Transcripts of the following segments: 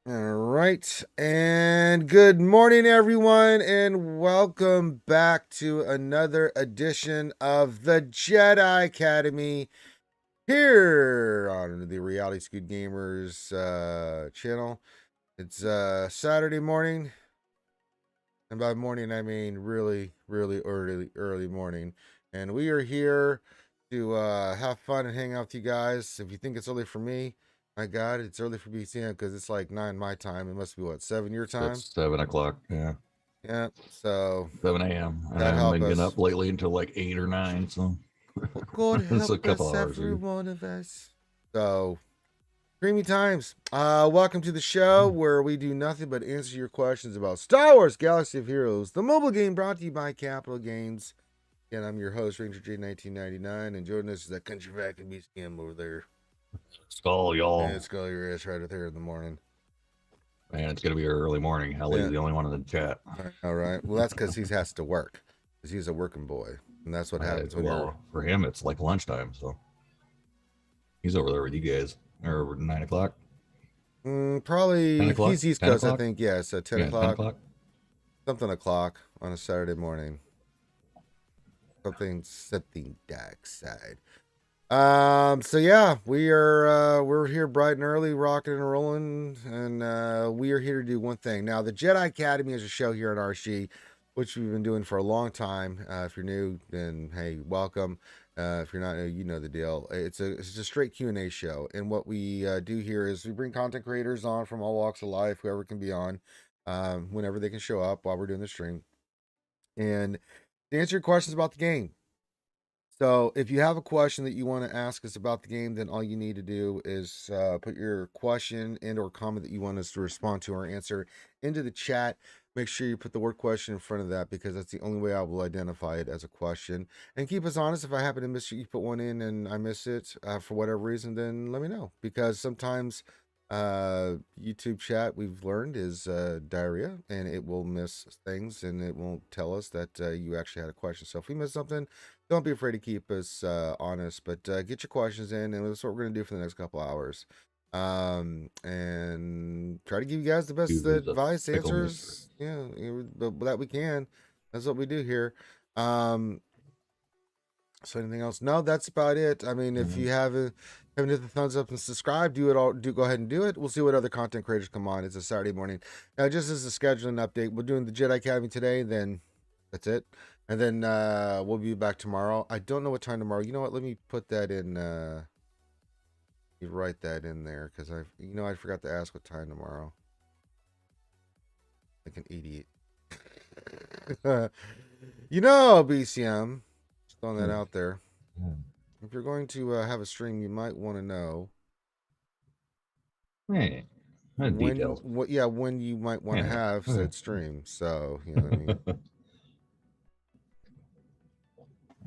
All right. And good morning, everyone, and welcome back to another edition of the Jedi Academy here on the Reality Scoot Gamers channel. It's Saturday morning, and by morning I mean really, really early morning. And we are here to have fun and hang out with you guys. If you think it's early for me, my God, it's early for BCM because it's like 9 my time. It must be what, 7 your time? It's 7 o'clock. Yeah, Yeah, so 7 a.m. And I God haven't help been getting us. up lately until like 8 or 9. So Well, God it's a help couple us, hours every here. one of us. So, creamy times. Welcome to the show where we do nothing but answer your questions about Star Wars Galaxy of Heroes, the mobile game brought to you by Capital Games. And I'm your host, Ranger J 1999, and joining us is that country back in BCM over there. Skull, And y'all. it's got your ass right there in the morning. Man, it's gonna be an early morning. Hallie's Yeah, the only one in the chat. all right. Well, that's because he has to work, because he's a working boy. And that's what happens when you're. Well, for him, it's like lunchtime. So he's over there with you guys. Or 9 o'clock, ten Probably, o'clock, he's East ten Coast, I o'clock. think. Yeah, so 10 Yeah, 10 o'clock, o'clock. something o'clock on a Saturday morning. Something dark side. So yeah, we're here bright and early, rocking and rolling, and we are here to do one thing. Now, the Jedi Academy is a show here at RSG, which we've been doing for a long time. If you're new, then hey, welcome. If you're not new, you know the deal. It's a straight Q&A show, and what we do here is we bring content creators on from all walks of life, whoever can be on, whenever they can show up while we're doing the stream, and to answer your questions about the game. So, if you have a question that you want to ask us about the game, then all you need to do is put your question and/or comment that you want us to respond to or answer into the chat. Make sure you put the word question in front of that because that's the only way I will identify it as a question. And keep us honest. If I happen to miss you put one in and I miss it for whatever reason, then let me know because sometimes YouTube chat we've learned is diarrhea and it will miss things and it won't tell us that you actually had a question. So if we miss something, don't be afraid to keep us honest, but get your questions in, and that's what we're going to do for the next couple hours. And try to give you guys the best Dude is a advice, fickle mister. answers, that we can. That's what we do here. Um, so anything else? No, that's about it. I mean, if Mhm. you haven't hit the thumbs up and subscribe, do it all. Do go ahead and do it. We'll see what other content creators come on. It's a Saturday morning. Now, just as a scheduling update, we're doing the Jedi Academy today. Then that's it. And then we'll be back tomorrow. I don't know what time tomorrow. You know what? Let me put that in. You write that in there because I forgot to ask what time tomorrow. Like an idiot. BCM. Just throwing that out there. If you're going to have a stream, you might want to know Hey, when details. when you might want to Yeah. have said stream. So you know what I mean.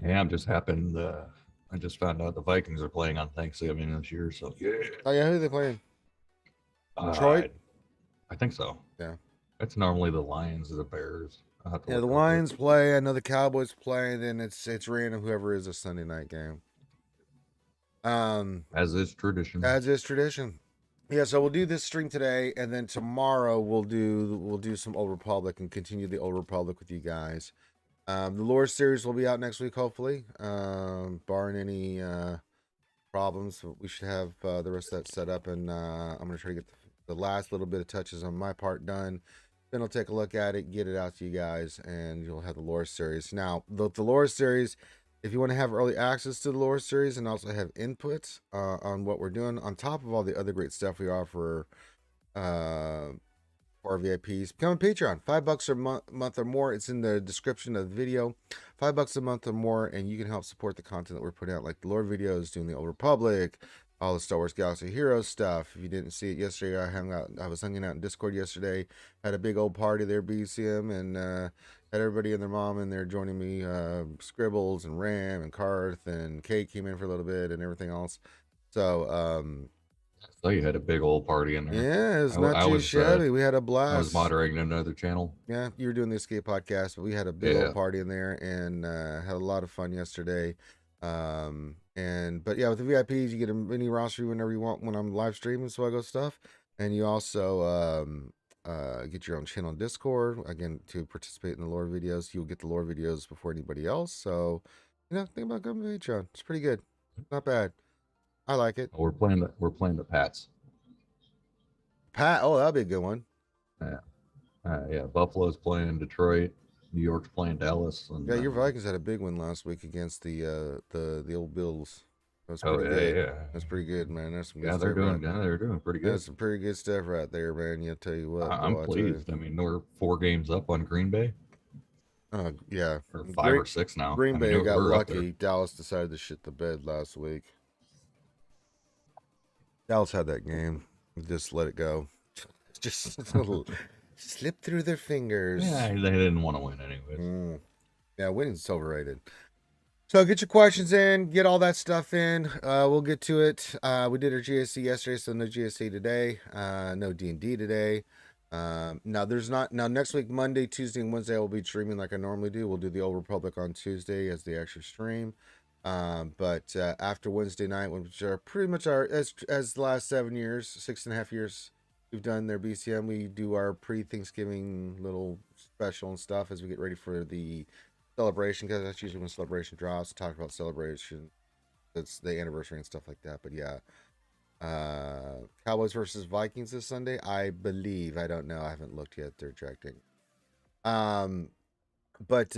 Yeah, I'm just happened. I just found out the Vikings are playing on Thanksgiving this year. So yeah. Oh yeah, who are they playing? Uh, Detroit. I think so. Yeah. It's normally the Lions or the Bears. I'll have to Yeah, look the real quick. Lions play. I know the Cowboys play. Then it's random whoever is a Sunday night game. Um, As is tradition. as is tradition. Yeah, so we'll do this stream today, and then tomorrow we'll do some Old Republic and continue the Old Republic with you guys. The lore series will be out next week, hopefully. Barring any problems, we should have the rest of that set up, and I'm gonna try to get the last little bit of touches on my part done. Then I'll take a look at it, get it out to you guys, and you'll have the lore series. Now, the lore series, if you want to have early access to the lore series and also have input on what we're doing, on top of all the other great stuff we offer uh, for our VIPs, become a Patreon. $5 a month or more. It's in the description of the video. $5 a month or more, and you can help support the content that we're putting out, like the lore videos, doing the Old Republic, all the Star Wars Galaxy Heroes stuff. If you didn't see it yesterday, I was hanging out in Discord yesterday. Had a big old party there, BCM, and had everybody and their mom in there joining me. Scribbles and Ram and Karth and Kate came in for a little bit and everything else. So So you had a big old party in there. yeah, it's I, not I too was shabby. We had a I was blast. moderating another channel. Yeah, you were doing the Escape podcast, but we had a big old Yeah. party in there and had a lot of fun yesterday. But yeah, with the VIPs, you get a mini roster whenever you want when I'm live streaming SWGOH stuff. And you also get your own channel on Discord. Again, to participate in the lore videos, you'll get the lore videos before anybody else. So, think about going to Patreon. It's pretty good. Not bad. I like it. We're playing the Pats. Pat, oh, that'll be a good one. Yeah. Buffalo's playing Detroit. New York's playing Dallas. And Yeah, your Vikings had a big win last week against the old Bills. That was oh pretty yeah, good. yeah, That's pretty good, man. That's some good yeah. stuff, right? They're doing pretty good. That's some pretty good stuff right there, man. Yeah, tell you what, I'm boy, I tell you. pleased. I mean, we're 4 games up on Green Bay, Yeah. or five Green, or six now. Green I mean, Bay got we're up there. lucky. Dallas decided to shit the bed last week. Dallas had that game. Just let it go. Just a little slip through their fingers. Yeah, they didn't want to win anyways. Yeah, winning's overrated. So get your questions in, get all that stuff in. We'll get to it. We did our GSC yesterday, so no GSC today. No D&D today. Now there's not now next week, Monday, Tuesday, and Wednesday, I will be streaming like I normally do. We'll do the Old Republic on Tuesday as the extra stream. But after Wednesday night, which are pretty much our as the last 7 years, 6.5 years we've done their BCM, we do our pre-Thanksgiving little special and stuff as we get ready for the celebration, because that's usually when celebration drops. Talk about celebration, it's the anniversary and stuff like that. But yeah, Cowboys versus Vikings this Sunday, I believe. I don't know. I haven't looked yet. They're checking. But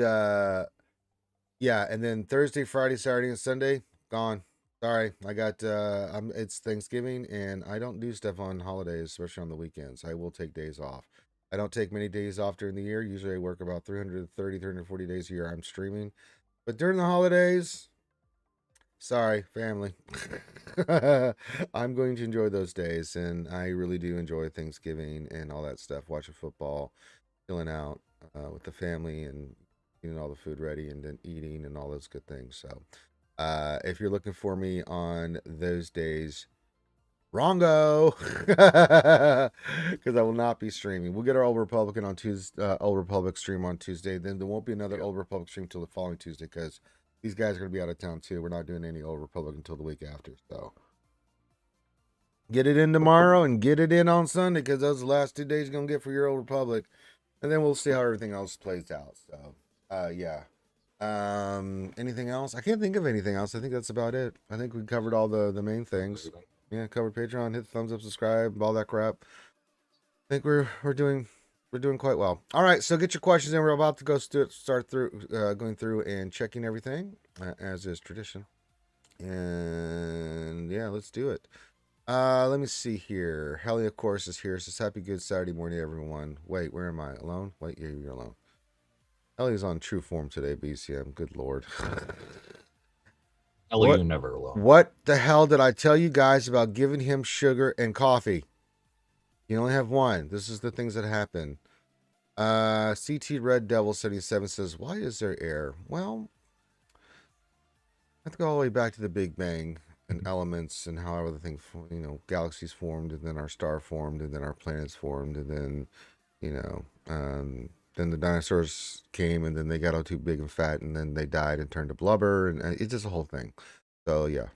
yeah, and then Thursday, Friday, Saturday, and Sunday gone. Sorry, I got it's Thanksgiving, and I don't do stuff on holidays, especially on the weekends. I will take days off. I don't take many days off during the year. Usually I work about 330, 340 days a year I'm streaming. But during the holidays, sorry, family. I'm going to enjoy those days, and I really do enjoy Thanksgiving and all that stuff, watching football, chilling out with the family, and getting all the food ready, and then eating and all those good things. So if you're looking for me on those days, wrongo, because I will not be streaming. We'll get our Old Republican on Tuesday, Old Republic stream on Tuesday. Then there won't be another Old Republic stream till the following Tuesday, because these guys are going to be out of town too. We're not doing any Old Republic until the week after. So get it in tomorrow and get it in on Sunday, because those are the last 2 days you're going to get for your Old Republic. And then we'll see how everything else plays out. So yeah. Anything else? I can't think of anything else. I think that's about it. I think we covered all the main things. Yeah, covered Patreon, hit the thumbs up, subscribe, all that crap. I think we're doing quite well. All right, so get your questions in. We're about to go start going through and checking everything as is tradition. And yeah, let's do it. Let me see here. Helly, of course, is here. Says happy good Saturday morning, everyone. Wait, where am I? Alone? Wait, yeah, you're alone. Helly's on true form today, BCM. Good lord. Ellie, you're never alone. What the hell did I tell you guys about giving him sugar and coffee? You only have one. This is the things that happen. CT Red Devil 77 says, why is there air? Well, I have to go all the way back to the Big Bang and elements and how everything, galaxies formed, and then our star formed, and then our planets formed, and then, then the dinosaurs came, and then they got all too big and fat, and then they died and turned to blubber, and it's just a whole thing. So yeah.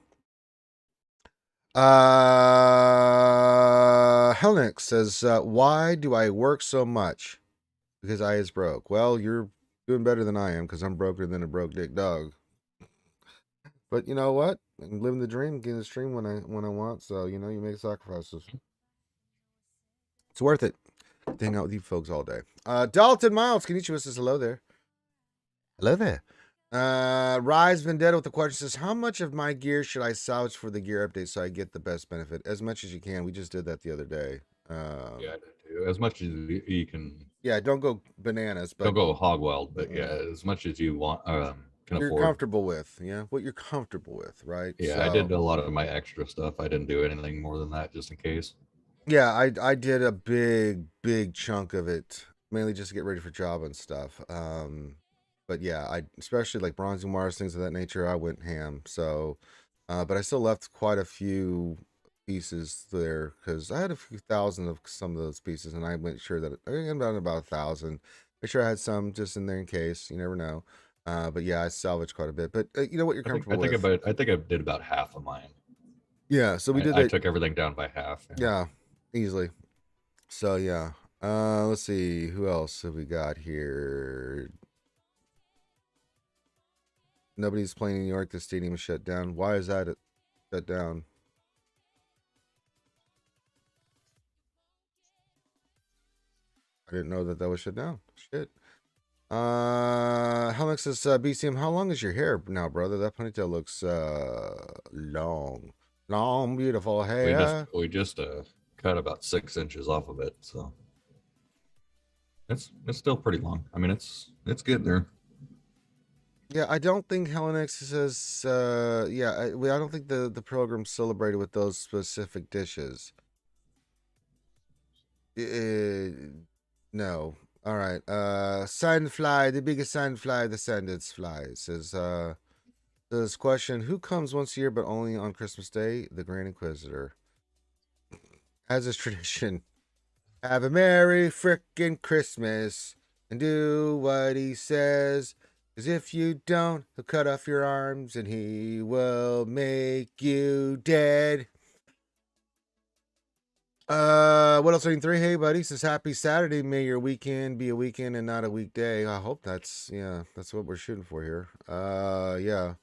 Helnix says, why do I work so much? Because I is broke. Well, you're doing better than I am, because I'm broker than a broke dick dog. But you know what? I'm living the dream, getting the stream when I want. So you make sacrifices. It's worth it. Hang out with you folks all day. Dalton Miles, Konnichiwa says hello there. Hello there. Rise Vendetta with the question says, how much of my gear should I salvage for the gear update so I get the best benefit? As much as you can. We just did that the other day. Yeah, I did too. As much as you can. Yeah, don't go bananas, but don't go hog wild. But yeah, as much as you want, can you're afford. Comfortable with. Yeah, what you're comfortable with, right? Yeah, so, I did a lot of my extra stuff. I didn't do anything more than that, just in case. Yeah, I did a big chunk of it, mainly just to get ready for job and stuff. But yeah, I especially like bronzing wires, things of that nature, I went ham. So, but I still left quite a few pieces there, because I had a few thousand of some of those pieces, and I made sure that I got about 1,000. Make sure I had some just in there in case. You never know. But yeah, I salvaged quite a bit. But you know what you're comfortable with. I think I did about half of mine. Yeah, so we did. I took everything down by half. Yeah. easily. So yeah. Let's see who else have we got here. Nobody's playing in New York. The stadium is shut down. Why is that shut down? I didn't know that that was shut down. Shit. Helix says, BCM, how long is your hair now, brother? That ponytail looks long. Long, beautiful hair. We just cut about 6 inches off of it, so it's still pretty long. I mean, it's good there. Yeah, I don't think Helix says, I don't think the program celebrated with those specific dishes. No. All right. Sandfly, the biggest sandfly, the sanded fly. Says question, who comes once a year but only on Christmas Day? The Grand Inquisitor. As is tradition. Have a merry frickin' Christmas and do what he says. 'Cause if you don't, he'll cut off your arms and he will make you dead. What else are you three? Hey, buddy, says happy Saturday. May your weekend be a weekend and not a weekday. I hope that's what we're shooting for here. Yeah.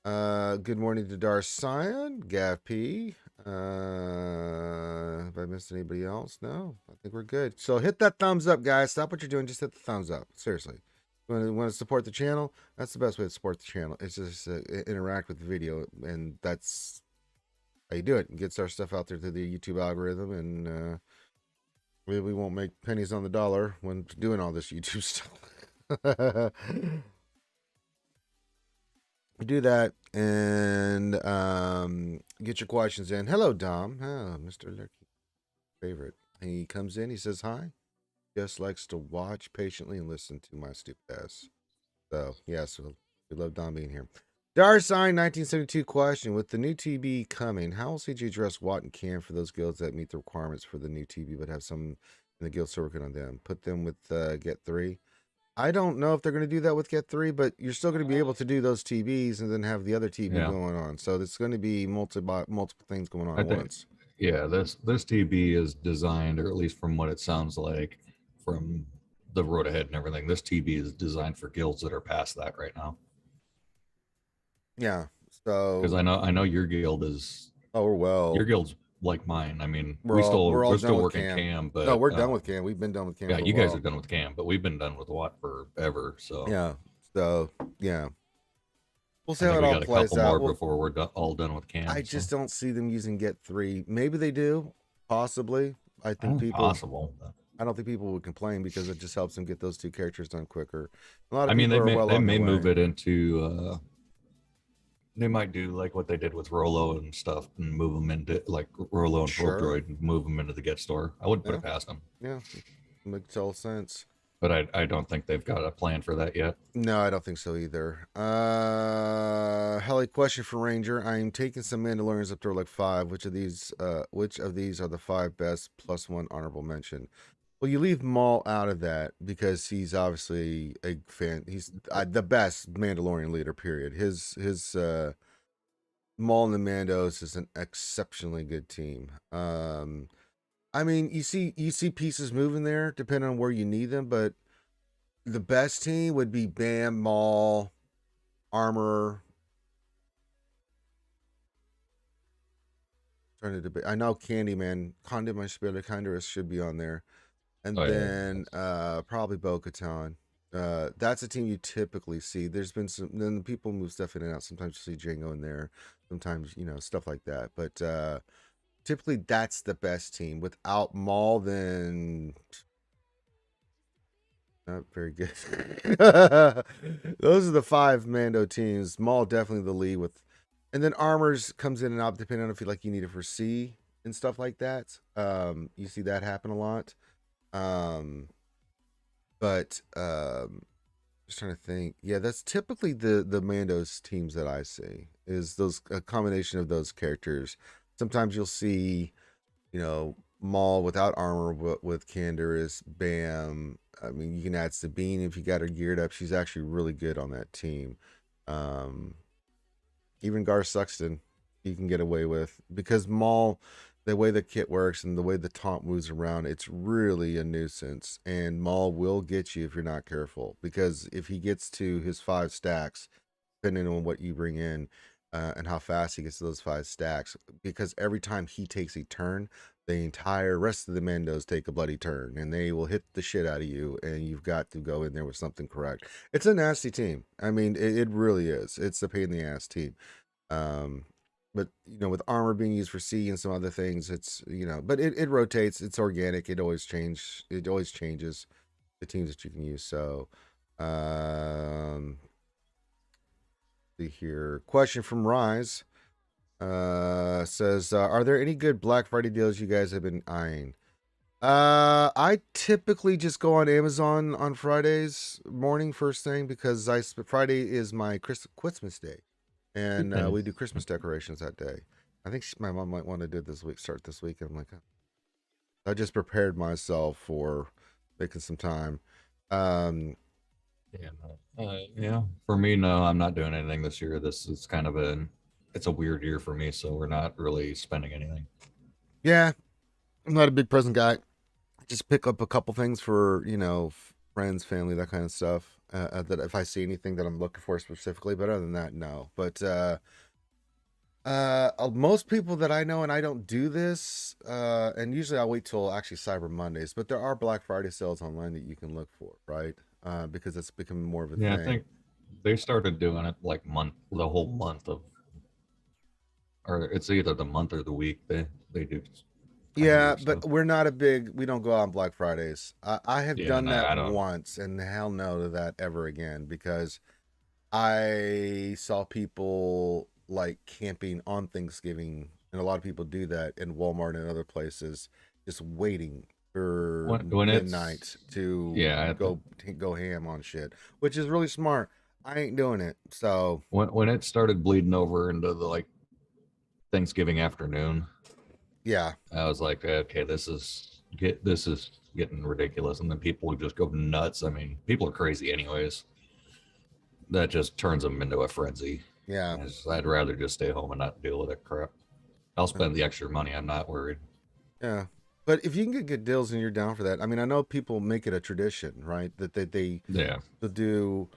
Good morning to Darcian, Gav P. Have I missed anybody else? No, I think we're good. So hit that thumbs up, guys. Stop what you're doing. Just hit the thumbs up. Seriously. You want to support the channel? That's the best way to support the channel. It's just interact with the video, and that's how you do it. It gets our stuff out there through the YouTube algorithm, and we won't make pennies on the dollar when doing all this YouTube stuff. Do that and get your questions in. Hello, Dom. Oh, Mr. Lurky. Favorite. He comes in, he says hi. Just likes to watch patiently and listen to my stupid ass. So, yes, we love Dom being here. Darsign 1972 question. With the new TB coming, how will CG address Watt and Cam for those guilds that meet the requirements for the new TB but have some in the guild still working on them? Put them with Get 3. I don't know if they're going to do that with Get 3, but you're still going to be able to do those TBs and then have the other TB going on. So it's going to be multiple things going on at once. Yeah, this TB is designed, or at least from what it sounds like, from the road ahead and everything. This TB is designed for guilds that are past that right now. Yeah. So because I know your guild is. Oh, we're well. Your guild's like mine. I mean, we're still working Cam, but no, we're done with Cam. We've been done with Cam. Yeah, you guys are done with Cam, but we've been done with Watt forever. So yeah, we'll see how it all plays out. Before we're all done with Cam. I just don't see them using Get 3. Maybe they do, possibly. I think people possible. I don't think people would complain because it just helps them get those two characters done quicker. A lot of they may move it into. They might do like what they did with Rolo and stuff, and move them into like Rolo and Droid, and move them into the Get store. I wouldn't put it past them. Yeah, makes total sense. But I don't think they've got a plan for that yet. No, I don't think so either. Heli, question for Ranger. I'm taking some Mandalorians up to like 5. Which of these are the 5 best +1 honorable mention? Well, you leave Maul out of that because he's obviously a fan. He's the best Mandalorian leader, period. His Maul and the Mandos is an exceptionally good team. I mean, you see pieces moving there depending on where you need them, but the best team would be Bam, Maul, Armor. Trying to debate. I know Candyman, Conde my Spirit Kinders should be on there. And probably Bo-Katan. That's a team you typically see. There's been some, then people move stuff in and out. Sometimes you see Django in there. Sometimes, stuff like that. But typically that's the best team. Without Maul, then not very good. Those are the 5 Mando teams. Maul definitely the lead with, and then Armors comes in and out depending on if you need it for C and stuff like that. You see that happen a lot. Just trying to think. Yeah, that's typically the Mandos teams that I see, is those, a combination of those characters. Sometimes you'll see, Maul without armor, but with Canderous, Bam. I mean, you can add Sabine if you got her geared up. She's actually really good on that team. Even Gar Suxton, you can get away with, because Maul the way the kit works and the way the taunt moves around, it's really a nuisance. And Maul will get you if you're not careful. Because if he gets to his 5 stacks, depending on what you bring in and how fast he gets to those 5 stacks, because every time he takes a turn, the entire rest of the Mandos take a bloody turn and they will hit the shit out of you, and you've got to go in there with something correct. It's a nasty team. I mean, it really is. It's a pain in the ass team. Um, but with armor being used for C and some other things, it's but it rotates. It's organic. It always change. It always changes the teams that you can use. So, um, see here. Question from Rise says, are there any good Black Friday deals you guys have been eyeing? I typically just go on Amazon on Fridays morning first thing, because Friday is my Christmas day, and we do Christmas decorations that day. I think my mom might want to do it this week, start this week. I'm like, I just prepared myself for making some time. Yeah, yeah. For me, no, I'm not doing anything this year. This is kind of it's a weird year for me, so we're not really spending anything. Yeah, I'm not a big present guy. Just pick up a couple things for friends, family, that kind of stuff. That if I see anything that I'm looking for specifically, but other than that, no. But most people that I know, and I don't do this, and usually I'll wait till actually Cyber Mondays, but there are Black Friday sales online that you can look for, right? Because it's becoming more of a Yeah, I thing. think they started doing it like the whole month of, or it's either the month or the week they do kind of Yeah, weird but stuff. we don't go out on Black Fridays. I have Yeah, done no, that I don't. once, and hell no to that ever again, because I saw people like camping on Thanksgiving, and a lot of people do that in Walmart and other places, just waiting for When midnight it's to yeah, go ham on shit, which is really smart. I ain't doing it. So, when it started bleeding over into the like Thanksgiving afternoon, yeah. I was like, okay, this is getting ridiculous, and then people would just go nuts. I mean, people are crazy anyways. That just turns them into a frenzy. Yeah. I'd rather just stay home and not deal with that crap. I'll spend the extra money. I'm not worried. Yeah. But if you can get good deals and you're down for that, I mean, I know people make it a tradition, right? That Yeah, they'll do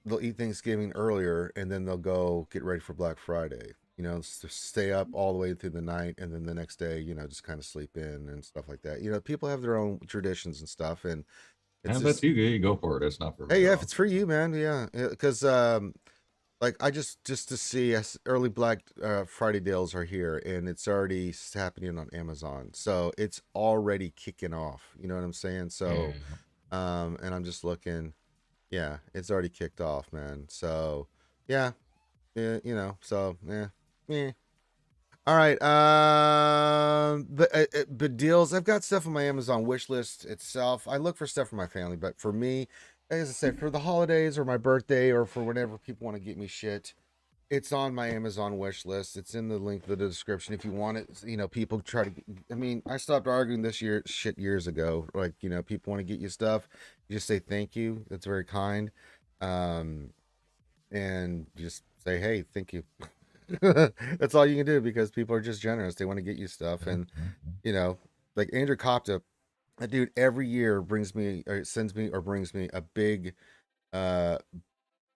they'll eat Thanksgiving earlier, and then they'll go get ready for Black Friday. Stay up all the way through the night, and then the next day, just kind of sleep in and stuff like that. People have their own traditions and stuff, and it's and that's just, you go for it. It's not for me hey, at yeah, if all. it's for you, man, yeah, because like I just to see early Black Friday deals are here, and it's already happening on Amazon, so it's already kicking off. You know what I'm saying? So, Yeah. and I'm just looking. Yeah, it's already kicked off, man. So, yeah, yeah, so yeah, yeah. All right. But deals. I've got stuff on my Amazon wish list itself. I look for stuff for my family, but for me, as I said, for the holidays or my birthday or for whenever people want to get me shit, it's on my Amazon wish list. It's in the link to the description if you want it. People try to. I mean, I stopped arguing this shit years ago. Like, people want to get you stuff, you just say thank you. That's very kind. Um, and just say, hey, thank you. That's all you can do, because people are just generous. They want to get you stuff, and you know, like Andrew Copta, that dude every year brings me or sends me or brings me a big uh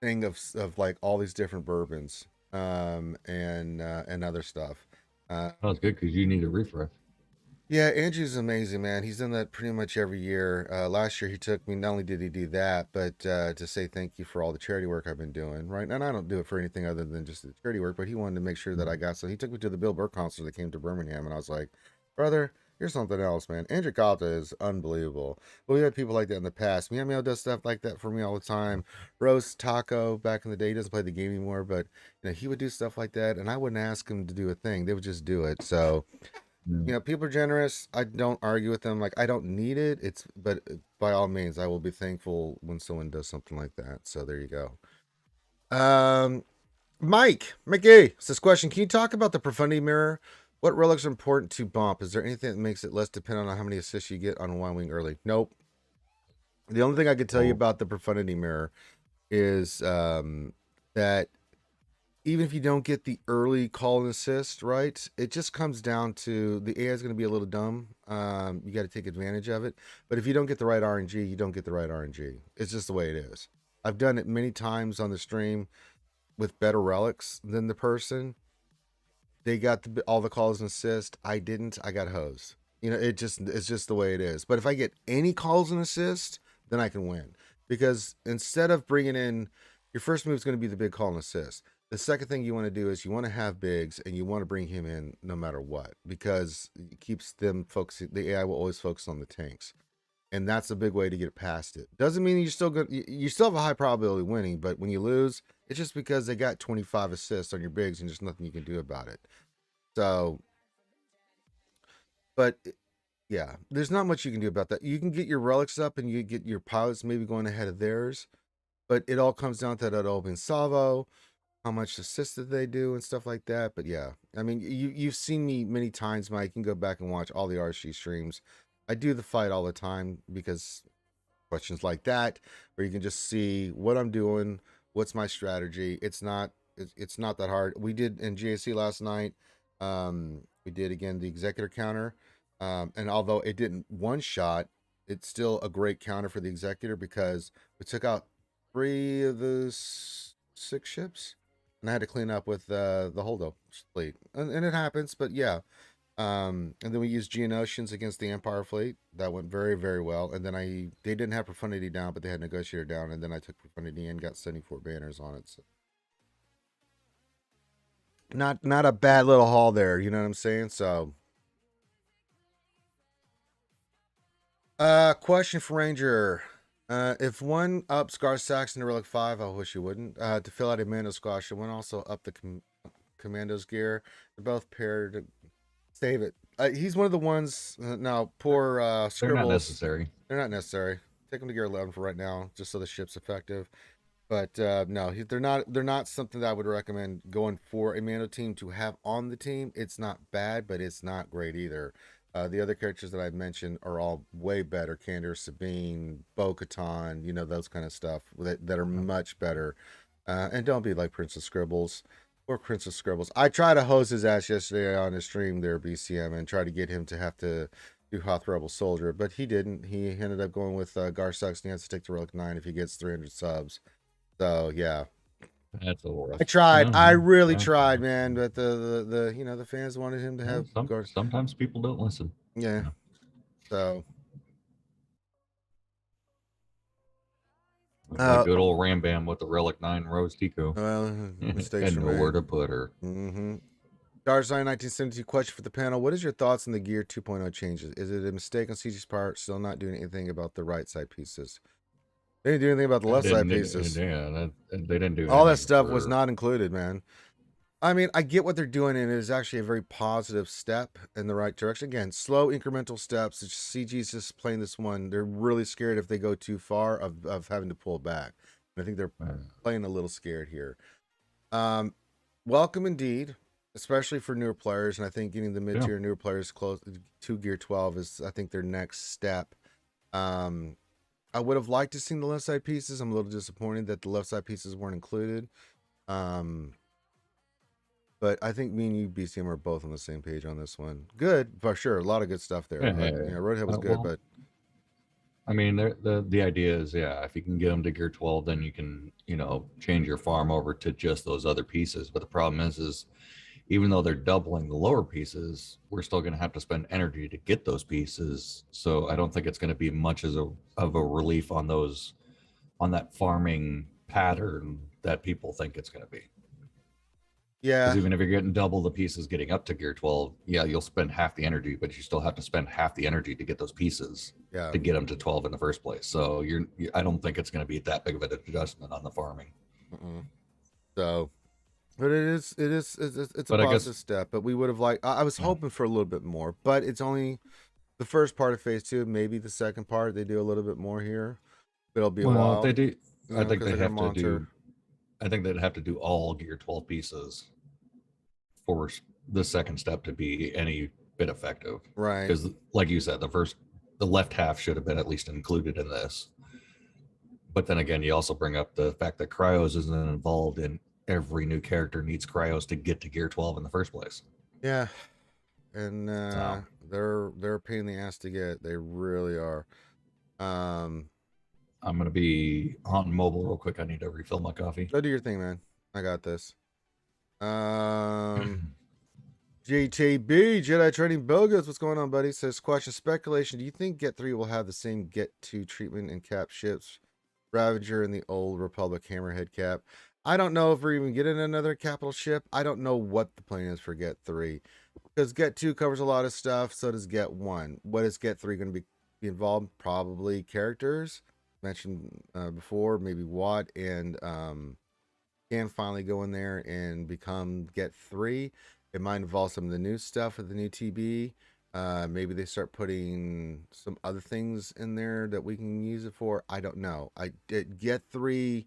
thing of like all these different bourbons, and other stuff. That was good because you need a refresh. Yeah, Andrew's amazing, man. He's done that pretty much every year. Last year he took me. Not only did he do that, but to say thank you for all the charity work I've been doing. Right, and I don't do it for anything other than just the charity work. But he wanted to make sure that I got. So he took me to the Bill Burr concert that came to Birmingham, and I was like, brother, you're something else, man. Andrew Copta is unbelievable. But we had people like that in the past. Meow does stuff like that for me all the time. Roast Taco back in the day, he doesn't play the game anymore, but he would do stuff like that, and I wouldn't ask him to do a thing. They would just do it. So Yeah. people are generous. I don't argue with them. Like, I don't need it. But by all means, I will be thankful when someone does something like that. So there you go. Um, Mike McGee says, question: can you talk about the profundity mirror? What relics are important to bump? Is there anything that makes it less dependent on how many assists you get on one wing early? Nope. The only thing I could tell you Oh, about the profundity mirror is that even if you don't get the early call and assist, right? It just comes down to the AI is going to be a little dumb. You got to take advantage of it. But if you don't get the right RNG, you don't get the right RNG. It's just the way it is. I've done it many times on the stream with better relics than the person. They got all the calls and assists. I didn't. I got hosed. It's just the way it is. But if I get any calls and assists, then I can win. Because instead of bringing in your first move is going to be the big call and assist. The second thing you want to do is you want to have bigs and you want to bring him in no matter what, because it keeps them focusing. The AI will always focus on the tanks, and that's a big way to get past it. Doesn't mean you're still good. You still have a high probability of winning, but when you lose, it's just because they got 25 assists on your bigs and there's nothing you can do about it. So, but yeah, there's not much you can do about that. You can get your relics up and you get your pilots maybe going ahead of theirs, but it all comes down to that open salvo, how much assisted they do and stuff like that. But yeah, I mean, you've seen me many times, Mike. You can go back and watch all the RC streams. I do the fight all the time because questions like that, where you can just see what I'm doing, what's my strategy. It's not that hard. We did in GAC last night. We did again the executor counter. And although it didn't one shot, it's still a great counter for the executor because we took out 3 of the 6 ships, and I had to clean up with the Holdo fleet, and it happens. But yeah, and then we used Geonosians against the Empire fleet. That went very, very well. And then they didn't have Profundity down, but they had Negotiator down, and then I took Profundity and got 74 banners on it. So not a bad little haul there, you know what I'm saying? So question for Ranger. If one ups Gar Saxon to Relic 5, I wish you wouldn't. To fill out a Mando squash, one also up the Commando's gear. They're both paired. Save it. He's one of the ones. Now, poor Scribbles. They're not necessary. They're not necessary. Take them to gear 11 for right now, just so the ship's effective. But no, they're not. They're not something that I would recommend going for a Mando team to have on the team. It's not bad, but it's not great either. The other characters that I mentioned are all way better. Kander, Sabine, Bo-Katan, those kind of stuff that are much better. And don't be like Princess Scribbles or Princess Scribbles. I tried to hose his ass yesterday on his stream there, BCM, and try to get him to have to do Hoth Rebel Soldier, but he didn't. He ended up going with Gar Sucks, and he has to stick to Relic 9 if he gets 300 subs. So, yeah. That's a rough. I tried. I really tried, man. But the fans wanted him to have. Sometimes people don't listen. Yeah. So. Good old Rambam with the Relic 9 Rose Tico. Well, mistakes and nowhere to put her. Mm-hmm. Darzine 1972 question for the panel. What is your thoughts on the Gear 2.0 changes? Is it a mistake on CG's part, still not doing anything about the right side pieces? They didn't do anything about the left side pieces. Yeah, they didn't do all that stuff was not included, man. I mean, I get what they're doing, and it is actually a very positive step in the right direction. Again, slow incremental steps. CG's just playing this one. They're really scared if they go too far of having to pull back. And I think they're playing a little scared here. Welcome indeed, especially for newer players. And I think getting the mid-tier newer players close to Gear 12 is, I think, their next step. I would have liked to see the left side pieces. I'm a little disappointed that the left side pieces weren't included. But I think me and you, BCM, are both on the same page on this one. Good, for sure. A lot of good stuff there. Roadhead was good, but I mean, the idea is, if you can get them to Gear 12, then you can, change your farm over to just those other pieces. But the problem is even though they're doubling the lower pieces, we're still going to have to spend energy to get those pieces. So I don't think it's going to be much of a relief on that farming pattern that people think it's going to be. Yeah. Because even if you're getting double the pieces getting up to Gear 12, you'll spend half the energy, but you still have to spend half the energy to get those pieces to get them to 12 in the first place. So I don't think it's going to be that big of an adjustment on the farming. So, but it's a positive step. But we would have I was hoping for a little bit more, but it's only the first part of phase 2. Maybe the second part they do a little bit more here, but it'll be a while. They do. I think they have to do. I think they'd have to do all Gear 12 pieces for the second step to be any bit effective, right? Because, like you said, the left half should have been at least included in this. But then again, you also bring up the fact that Cryos isn't involved in every new character needs cryos to get to gear 12 in the first place. Yeah, and So they're a pain in the ass to get. They really are. Um, I'm gonna be on mobile real quick. I need to refill my coffee. Go do your thing, man. I got this. GTB, Jedi Training Bogus. What's going on, buddy? Says question speculation. Do you think Get 3 will have the same Get 2 treatment and cap ships? Ravager and the old Republic Hammerhead cap. I don't know if we're even getting another capital ship. I don't know what the plan is for Get 3. Because Get 2 covers a lot of stuff, so does Get 1. What is Get 3 going to be involved? Probably characters. Mentioned before, maybe Watt and can finally go in there and become Get 3. It might involve some of the new stuff with the new TB. Maybe they start putting some other things in there that we can use it for. I don't know. I did Get 3.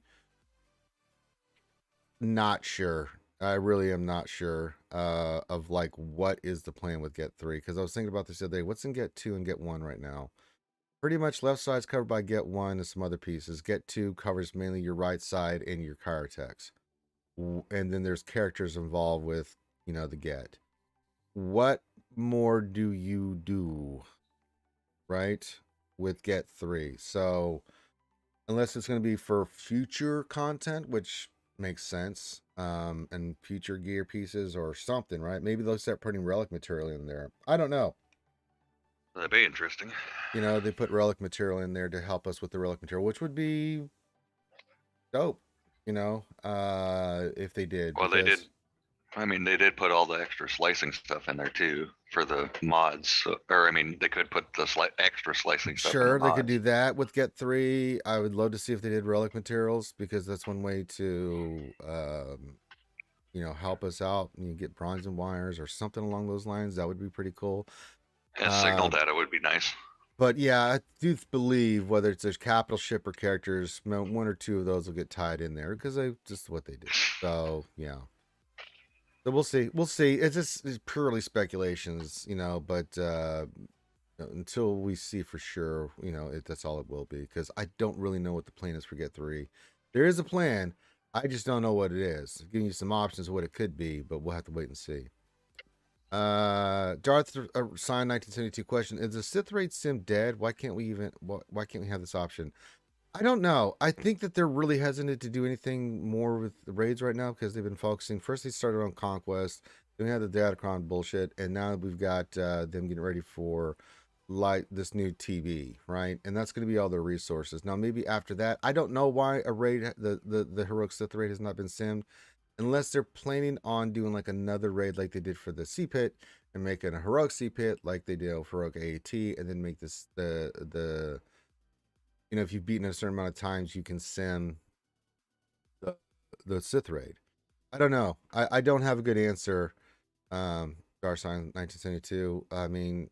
Not sure. I really am not sure of like what is the plan with Get 3, because I was thinking about this the other day. What's in Get 2 and Get 1 right now? Pretty much left side's covered by Get 1 and some other pieces. Get 2 covers mainly your right side and your chirotex. And then there's characters involved with, the Get. What more do you do, right, with Get 3? So unless it's going to be for future content, which makes sense, and future gear pieces or something, right? Maybe they'll start putting relic material in there. I don't know. That'd be interesting. They put relic material in there to help us with the relic material, which would be dope, if they did. Well, they did. I mean, they did put all the extra slicing stuff in there too for the mods. So, or I mean, they could put the extra slicing stuff. Sure, in the they could mods. do that with Get 3. I would love to see if they did relic materials, because that's one way to, help us out. You get bronze and wires or something along those lines. That would be pretty cool. And signal data would be nice. But yeah, I do believe whether it's a capital ship or characters, one or two of those will get tied in there because they just what they do. So yeah. So we'll see. We'll see. It's purely speculations, but until we see for sure, that's all it will be, because I don't really know what the plan is for Get 3. There is a plan. I just don't know what it is. Giving you some options of what it could be, but we'll have to wait and see. Darth signed 1972 question: is the Sith raid sim dead? Why can't we have this option? I don't know. I think that they're really hesitant to do anything more with the raids right now, because they've been focusing. First, they started on Conquest. Then we had the Datacron bullshit, and now we've got them getting ready for this new TB, right? And that's going to be all their resources. Now, maybe after that, I don't know why a raid, the heroic Sith raid, has not been simmed, unless they're planning on doing like another raid like they did for the Sea Pit, and making a heroic Sea Pit like they did for heroic AAT, and then make this the if you've beaten a certain amount of times, you can sim the Sith raid. I don't know. I don't have a good answer. Darsign 1972. I mean,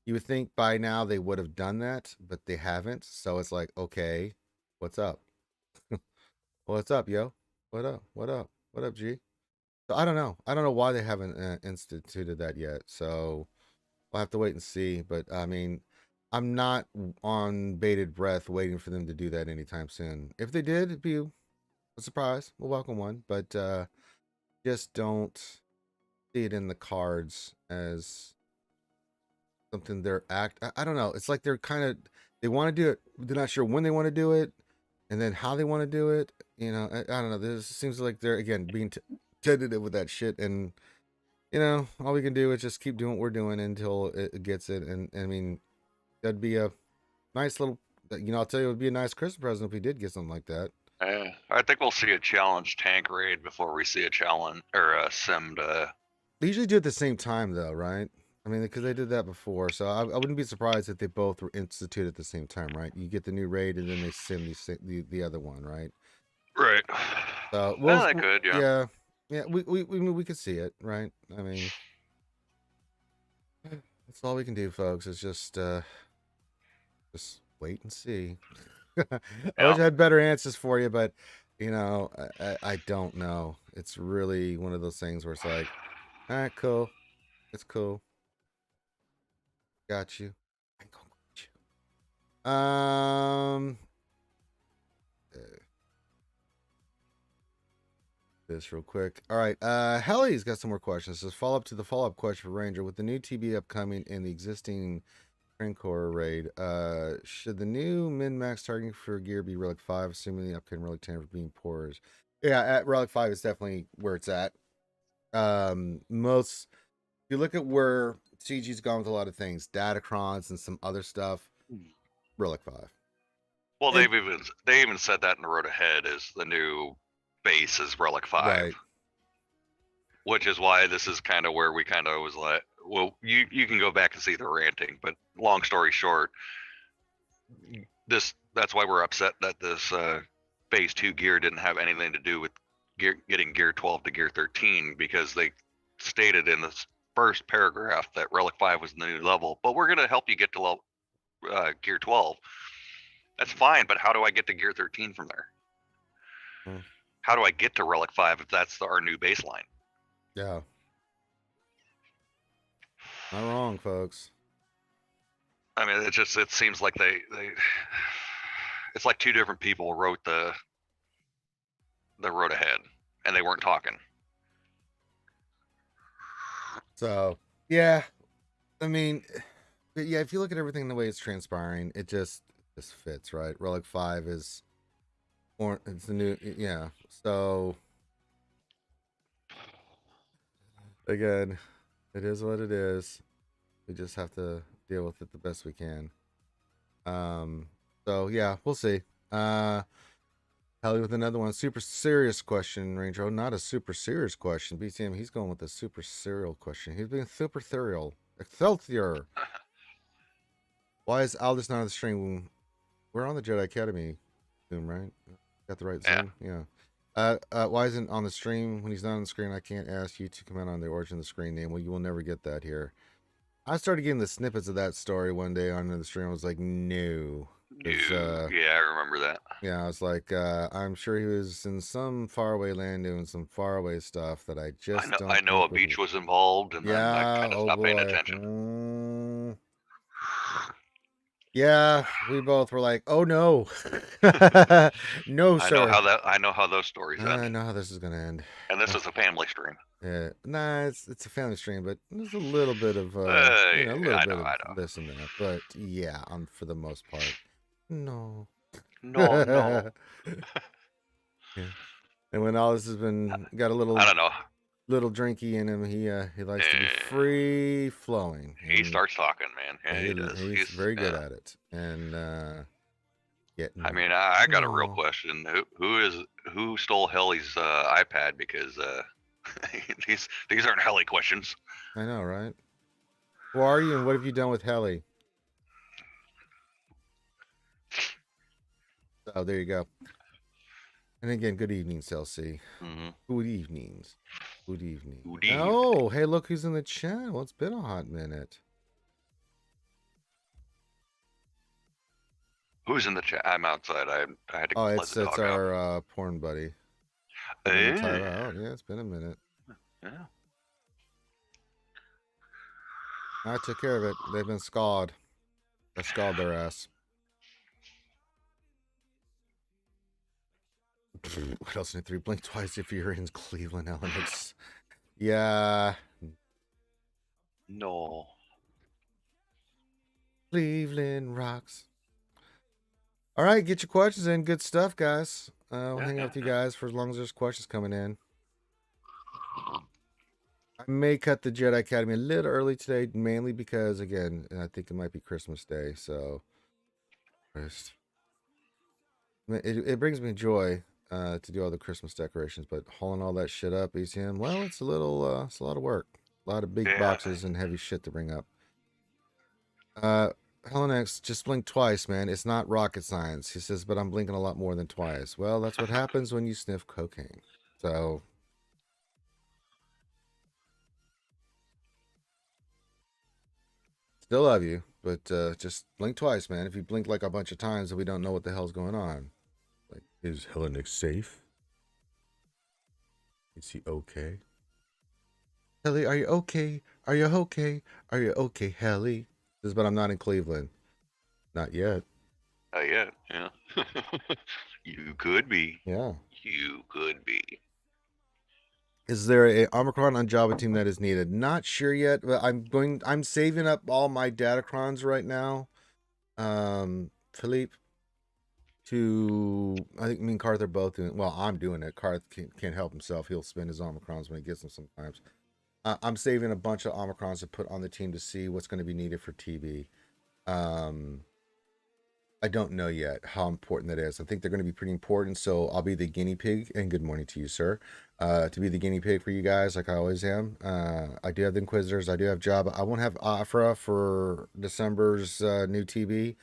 you would think by now they would have done that, but they haven't. So it's like, okay, what's up? What's up, yo? What up? What up? What up, G? So I don't know. I don't know why they haven't instituted that yet. So we'll have to wait and see. But I mean, I'm not on bated breath waiting for them to do that anytime soon. If they did, it'd be a surprise. We'll welcome one. But just don't see it in the cards as something I don't know. It's like they want to do it. They're not sure when they want to do it, and then how they want to do it. I don't know. This seems like they're again being tentative with that shit, and all we can do is just keep doing what we're doing until it gets it. And I mean, that'd be a nice little. I'll tell you, it would be a nice Christmas present if we did get something like that. I think we'll see a challenge tank raid before we see a challenge or a simmed. They usually do it at the same time, though, right? I mean, because they did that before, so I wouldn't be surprised if they both were instituted at the same time, right? You get the new raid, and then they sim the other one, right? Right. So Well, that could, yeah. Yeah. We could see it, right? I mean, that's all we can do, folks. Is just wait and see. I wish I had better answers for you, but I don't know. It's really one of those things where it's like, all right, cool. It's cool. Got you. I ain't gonna get you. this real quick. All right. Helly's got some more questions. Says follow up to the follow up question for Ranger. With the new TB upcoming in the existing Train Core raid, should the new min max targeting for gear be Relic 5, assuming the upcoming Relic 10 for being pours? Yeah, at Relic 5 is definitely where it's at. Most if you look at where CG's gone with a lot of things, Datacrons and some other stuff, Relic 5. Well, And- they even said that in the road ahead is the new base is Relic 5. Right. Which is why this is kind of where we kind of was like, well, you can go back and see the ranting, but long story short, that's why we're upset that this phase 2 gear didn't have anything to do with getting gear 12 to gear 13, because they stated in the first paragraph that Relic 5 was the new level, but we're going to help you get to gear 12. That's fine, but how do I get to gear 13 from there? How do I get to Relic 5 if that's our new baseline? Yeah. Not wrong, folks. I mean, it seems like they it's like two different people wrote the road ahead, and they weren't talking. So yeah, I mean, yeah. If you look at everything the way it's transpiring, it just fits, right? Relic 5 is, or it's the new, yeah. So again, it is what it is. We just have to deal with it the best we can. So yeah, we'll see. Helly with another one. Super serious question, Ranger. Not a super serious question. BTM, he's going with a super serial question. He's being super serial. Excelsior. Why is Aldous not on the stream? We're on the Jedi Academy Zoom, right? Got the right Zoom? Yeah. Why isn't on the stream when he's not on the screen? I can't ask you to comment on the origin of the screen name. Well, you will never get that here. I started getting the snippets of that story one day on the stream. I was like, no. Yeah, I remember that. Yeah, I was like, I'm sure he was in some faraway land doing some faraway stuff that I just don't. I know a beach was involved, and then I kind of stopped paying boy. attention. Yeah, we both were like, "Oh no, no, sir." I know how those stories end. I know how this is gonna end. And this is a family stream. Yeah, nah, it's a family stream, but there's a little bit of I of this and that. But yeah, for the most part, no. No. Yeah. And when all this has been got a little, I don't know, little drinky in him, he likes to be free flowing. He starts talking, man. Yeah, he does. He's very good at it. And I mean, I got a real question. Who stole Helly's iPad? Because these aren't Helly questions. I know, right? Who are you, and what have you done with Helly? Oh, there you go. And again, good evening, Celsi. Mm-hmm. Good evenings. Good evening. Good evening. Oh, hey, look who's in the chat. Well, it's been a hot minute. Who's in the chat? I'm outside. I had to. Oh, let it's the dog out. our porn buddy. Hey. Yeah, it's been a minute. Yeah. I took care of it. They've been scalded. I scalded their ass. What else in 3? Blink twice if you're in Cleveland, Elements. Yeah. No. Cleveland rocks. All right, get your questions in. Good stuff, guys. We'll hang out with you guys for as long as there's questions coming in. I may cut the Jedi Academy a little early today, mainly because, again, I think it might be Christmas Day, so it brings me joy to do all the Christmas decorations, but hauling all that shit up, ECM, well, it's a little, it's a lot of work. A lot of big boxes and heavy shit to bring up. Helenex, just blink twice, man. It's not rocket science. He says, but I'm blinking a lot more than twice. Well, that's what happens when you sniff cocaine. So, still love you, but just blink twice, man. If you blink like a bunch of times, then we don't know what the hell's going on. Like, is Helenex safe? Is he okay? Helly, are you okay? Are you okay? Are you okay, Helly? Says, but I'm not in Cleveland. Not yet. Not yet, yeah. You could be. Yeah. You could be. Is there a Omicron on Java team that is needed? Not sure yet, but I'm saving up all my Datacrons right now. Philippe, I think me and Carth are both doing. Well, I'm doing it. Carth can't help himself. He'll spend his Omicrons when he gets them sometimes. I'm saving a bunch of Omicrons to put on the team to see what's going to be needed for TB. I don't know yet how important that is. I think they're going to be pretty important. So I'll be the guinea pig. And good morning to you, sir. To be the guinea pig for you guys, like I always am. I do have the Inquisitors. I do have Jabba. I won't have Afra for December's new TB,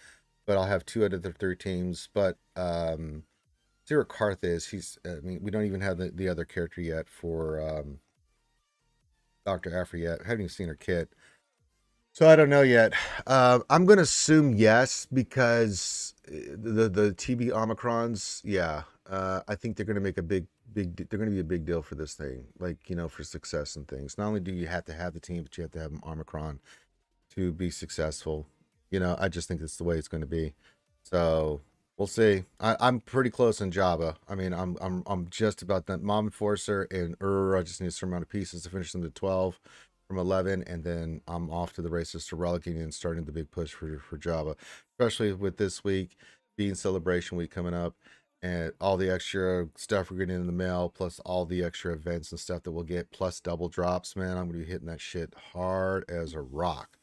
but I'll have 2 out of the 3 teams. But Zero Karth is. I mean, we don't even have the other character yet for Dr. Afra yet. I haven't even seen her kit. So I don't know yet. I'm gonna assume yes because the TB Omicrons, yeah. I think they're gonna make a big. They're gonna be a big deal for this thing, like for success and things. Not only do you have to have the team, but you have to have an Omicron to be successful. I just think that's the way it's going to be. So we'll see. I'm pretty close in Java. I mean, I'm just about done. Mom Enforcer and I just need a certain amount of pieces to finish them to 12 from 11, and then I'm off to the races to Reliking and starting the big push for Java, especially with this week being Celebration Week coming up and all the extra stuff we're getting in the mail, plus all the extra events and stuff that we'll get, plus double drops, man. I'm going to be hitting that shit hard as a rock.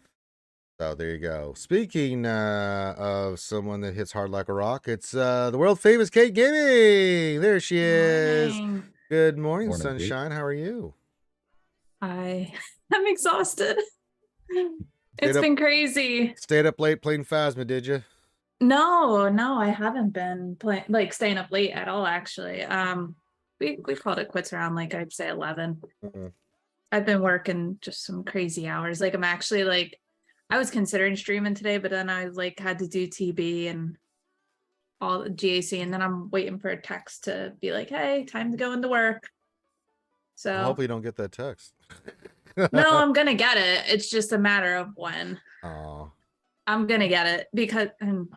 So there you go. Speaking of someone that hits hard like a rock, it's the world famous Kate Gaming. There she is. Morning. Good morning, Morning, Kate. sunshine. How are you? I'm exhausted. It's up- been crazy. Stayed up late playing Phasma, did you? No, I haven't been staying up late at all, actually. We called it quits around I'd say 11. Mhm. I've been working just some crazy hours. I'm actually I was considering streaming today, but then I had to do TB and all the GAC, and then I'm waiting for a text to be like, hey, time to go into work. So Hopefully you don't get that text. no, I'm gonna get it. It's just a matter of when. Oh, I'm gonna get it because I'm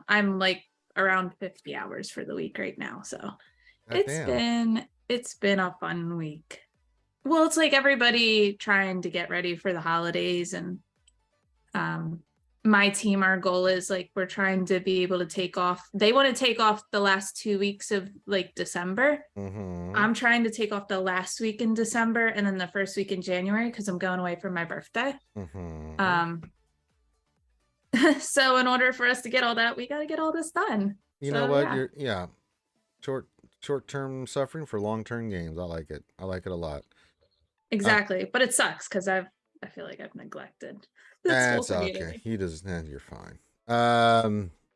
around 50 hours for the week right now. So it's been a fun week. Well, it's everybody trying to get ready for the holidays, and my team, our goal is we're trying to be able to take off. They want to take off the last 2 weeks of December. Mm-hmm. I'm trying to take off the last week in December and then the first week in January because I'm going away for my birthday. Mm-hmm. So in order for us to get all that, we got to get all this done. You know what? Yeah. Short-term suffering for long-term gains. I like it. I like it a lot. Exactly. But it sucks because I feel like I've neglected. That's okay. He doesn't. You're fine.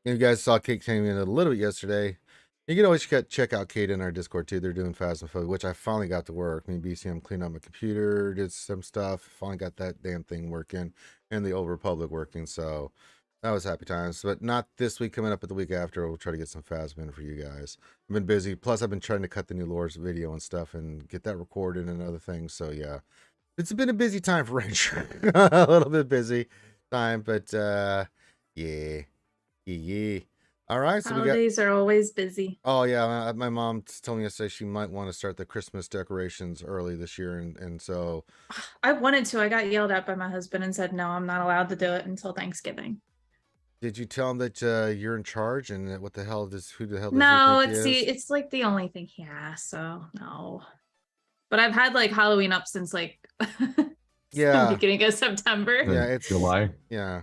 You guys saw Kate came in a little bit yesterday. You can always check out Kate in our Discord too. They're doing Phasmophobia, which I finally got to work. Me and BCM cleaned up my computer, did some stuff. Finally got that damn thing working, and the Old Republic working. So that was happy times. But not this week. Coming up, but the week after, we'll try to get some Phasm in for you guys. I've been busy. Plus, I've been trying to cut the new Lores video and stuff and get that recorded and other things. So yeah. It's been a busy time for Ranger. A little bit busy time, but yeah. All right, so Holidays are always busy. Oh yeah, my mom told me yesterday she might want to start the Christmas decorations early this year, and so I wanted to. I got yelled at by my husband and said, no, I'm not allowed to do it until Thanksgiving. Did you tell him that you're in charge and who the hell does No, he think he is? it's the only thing he asked, so no. But I've had Halloween up since the beginning of September. Yeah, it's July. Yeah.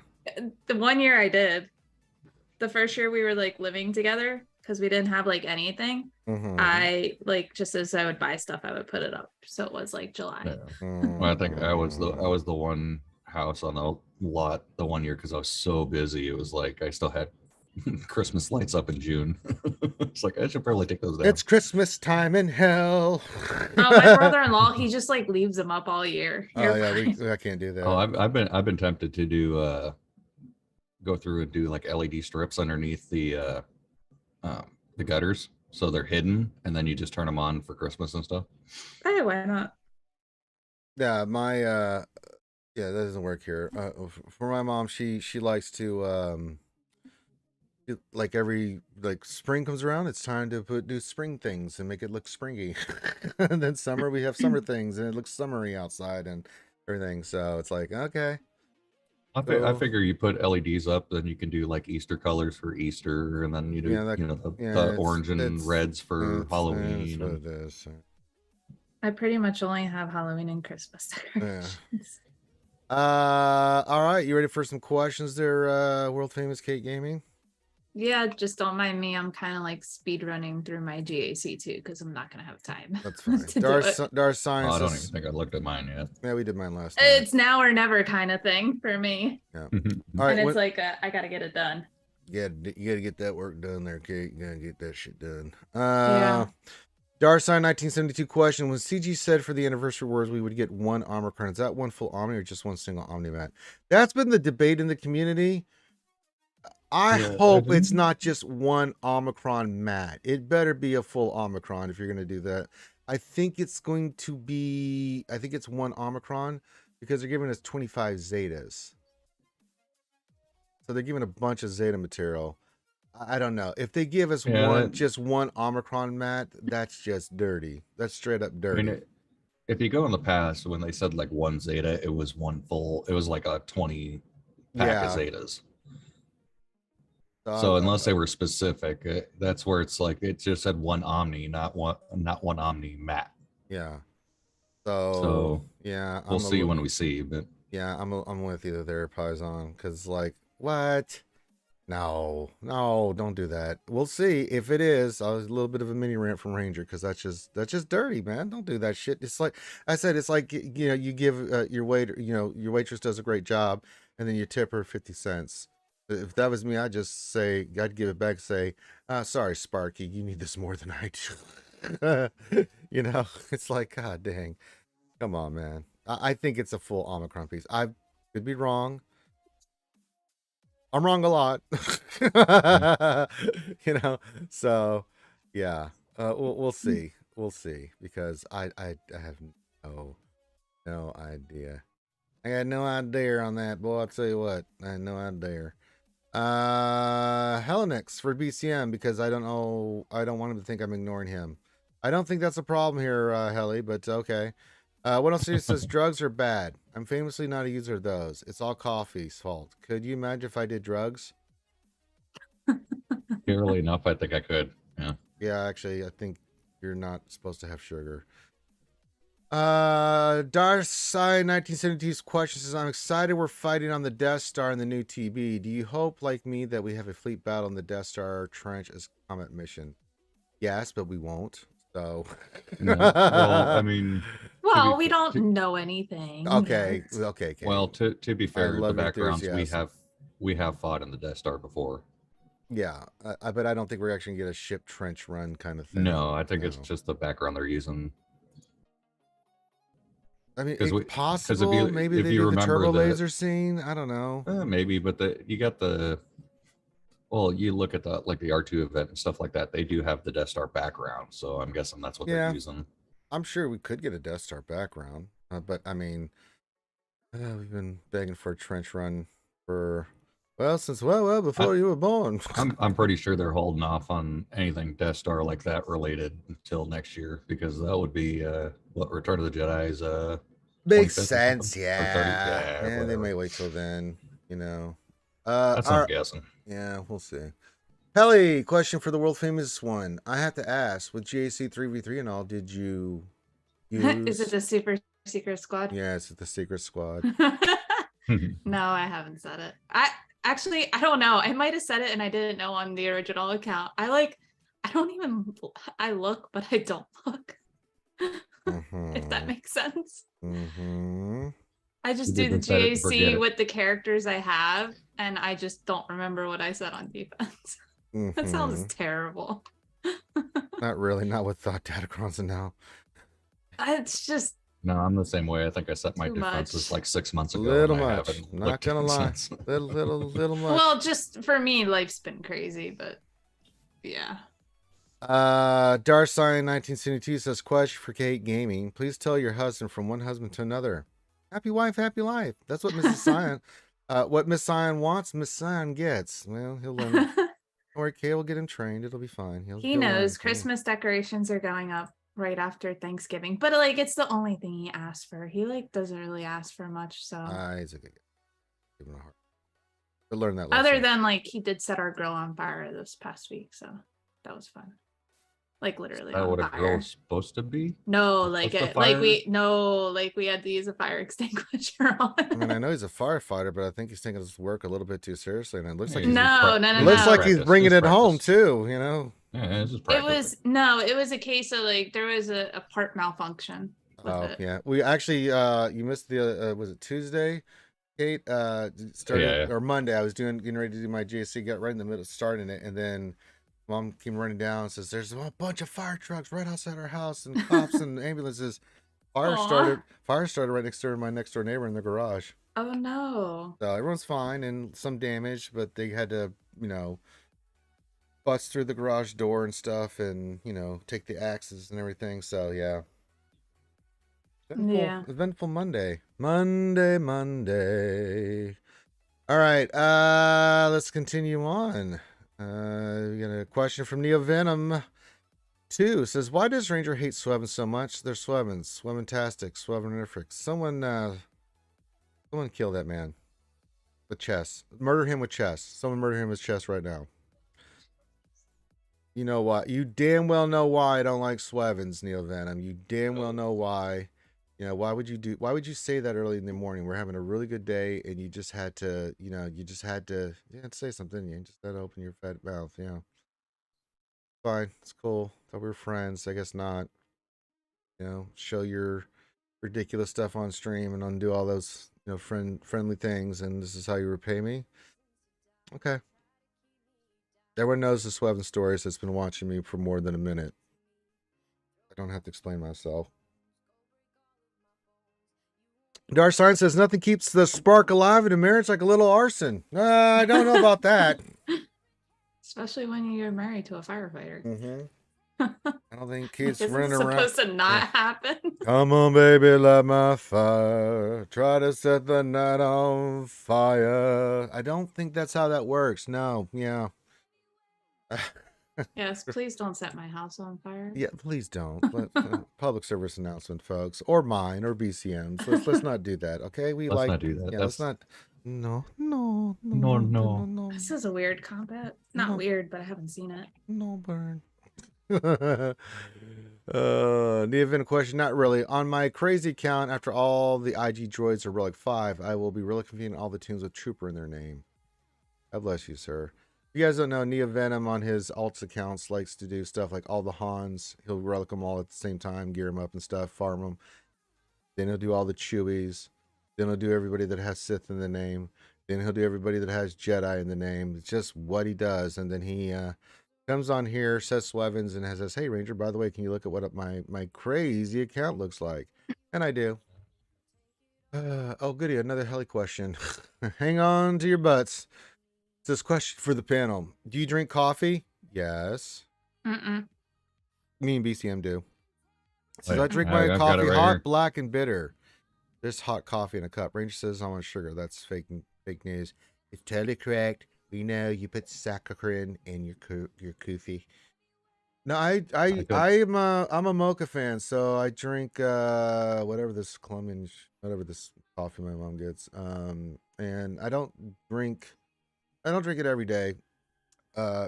The one year I did. The first year we were living together because we didn't have anything. Mm-hmm. I just as I would buy stuff, I would put it up. So it was July. Yeah. Well, I think I was the one house on the lot the one year because I was so busy. It was I still had Christmas lights up in June. It's I should probably take those down. It's Christmas time in hell. Oh, my brother-in-law, he just leaves them up all year. Oh yeah, I can't do that. Oh, I've been tempted to do go through and do LED strips underneath the gutters so they're hidden, and then you just turn them on for Christmas and stuff. Hey, why not? Yeah, that doesn't work here. For my mom, she likes to like every like spring comes around, it's time to do spring things and make it look springy. And then summer we have summer things and it looks summery outside and everything. So it's like, okay. I So, figure you put LEDs up, then you can do like Easter colors for Easter, and then you do yeah, that, the yeah, orange and reds for that's Halloween. what And it is. I pretty much only have Halloween and Christmas Yeah. decorations. All right, you ready for some questions there, world famous Kate Gaming? Yeah, just don't mind me. I'm kind of like speed running through my GAC too because I'm not gonna have time. That's fine. to do Dar it. I Science don't even is, think I looked at mine yet. yeah, we did mine last night. It's now or never kind of thing for me, Yeah. All All right, and it's like I gotta get it done. yeah, you gotta get that work done there, Kate. You gotta get that shit done. Yeah. Darsign 1972 question: when CG said for the anniversary wars we would get one armor card, is that one full Omni or just one single Omni mat? That's been the debate in the community. I Yeah, hope it's not just one Omicron mat. It better be a full Omicron if you're gonna do that. I think it's going to be. I think it's one Omicron because they're giving us 25 Zetas. So they're giving a bunch of Zeta material. I don't know. If they give us just one Omicron mat, that's just dirty. That's straight up I dirty. mean, if you go in the past, when they said like one Zeta, it was one full. It was like a 20 pack of Zetas. So unless they were specific, that's where it's like it just said one Omni, not one Omni mat. Yeah. So yeah, we'll see when we see. But yeah, I'm with you there, Paisan, because like what? No, don't do that. We'll see if it is. A little bit of a mini rant from Ranger because that's just dirty, man. Don't do that shit. It's like I said. It's like you give your waiter, your waitress does a great job, and then you tip her 50 cents. If that was me, I'd just say I'd give it back. And say, sorry, Sparky, you need this more than I do. It's like God dang, come on, man. I think it's a full Omicron piece. I could be wrong. I'm wrong a lot, so yeah, we'll see. We'll see because I have no idea. I got no idea on that, boy. I'll tell you what, I had no idea. Helenix for BCM because I don't know. I don't want him to think I'm ignoring him. I don't think that's a problem here, Heli, but okay. What else? It says drugs are bad. I'm famously not a user of those. It's all coffee's fault. Could you imagine if I did drugs? Purely enough, I think I could. Yeah. Yeah, actually, I think you're not supposed to have sugar. Darsai 1972's question says, I'm excited we're fighting on the Death Star in the new TB. Do you hope, like me, that we have a fleet battle in the Death Star trench as combat mission? Yes, but we won't. So No. Well, I mean, well, we don't know anything. Okay. Well, to be fair, the backgrounds enthusiasm. we have fought in the Death Star before. Yeah, but I don't think we're actually gonna get a ship trench run kind of thing. No, I think it's just the background they're using. I mean, it's possible. Maybe they do the turbo laser scene. I don't know. Maybe, but you got the. Well, you look at the R2 event and stuff like that. They do have the Death Star background, so I'm guessing that's what they're using. I'm sure we could get a Death Star background, but I mean, we've been begging for a trench run for since before you were born. I'm pretty sure they're holding off on anything Death Star like that related until next year because that would be Return of the Jedi's makes sense. Yeah, they may wait till then. That's what I'm guessing. Yeah, we'll see. Helly, question for the world famous one. I have to ask, with GAC 3v3 and all, did you use... Is it the super secret squad? Yeah, it's the secret squad. No, I haven't said it. I don't know. I might have said it and I didn't know on the original account. I look, but I don't look. If that makes sense. I just do the GAC with the characters I have, and I just don't remember what I said on defense. That sounds terrible. Not really, not with Datacrons and now. It's just... No, I'm the same way. I think I set my defenses like 6 months ago. Little much. Not gonna lie. Little much. Well, just for me, life's been crazy, but yeah. Darsign 1972 says, question for Kate Gaming. Please tell your husband from one husband to another. Happy wife, happy life. That's what Mrs. Scion, what Miss Scion wants, Miss Scion gets. Well, he'll learn. Don't worry, Kay will get him trained. It'll be fine. He he'll learn. knows Christmas decorations are going up right after Thanksgiving, but like it's the only thing he asked for. He like doesn't really ask for much, so He's a good guy. Give him a heart. He'll learn that lesson. other than like he did set our grill on fire this past week, so that was fun. Like literally Is that on what a fire. grill's supposed to be? No, It's like supposed to we had to use a fire extinguisher on I mean, I it. know he's a firefighter, but I think he's taking his work a little bit too seriously, and it looks like Yeah, he's No, it looks like he's Practice, bringing it's it home practice. too. You know. Yeah, this is It practice. was a case of like there was a part malfunction with Oh it. yeah, we actually you missed the was it Tuesday, Kate? Started Yeah. or Monday. I was getting ready to do my GSC, got right in the middle of starting it, and then Mom came running down and says, "There's a bunch of fire trucks right outside our house and cops and ambulances." Fire Aw. started right next door to my next door neighbor in the garage. Oh no. So everyone's fine and some damage, but they had to bust through the garage door and stuff, and take the axes and everything. So yeah. Yeah. Eventful Monday. Monday. All right, let's continue on. We got a question from Neo Venom 2. Says, why does Ranger hate Swevin so much? They're Swevins. Swevintastic. Sweviniferous. Someone kill that man with chess. Murder him with chess. Someone murder him with chess right now. You know what? You damn well know why I don't like Swevins, Neo Venom. You damn well know why. Why would you say that early in the morning? We're having a really good day and you just had to, say something. You just had to open your fat mouth. Yeah. Fine. It's cool. Thought we were friends. I guess not. Show your ridiculous stuff on stream and undo all those, friendly things. And this is how you repay me. Okay. Everyone knows the Swevin stories that's been watching me for more than a minute. I don't have to explain myself. Dark Sign says nothing keeps the spark alive in a marriage like a little arson. I don't know about that. Especially when you're married to a firefighter. Mm-hmm. I don't think kids Isn't running it around. supposed to not happen? Come on, baby, light my fire. Try to set the night on fire. I don't think that's how that works. No, yeah. Yes, please don't set my house on fire. Yeah, please don't. Public service announcement, folks, or mine, or BCM's. Let's not do that, okay? Let's not do that. Yeah, let's not. No. This is a weird combat. Not No. weird, but I haven't seen it. No burn. The event question, not really. On my crazy account, after all the IG droids are Relic 5, I will be really confusing all the tunes with Trooper in their name. God bless you, sir. If you guys don't know, Neo Venom on his alts accounts likes to do stuff like all the Hans. He'll relic them all at the same time, gear them up and stuff, farm them. Then he'll do all the Chewies. Then he'll do everybody that has Sith in the name. Then he'll do everybody that has Jedi in the name. It's just what he does. And then he comes on here, says Swevins, and says, "Hey, Ranger, by the way, can you look at what my crazy account looks like?" And I do. Oh, goody, another heli question. Hang on to your butts. This question for the panel. Do you drink coffee? Yes. Mm-mm. Me and BCM do. Says, Wait, I drink I've my got it coffee right hot, here. black, and bitter. There's hot coffee in a cup. Ranger says I want sugar. That's fake news. It's totally correct. We know you put saccharin in your coffee. No, I'm a mocha fan, so I drink whatever this coffee my mom gets. And I don't drink it every day.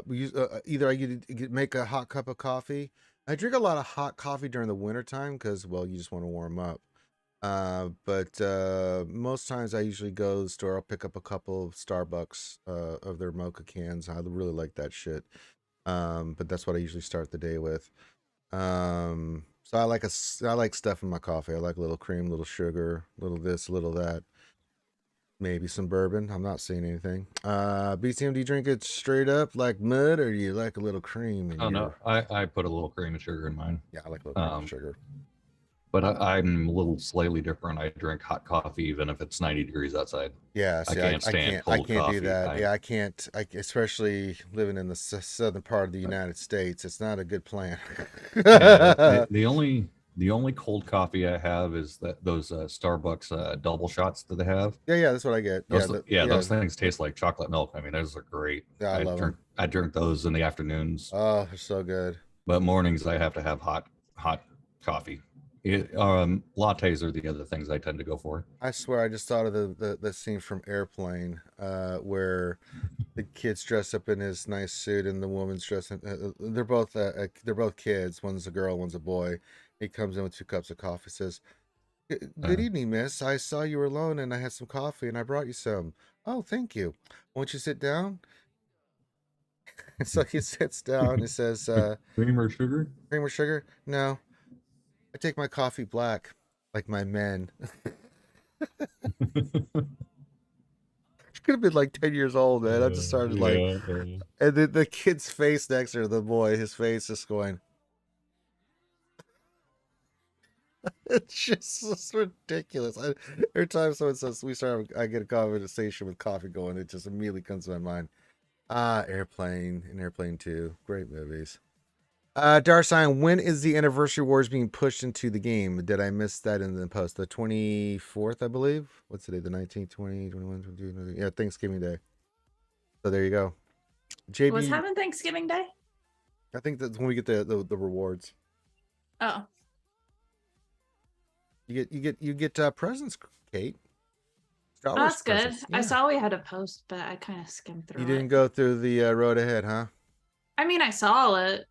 We use either I make a hot cup of coffee. I drink a lot of hot coffee during the wintertime because, well, you just want to warm up. But most times I usually go to the store. I'll pick up a couple of Starbucks of their mocha cans. I really like that shit. But that's what I usually start the day with. So I like stuff in my coffee. I like a little cream, little sugar, little this, little that. Maybe some bourbon. I'm not seeing anything. BCM, do you drink it straight up like mud, or do you like a little cream in Oh, your... no. I put a little cream and sugar in mine. Yeah, I like a little cream and sugar. But I'm a little slightly different. I drink hot coffee even if it's 90 degrees outside. Yeah, see, I can't stand cold do coffee. that. Yeah, I can't. Especially living in the southern part of the United States, it's not a good plan. Yeah, the only The only cold coffee I have is those Starbucks double shots that they have. Yeah, that's what I get. Those things taste like chocolate milk. I mean, those are great. Yeah, I love them. I drink those in the afternoons, Oh, they're so good. but mornings I have to have hot coffee. Lattes are the other things I tend to go for. I swear, I just thought of the scene from Airplane, where the kid's dressed up in his nice suit and the woman's dressed in, they're both kids. One's a girl, one's a boy. He comes in with 2 cups of coffee, says, Good evening, miss. I saw you were alone and I had some coffee and I brought you some. Oh, thank you. Won't you sit down? And so he sits down. He says, Cream or sugar? Cream or sugar? No. I take my coffee black, like my men. She could have been like 10 years old, man. I just started and the kid's face next to her, the boy, his face is going. It's just ridiculous. Every time someone says I get a conversation with coffee going, it just immediately comes to my mind. Airplane and Airplane 2. Great movies. Darsign, when is the Anniversary Wars being pushed into the game? Did I miss that in the post? The 24th, I believe. What's today? The 19th, 20, 21, 22. Yeah, Thanksgiving Day. So there you go. JB, What's happening Thanksgiving Day? I think that's when we get the rewards. Oh. You get presents, Kate. Oh, that's good. Presents. Yeah. I saw we had a post, but I kind of skimmed through it. You didn't go through the road ahead, huh? I mean, I saw it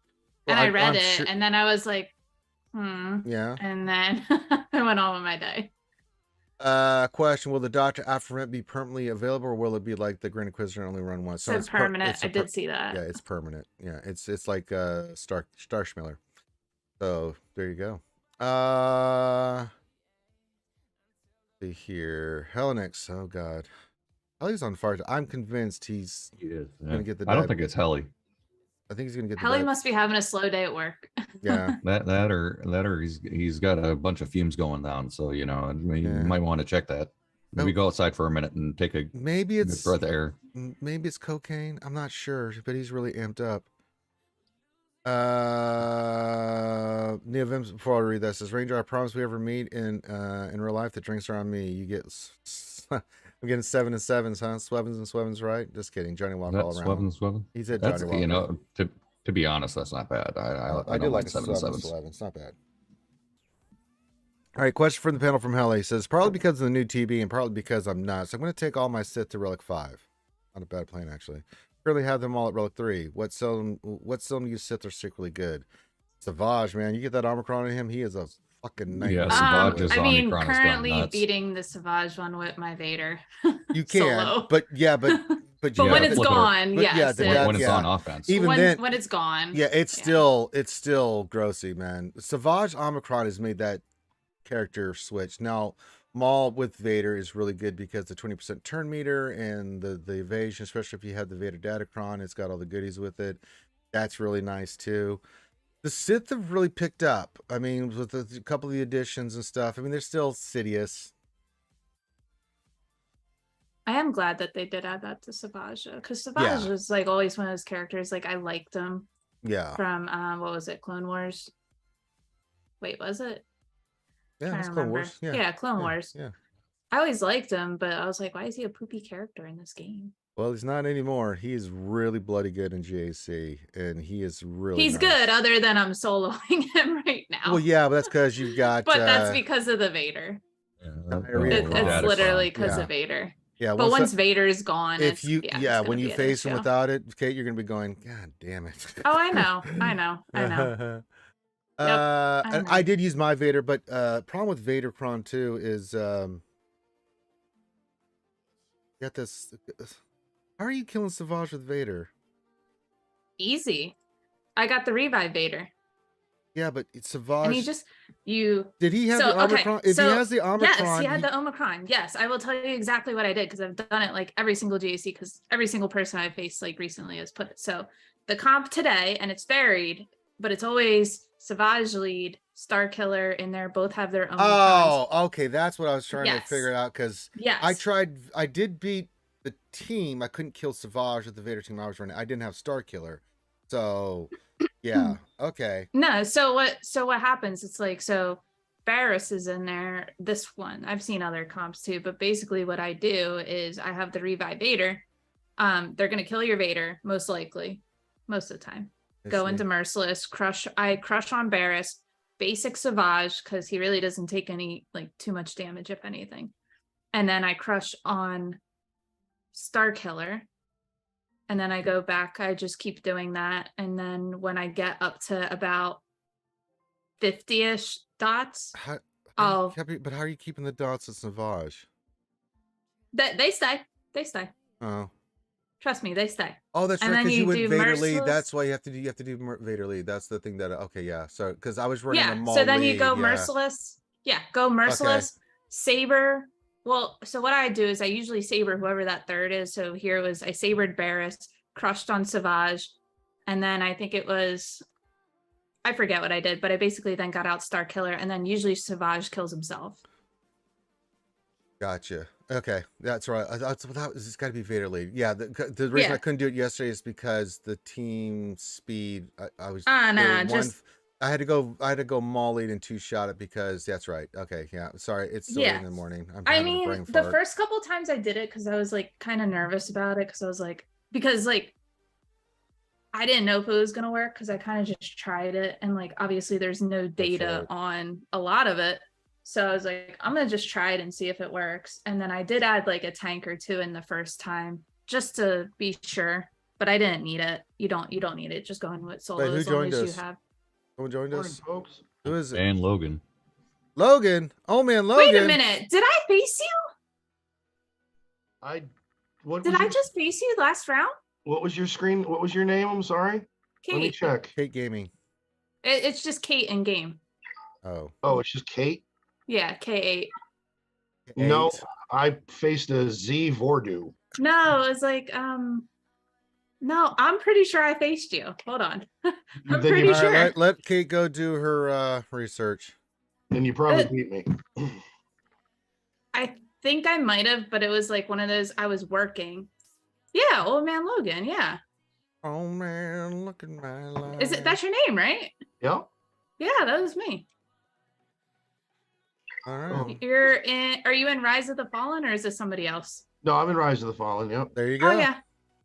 and I read it, and then I was like, Yeah. And then I went on with my day. Question: will the Dr. Aphromet be permanently available, or will it be like the Grand Inquisitor only run once? So it's permanent. I did see that. Yeah, it's permanent. Yeah, it's like Star Schmiller. So there you go. See here, Hellenix. Oh God, Helly's on fire. I'm convinced he's gonna get the. I don't think it's Helly. I think he's gonna get. Helly must be having a slow day at work. Yeah. that or he's got a bunch of fumes going down. So you might want to check that. Maybe go outside for a minute and take a breath of air. Maybe it's cocaine. I'm not sure, but he's really amped up. Neo Vims, before I read that, says Ranger, I promise we ever meet in real life, the drinks are on me. You get I'm getting 7 and 7s, huh? Swevens and Swevens, right? Just kidding. Johnny Walker all around. Swevens. He said Johnny Walker. To be honest, that's not bad. I do like 7 and 7s. It's not bad. All right, question from the panel from Hell. He says, partly because of the new TB and partly because I'm nuts, I'm going to take all my Sith to Relic 5. Not a bad plan, actually. Currently have them all at Relic 3. What seldom you Sith are secretly good? Savage, man. You get that Omicron in him, he is a fucking nightmare. Yeah, Savage I mean, currently beating the Savage one with my Vader. You can, but when it's gone, yes. When it's on offense. Even when it's gone. Yeah, it's still grossy, man. Savage Omicron has made that character switch. Now, Maul with Vader is really good because the 20% turn meter and the evasion, especially if you have the Vader Datacron, it's got all the goodies with it. That's really nice too. The Sith have really picked up. I mean, with a couple of the additions and stuff. I mean, they're still Sidious. I am glad that they did add that to Savage, because Savage was like always one of those characters. Like I liked him. Yeah. From what was it, Clone Wars? Wait, was it? Yeah, it's Clone Wars. Yeah, Clone Wars. Yeah. I always liked him, but I was like, why is he a poopy character in this game? Well, he's not anymore. He is really bloody good in GAC, and he is really He's good, other than I'm soloing him right now. Well, yeah, but that's because you've got... but that's because of the Vader. It's literally because of Vader. Yeah, but once Vader's gone, when you face him without it, Kate, you're gonna be going, God damn it. Oh, I know. And I did use my Vader, but problem with Vadercron too is got this. How are you killing Savage with Vader? Easy. I got the revive Vader. Yeah, but it's Savage. And did he have the Omicron? If he has the Omicron, yes, he had the Omicron. Yes, I will tell you exactly what I did because I've done it like every single GAC because every single person I've faced like recently has put it. So the comp today, and it's varied, but it's always Savage lead, Star Killer in there. Both have their own. Oh, okay, that's what I was trying to figure out because I did beat the team. I couldn't kill Savage with the Vader team I was running. I didn't have Star Killer, so Yeah. Okay. No, so what happens? It's like, so Barris is in there, this one. I've seen other comps too, but basically what I do is I have the revive Vader. They're gonna kill your Vader, most likely, most of the time. Go into Merciless, I crush on Barris, basic Savage, because he really doesn't take any like too much damage, if anything. And then I crush on Star Killer. And then I go back, I just keep doing that. And then when I get up to about 50-ish dots, But how are you keeping the dots at Savage? they stay. They stay. Oh. Trust me, they stay. Oh, that's And right. then Because you went do Vader lead. Merciless. That's why you have to do Vader lead. That's the thing that. Okay, yeah. So because I was running a Yeah. Maul So then you lead, go yeah. Merciless. Yeah, go Merciless, Saber. Well, so what I do is I usually saber whoever that third is. So here was I sabered Barris, crushed on Savage, and then I think it was, I forget what I did, but I basically then got out Star Killer, and then usually Savage kills himself. Gotcha. Okay, that's right. It's got to be Vader lead. Yeah. The reason I couldn't do it yesterday is because the team speed. I was. Nah, just. I had to go Maul lead and 2-shot it because that's right. Okay, yeah. Sorry, it's still early in the morning. I mean, the first couple times I did it because I was like kind of nervous about it because I was like, I didn't know if it was gonna work because I kind of just tried it, and like obviously there's no data on a lot of it. So I was like, I'm gonna just try it and see if it works. And then I did add like a tank or two in the first time just to be sure, but I didn't need it. You don't need it. Just go in with solo. Wait, who as long joined as us? you have. Someone joined us. Folks. Who is it? And Logan. Logan. Oh man, Logan. Wait a minute. Did I face you? Did I just face you last round? What was your screen? What was your name? I'm sorry. Kate. Let me check. Kate Gaming. It's just Kate in game. Oh, it's just Kate. Yeah, K8. No, I faced a Z Vordu. No, it's like no, I'm pretty sure I faced you. Hold on. I'm pretty sure. Right, let Kate go do her research. And you probably beat me. I think I might have, but it was like one of those, I was working. Yeah, Old Man Logan, yeah. Oh man, look at my life. That's your name, right? Yeah. Yeah, that was me. All right. Are you in Rise of the Fallen, or is this somebody else? No, I'm in Rise of the Fallen. Yep. There you go. Oh yeah,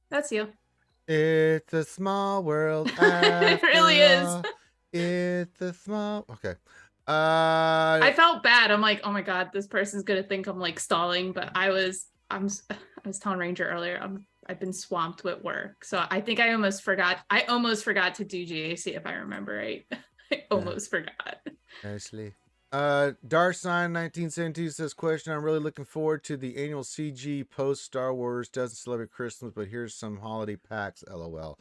that's you. It's a small world. It really is. It's a small. Okay. I felt bad. I'm like, oh my god, this person's gonna think I'm like stalling, but I was telling Ranger earlier, I've been swamped with work, so I think I almost forgot to do GAC if I remember right. I almost forgot. Nicely. Darsign 1972 says, question, I'm really looking forward to the annual CG post Star Wars. Doesn't celebrate Christmas, but here's some holiday packs, LOL.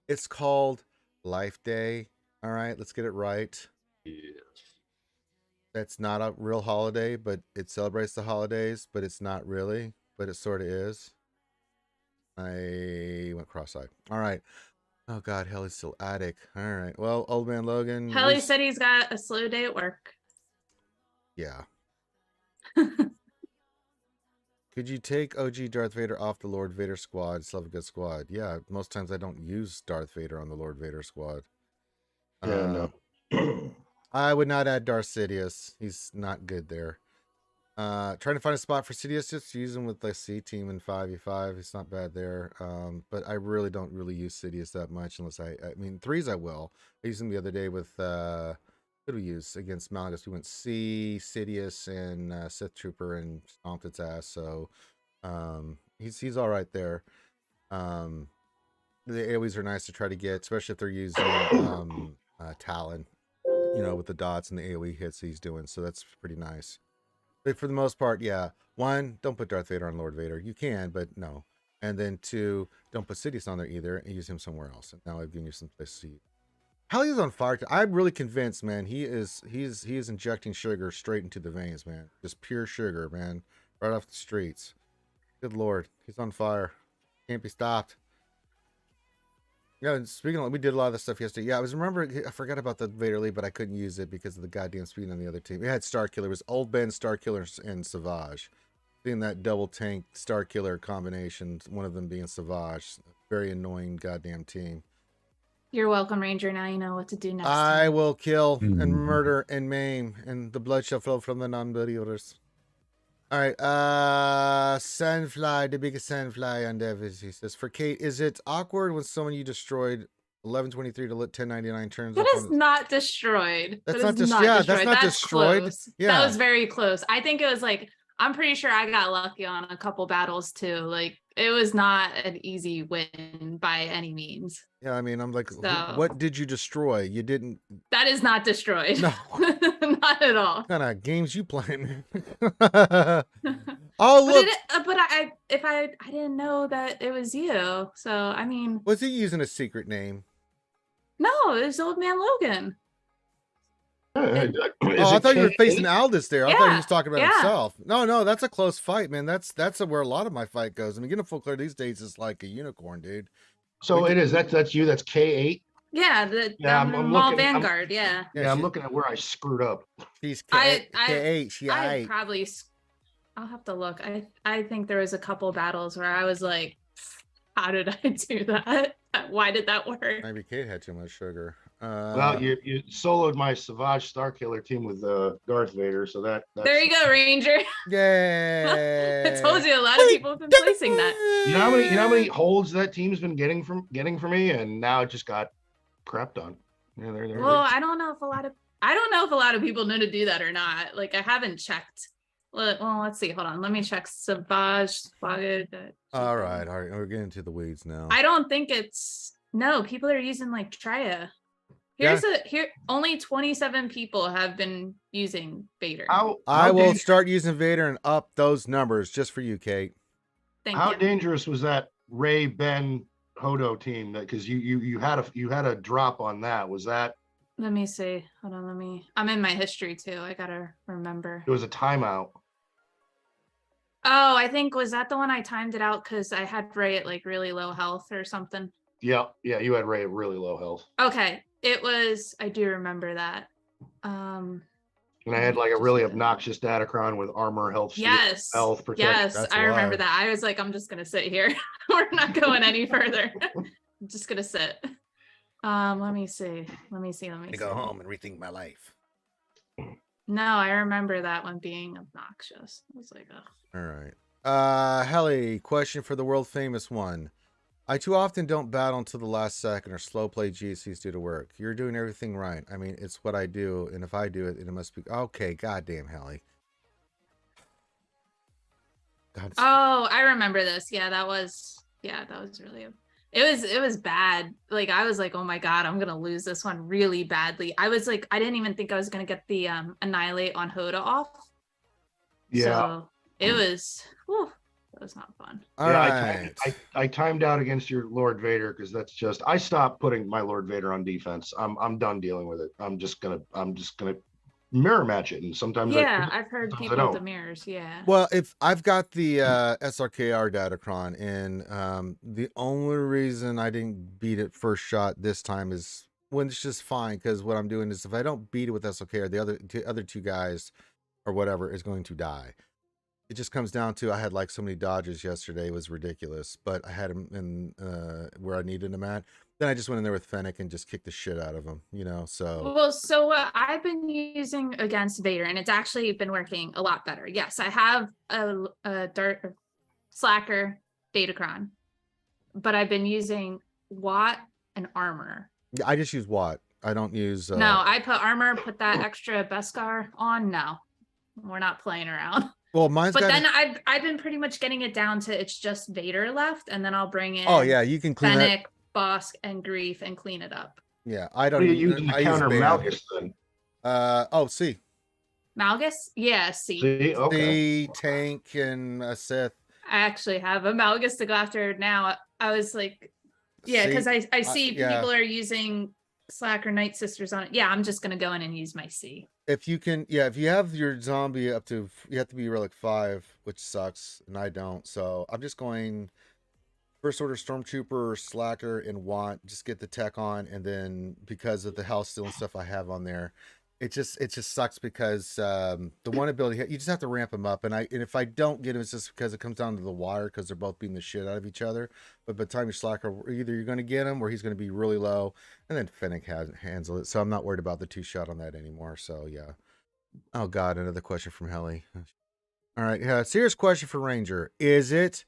It's called Life Day. All right, let's get it right. Yes. That's not a real holiday, but it celebrates the holidays, but it's not really, but it sort of is. I went cross-eyed. All right. Oh God, Helly's still attic. All right. Well, Old Man Logan. Helly said he's got a slow day at work. Yeah. Could you take OG Darth Vader off the Lord Vader squad? Still have a good squad. Yeah, most times I don't use Darth Vader on the Lord Vader squad. Yeah, no. I would not add Darth Sidious. He's not good there. Trying to find a spot for Sidious, just use him with the C team in 5v5. It's not bad there. But I really don't use Sidious that much unless I mean, 3s I will. I used him the other day with what did we use against Malgus? We went C, Sidious, and Sith Trooper and stomped its ass. So he's all right there. The AoEs are nice to try to get, especially if they're using Talon, you know, with the dots and the AoE hits he's doing. So that's pretty nice. But for the most part, yeah. 1, don't put Darth Vader on Lord Vader. You can, but no. And then 2, don't put Sidious on there either and use him somewhere else. And now I've given you some place to see. Helly's on fire. I'm really convinced, man. He is injecting sugar straight into the veins, man. Just pure sugar, man. Right off the streets. Good Lord. He's on fire. Can't be stopped. Yeah, and speaking of, we did a lot of this stuff yesterday. Yeah, I forgot about the Vader lead, but I couldn't use it because of the goddamn speed on the other team. It had Star Killer. It was Old Ben, Star Killer, and Savage. Seeing that double tank Star Killer combination, one of them being Savage. Very annoying goddamn team. You're welcome, Ranger. Now you know what to do next I time. will kill and Mhm. murder and maim, and the blood shall flow from the non-believers. All right, Sandfly, the biggest Sandfly on Devis. He says, for Kate, is it awkward when someone you destroyed 1123 to 1099 turns That up is on? not destroyed. That's That not is just not yeah. destroyed. That's not That's destroyed. close. Yeah, That was very close. I think it was like, I'm pretty sure I got lucky on a couple battles too. Like it was not an easy win by any means. yeah. I mean, I'm like, So- what did you destroy? You didn't. That is not destroyed. No. Not at all. What kind of games you playing? Oh But look, I didn't know that it was you. So I mean, was he using a secret name? no, it was Old Man Logan. Is Oh, I it thought you were K8? facing Aldous there. I thought he Yeah, was talking about yeah. himself. No, that's a close fight, man. That's where a lot of my fight goes. I mean, getting a full clear these days is like a unicorn, dude. So it is. That's you. That's K8. Yeah, Yeah, I'm Mall looking- I'm- Vanguard. Yeah. Yeah, I'm looking at where I screwed up. She's I- K8. She I I. probably I'll have to look. I think there was a couple battles where I was like, how did I do that? Why did that work? Maybe Kate had too much sugar. Well, you soloed my Savage Starkiller team with Darth Vader, so that's There you go, Ranger. Yay! I told you a lot of people have been placing that. You know how many holds that team's been getting for me, and now it just got crapped on. Yeah, there. Well, I don't know if a lot of people know to do that or not. Like I haven't checked. Well, let's see. Hold on. Let me check. Savage. All right. We're getting into the weeds now. I don't think it's no. People are using like Tria. Here only 27 people have been using Vader. I will start using Vader and up those numbers just for you, Kate. Thank How you. dangerous was that Ray Ben Hodo team? That because you had a drop on that. Was that? Let me see. Hold on. I'm in my history too. I gotta remember. It was a timeout. Oh, I think was that the one I timed it out because I had Ray at like really low health or something. Yeah, you had Ray at really low health. Okay. It was, I do remember that. And I had like a really obnoxious Datacron with armor, health, Yes. health protection. Yes, That's I remember why. that. I was like, I'm just gonna sit here. We're not going any further. I'm just gonna sit. Let me see. I go home and rethink my life. No, I remember that one being obnoxious. I was like, oh. All right. Helly, question for the world famous one. I too often don't battle until the last second or slow play GCs due to work. You're doing everything right. I mean, it's what I do, and if I do it, it must be okay. Goddamn, Helly. God. Oh, I remember this. Yeah, that was really it was bad. Like I was like, oh my god, I'm gonna lose this one really badly. I was like, I didn't even think I was gonna get the annihilate on Hoda off. Yeah. So it was that was not fun. All yeah, right. I timed out against your Lord Vader because that's just I stopped putting my Lord Vader on defense. I'm done dealing with it. I'm just gonna mirror match it, and sometimes I've heard sometimes I people with don't. the mirrors. Yeah. Well, if I've got the SRKR Datacron, and the only reason I didn't beat it first shot this time is when it's just fine, because what I'm doing is if I don't beat it with SRKR, the other two guys or whatever is going to die. It just comes down to I had like so many dodges yesterday, it was ridiculous, but I had him in where I needed him at. Then I just went in there with Fennec and just kicked the shit out of him, so. Well, so what I've been using against Vader, and it's actually been working a lot better. Yes, I have a Dart Slacker Datacron, but I've been using Watt and Armor. I just use Watt. I don't use. No, I put Armor, put that extra Beskar on. No, we're not playing around. Well, mine's But got. then I've been pretty much getting it down to it's just Vader left, and then I'll bring in Oh yeah, you can clean that. Fennec, Bosk, and Grief and clean it up. Yeah, I What don't. are you using to I use counter Bam. Malgus then? C. Malgus? Yeah, C. See, okay. C, tank, and a Sith. I actually have a Malgus to go after now. I was like, yeah, because I see yeah. people are using Slacker Night Sisters on it. Yeah, I'm just gonna go in and use my C. If you can, yeah, if you have your zombie up to, you have to be relic 5, which sucks, and I don't. So I'm just going First Order Stormtrooper, Slacker, and Watt. Just get the tech on, and then because of the health steal and stuff I have on there, it just sucks because the one ability you just have to ramp him up, and if I don't get him, it's just because it comes down to the wire because they're both beating the shit out of each other. But by the time you slacker, either you're going to get him or he's going to be really low, and then Fennec handle it. So I'm not worried about the 2-shot on that anymore. So yeah. Oh God, another question from Helly. All right, serious question for Ranger: is it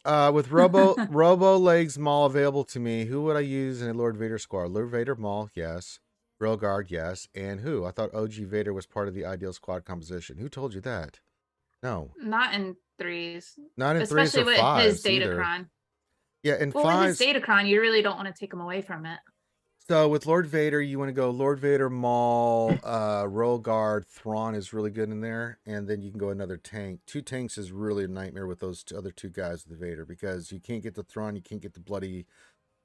with Robo Legs Maul available to me? Who would I use in a Lord Vader squad? Lord Vader Maul, yes. Royal Guard, yes. And who? I thought OG Vader was part of the ideal squad composition. Who told you that? No. Not in 3s. Not in 3s Especially or with 5s his either. Datacron. Yeah, in Well, with his 5s. Datacron, you really don't want to take him away from it. So with Lord Vader, you want to go Lord Vader, Maul, Royal Guard, Thrawn is really good in there, and then you can go another tank. 2 tanks is really a nightmare with those other 2 guys with the Vader because you can't get the Thrawn, you can't get the bloody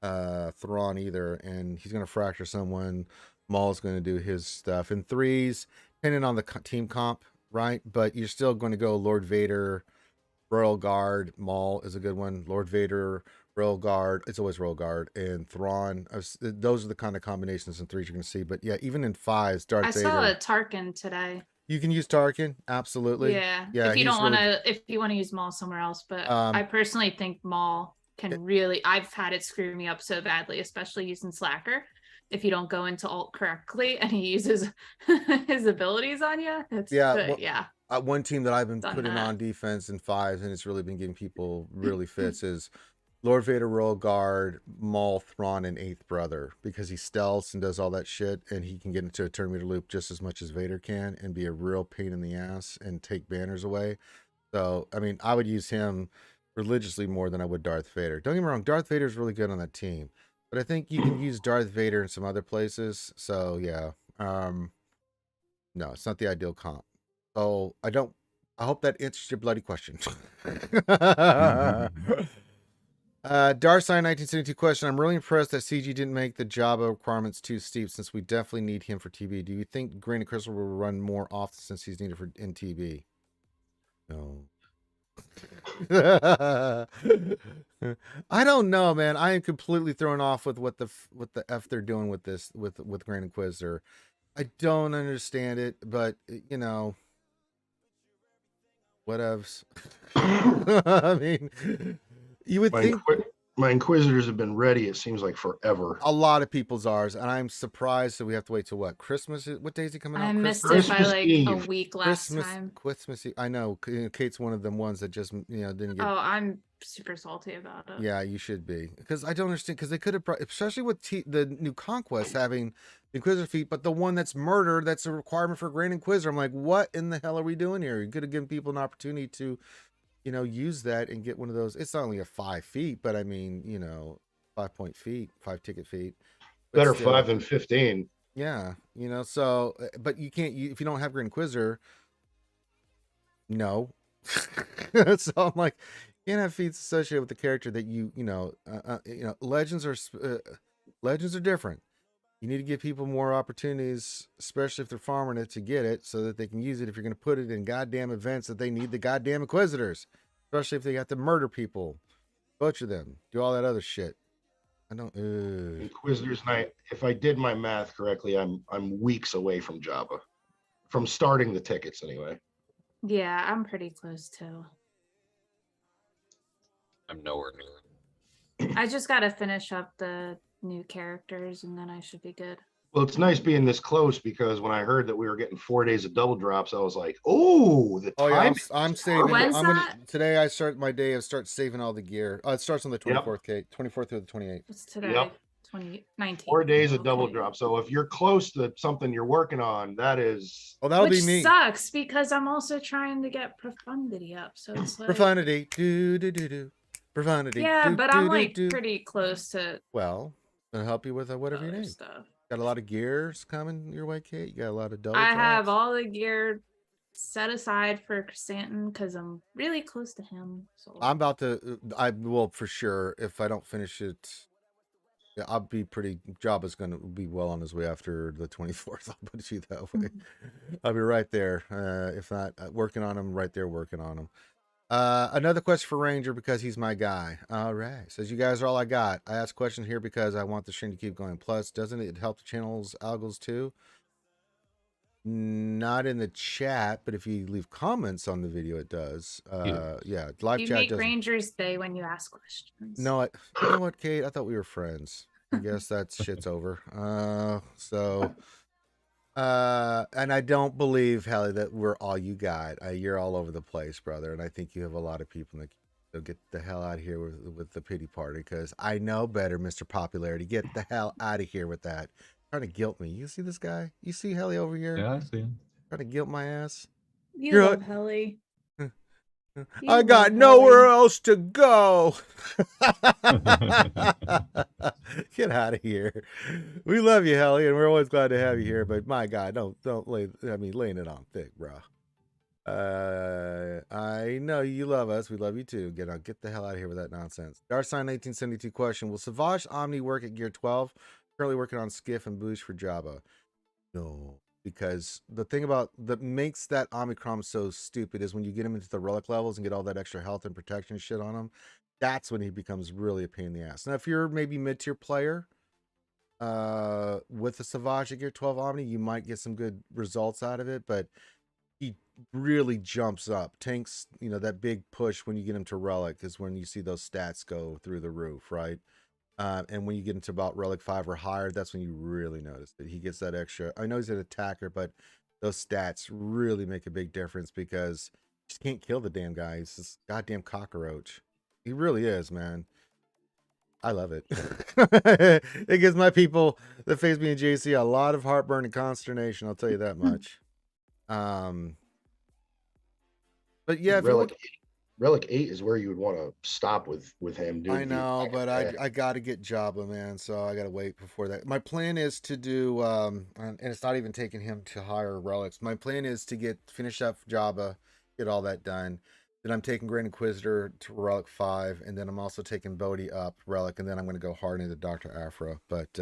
Thrawn either, and he's going to fracture someone. Maul's going to do his stuff. In 3s, depending on the team comp, right? But you're still going to go Lord Vader, Royal Guard, Maul is a good one. Lord Vader, Royal Guard, it's always Royal Guard, and Thrawn. Those are the kind of combinations in 3s you're going to see. But yeah, even in 5s, Darth Vader. I saw a Tarkin today. You can use Tarkin, absolutely. Yeah. Yeah. If you don't want to, if you want to use Maul somewhere else, but I personally think Maul can really. I've had it screw me up so badly, especially using Slacker. If you don't go into alt correctly and he uses his abilities on you, one team that I've been putting on defense in 5s, and it's really been giving people really fits, is Lord Vader, Royal Guard, Maul, Thrawn, and 8th Brother, because he stealths and does all that shit, and he can get into a turn meter loop just as much as Vader can and be a real pain in the ass and take banners away. So, I mean, I would use him religiously more than I would Darth Vader. Don't get me wrong, Darth Vader is really good on that team, but I think you can use Darth Vader in some other places. So, yeah. No, it's not the ideal comp. So, I hope that answers your bloody question. Darsign 1972 question. I'm really impressed that CG didn't make the Jabba requirements too steep, since we definitely need him for TB. Do you think Grain and Crystal will run more often since he's needed for in TB? No. I don't know, man. I am completely thrown off with what the F they're doing with this with Grand Inquisitor. I don't understand it, but you know, whatevs. I mean, you would think my Inquisitors have been ready, it seems like forever. a lot of people's ours, and I'm surprised that we have to wait till what? Christmas? What day is he coming out? I missed it Christmas by like Eve. a week last time. Christmas Eve. I know Kate's one of them ones that just didn't get. Oh, I'm super salty about it. Yeah, you should be, because I don't understand, because they could have, especially with the new Conquest having Inquisitor feat, but the one that's murder, that's a requirement for Grand Inquisitor. I'm like, what in the hell are we doing here? You could have given people an opportunity to, use that and get one of those. It's not only a 5 feet, but I mean, 5-point feet, 5 ticket feet. Better still, 5 than 15. Yeah, so, but you can't, if you don't have Grand Inquisitor, no. So I'm like, you can't have feats associated with the character that legends are different. You need to give people more opportunities, especially if they're farming it, to get it so that they can use it if you're going to put it in goddamn events that they need the goddamn Inquisitors, especially if they got to murder people, butcher them, do all that other shit. I don't. Inquisitors night. If I did my math correctly, I'm weeks away from Jabba, from starting the tickets anyway. Yeah, I'm pretty close too. I'm nowhere near. I just got to finish up the new characters and then I should be good. Well, it's nice being this close, because when I heard that we were getting 4 days of double drops, I was like, "Oh, the time!" Yeah, I'm saving. When's that? Today I start my day of saving all the gear. It starts on the 24th, Kate. 24th through the 28th. What's today? Yep. 2019. 4 days of double drop. So if you're close to something you're working on, that is. Oh, that'll Which be me. Sucks because I'm also trying to get Profundity up. So it's like Profundity. Do. Profundity. Yeah, but I'm like do. pretty close to. Well, I'll help you with whatever you need. Stuff. Got a lot of gears coming your way, Kate. You got a lot of double. I have all the gear set aside for Chrysanthemum because I'm really close to him. So I'm about to. I will for sure. If I don't finish it, yeah, I'll be pretty. Jabba's going to be well on his way after the 24th. I'll put it that way. I'll be right there. If not working on him, right there working on him. Another question for Ranger, because he's my guy. All right. Says, you guys are all I got. I ask questions here because I want the stream to keep going. Plus, doesn't it help the channel's algos too? Not in the chat, but if you leave comments on the video, it does. Yeah, live You chat make doesn't. Rangers Day when you ask questions. No, you know what, Kate? I thought we were friends. I guess that shit's over. And I don't believe, Hallie, that we're all you got. You're all over the place, brother, and I think you have a lot of people that get the hell out of here with the pity party, because I know better, Mr. Popularity. Get the hell out of here with that. Trying to guilt me. You see this guy? You see Hallie over here? Yeah, I see him. Trying to guilt my ass. You love Helly. I got nowhere else to go. Get out of here. We love you, Helly, and we're always glad to have you here. But my God, don't laying it on thick, bro. I know you love us. We love you too. Get the hell out of here with that nonsense. Darsign 1872 question: will SWGOH Omni work at Gear 12? Currently working on Skiff and Boost for Jabba. No. Because the thing that makes that Omicron so stupid is when you get him into the relic levels and get all that extra health and protection shit on him, that's when he becomes really a pain in the ass. Now, if you're maybe mid-tier player with the SWGOH at Gear 12 Omni, you might get some good results out of it, but he really jumps up. Tanks, that big push when you get him to relic is when you see those stats go through the roof, right? And when you get into about relic 5 or higher, that's when you really notice that he gets that extra. I know he's an attacker, but those stats really make a big difference, because you just can't kill the damn guy. He's this goddamn cockroach. He really is, man. I love it. It gives my people that face me in JC a lot of heartburn and consternation, I'll tell you that much. But yeah, if Relic 8 is where you would want to stop with him. Dude. I know, but I got to get Jabba, man. So I got to wait before that. My plan is to do, and it's not even taking him to higher relics. My plan is to finish up Jabba, get all that done. Then I'm taking Grand Inquisitor to relic 5, and then I'm also taking Bodhi up relic, and then I'm going to go hard into Dr. Aphra. But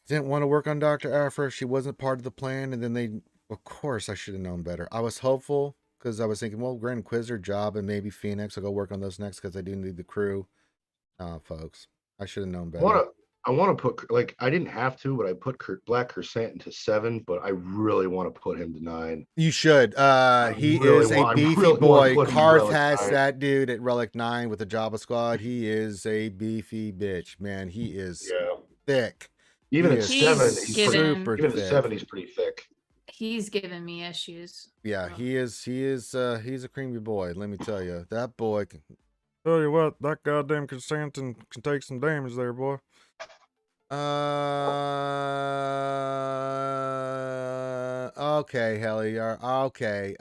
didn't want to work on Dr. Aphra. She wasn't part of the plan, and then of course, I should have known better. I was hopeful, because I was thinking, well, Grand Inquisitor, Job, and maybe Phoenix. I'll go work on those next, because I do need the crew. Folks, I should have known better. I want to put, I didn't have to, but I put Black Crescent into 7, but I really want to put him to 9. You should. He is a beefy boy. Karth has that dude at relic 9 with the Jabba squad. He is a beefy bitch, man. He is thick. Even at 7, he's super thick. Even at 7, he's pretty thick. He's giving me issues. Yeah, he is. He's a creamy boy. Let me tell you, that boy can. Tell you what, that goddamn Chrysanthemum can take some damage there, boy. Okay, Helly. Okay.